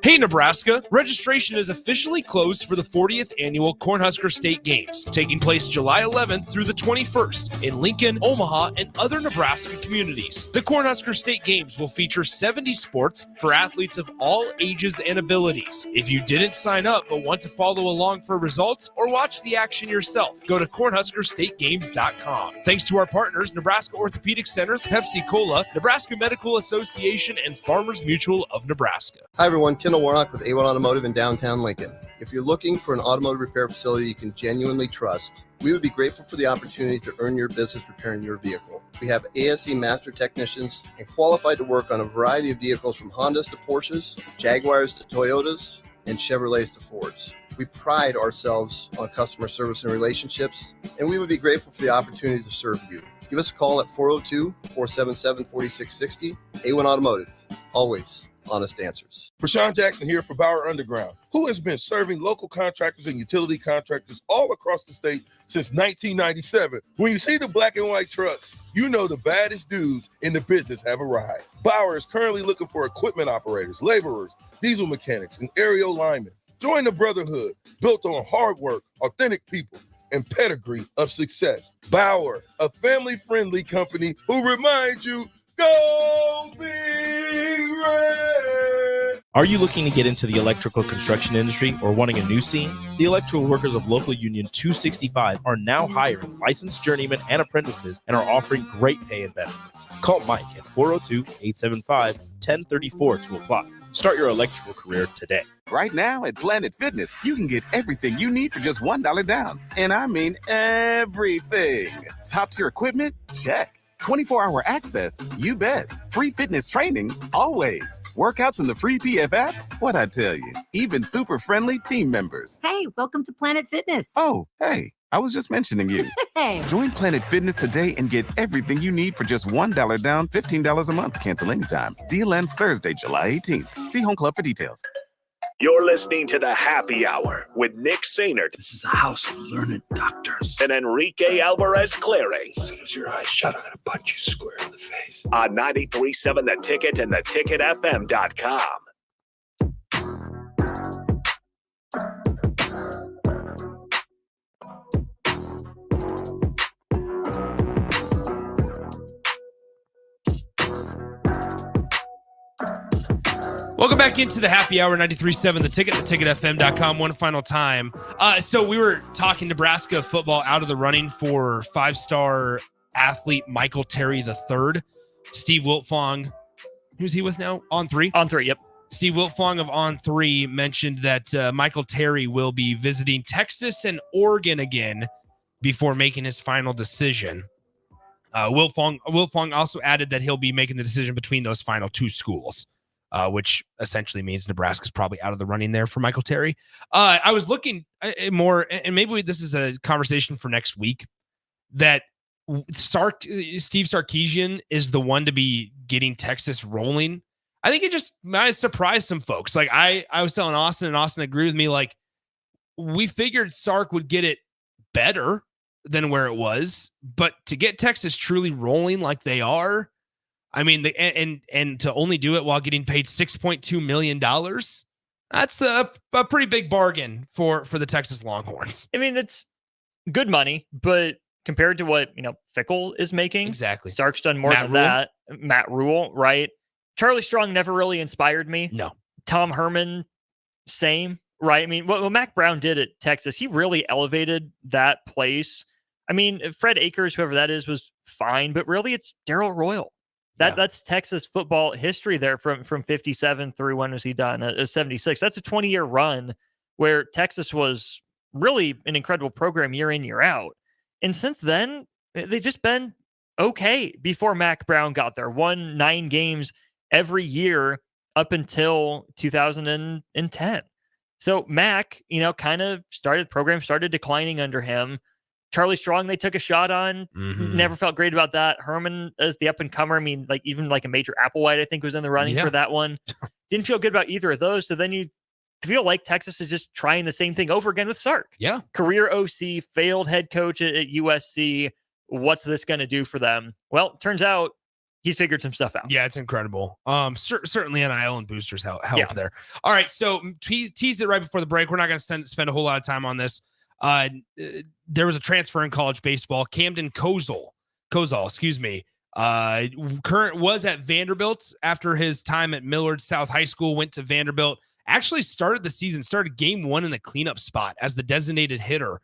S19: Hey, Nebraska! Registration is officially closed for the 40th annual Cornhusker State Games, taking place July 11th through the 21st in Lincoln, Omaha, and other Nebraska communities. The Cornhusker State Games will feature 70 sports for athletes of all ages and abilities. If you didn't sign up but want to follow along for results or watch the action yourself, go to CornhuskerStateGames.com. Thanks to our partners, Nebraska Orthopedic Center, Pepsi Cola, Nebraska Medical Association, and Farmers Mutual of Nebraska.
S24: Hi, everyone. Kendall Warnock with A1 Automotive in downtown Lincoln. If you're looking for an automotive repair facility you can genuinely trust, we would be grateful for the opportunity to earn your business repairing your vehicle. We have ASE master technicians and qualified to work on a variety of vehicles from Hondas to Porsches, Jaguars to Toyotas, and Chevrolets to Fords. We pride ourselves on customer service and relationships, and we would be grateful for the opportunity to serve you. Give us a call at 402-477-4660. A1 Automotive, always honest answers.
S9: Rashawn Jackson here for Bauer Underground, who has been serving local contractors and utility contractors all across the state since 1997. When you see the black and white trucks, you know the baddest dudes in the business have arrived. Bauer is currently looking for equipment operators, laborers, diesel mechanics, and aerial linemen. Join the brotherhood built on hard work, authentic people, and pedigree of success. Bauer, a family-friendly company who reminds you, go Big Red!
S6: Are you looking to get into the electrical construction industry or wanting a new scene? The electrical workers of Local Union 265 are now hiring licensed journeymen and apprentices and are offering great pay and benefits. Call Mike at 402-875-1034 to apply. Start your electrical career today.
S3: Right now at Planet Fitness, you can get everything you need for just $1 down. And I mean everything. Top tier equipment? Check. 24-hour access? You bet. Free fitness training? Always. Workouts in the free PF app? What'd I tell you? Even super friendly team members.
S8: Hey, welcome to Planet Fitness.
S3: Oh, hey. I was just mentioning you.
S8: Hey.
S3: Join Planet Fitness today and get everything you need for just $1 down, $15 a month. Cancel anytime. Deal ends Thursday, July 18th. See Home Club for details.
S4: You're listening to the Happy Hour with Nick Sainert.
S18: This is a house of learned doctors.
S4: And Enrique Alvarez Clary.
S18: As soon as your eyes shut, I'm going to punch you square in the face.
S4: On 93.7 The Ticket and theticketfm.com.
S19: Welcome back into the Happy Hour, 93.7 The Ticket, theticketfm.com. One final time. So we were talking Nebraska football out of the running for five-star athlete Michael Terry III. Steve Wiltfong, who's he with now? On3?
S14: On3, yep.
S19: Steve Wiltfong of On3 mentioned that Michael Terry will be visiting Texas and Oregon again before making his final decision. Wiltfong also added that he'll be making the decision between those final two schools. Which essentially means Nebraska's probably out of the running there for Michael Terry. I was looking more, and maybe this is a conversation for next week, that Steve Sarkisian is the one to be getting Texas rolling. I think it just might surprise some folks. Like I was telling Austin, and Austin agreed with me, like we figured Sark would get it better than where it was. But to get Texas truly rolling like they are, I mean, and to only do it while getting paid $6.2 million, that's a pretty big bargain for the Texas Longhorns.
S14: I mean, that's good money, but compared to what, Fickle is making,
S19: exactly.
S14: Sark's done more than that. Matt Rule, right? Charlie Strong never really inspired me.
S19: No.
S14: Tom Herman, same, right? I mean, what Mac Brown did at Texas, he really elevated that place. I mean, Fred Akers, whoever that is, was fine, but really it's Darrell Royal. That's Texas football history there from 57 through, when was he done? 76. That's a 20-year run where Texas was really an incredible program year in, year out. And since then, they've just been okay before Mac Brown got there. Won 9 games every year up until 2010. So Mac, kind of program started declining under him. Charlie Strong, they took a shot on. Never felt great about that. Herman as the up-and-comer. I mean, even a Major Applewhite, I think, was in the running for that one. Didn't feel good about either of those. So then you feel like Texas is just trying the same thing over again with Sark.
S19: Yeah.
S14: Career OC, failed head coach at USC. What's this going to do for them? Well, turns out he's figured some stuff out.
S19: Yeah, it's incredible. Certainly NIL and boosters help there. All right, so teased it right before the break. We're not going to spend a whole lot of time on this. There was a transfer in college baseball. Camden Kozol, current was at Vanderbilt after his time at Millard South High School, went to Vanderbilt, actually started game 1 in the cleanup spot as the designated hitter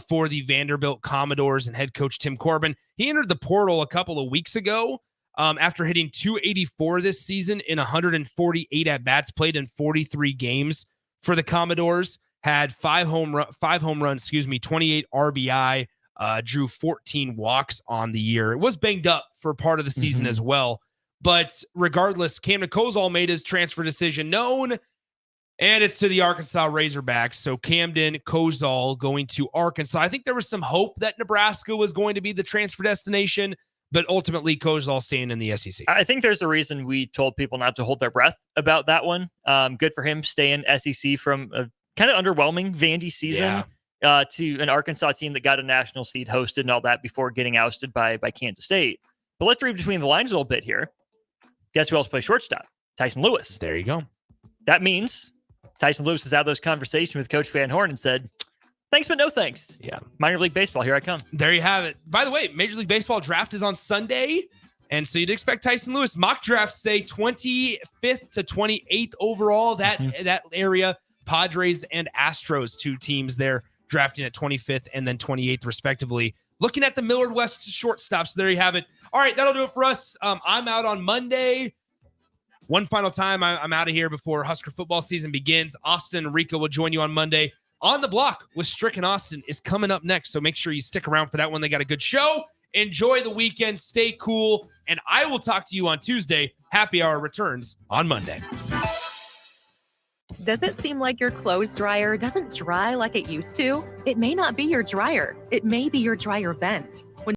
S19: for the Vanderbilt Commodores and head coach Tim Corbin. He entered the portal a couple of weeks ago after hitting .284 this season in 148 at-bats, played in 43 games for the Commodores. Had 5 home runs, 28 RBI, drew 14 walks on the year. It was banged up for part of the season as well. But regardless, Camden Kozol made his transfer decision known, and it's to the Arkansas Razorbacks. So Camden Kozol going to Arkansas. I think there was some hope that Nebraska was going to be the transfer destination, but ultimately Kozol staying in the SEC.
S14: I think there's a reason we told people not to hold their breath about that one. Good for him staying SEC from a kind of underwhelming Vandy season to an Arkansas team that got a national seed hosted and all that before getting ousted by Kansas State. But let's read between the lines a little bit here. Guess who else plays shortstop? Tyson Lewis.
S19: There you go.
S14: That means Tyson Lewis has had those conversations with Coach Van Horn and said, thanks, but no thanks.
S19: Yeah.
S14: Minor League Baseball, here I come.
S19: There you have it. By the way, Major League Baseball draft is on Sunday. And so you'd expect Tyson Lewis. Mock drafts say 25th to 28th overall. That area, Padres and Astros, 2 teams there drafting at 25th and then 28th respectively. Looking at the Millard West shortstops, there you have it. All right, that'll do it for us. I'm out on Monday. One final time, I'm out of here before Husker football season begins. Austin and Rico will join you on Monday. On the Block with Strick and Austin is coming up next, so make sure you stick around for that one. They got a good show. Enjoy the weekend. Stay cool. And I will talk to you on Tuesday. Happy Hour returns on Monday.
S7: Does it seem like your clothes dryer doesn't dry like it used to? It may not be your dryer. It may be your dryer vent.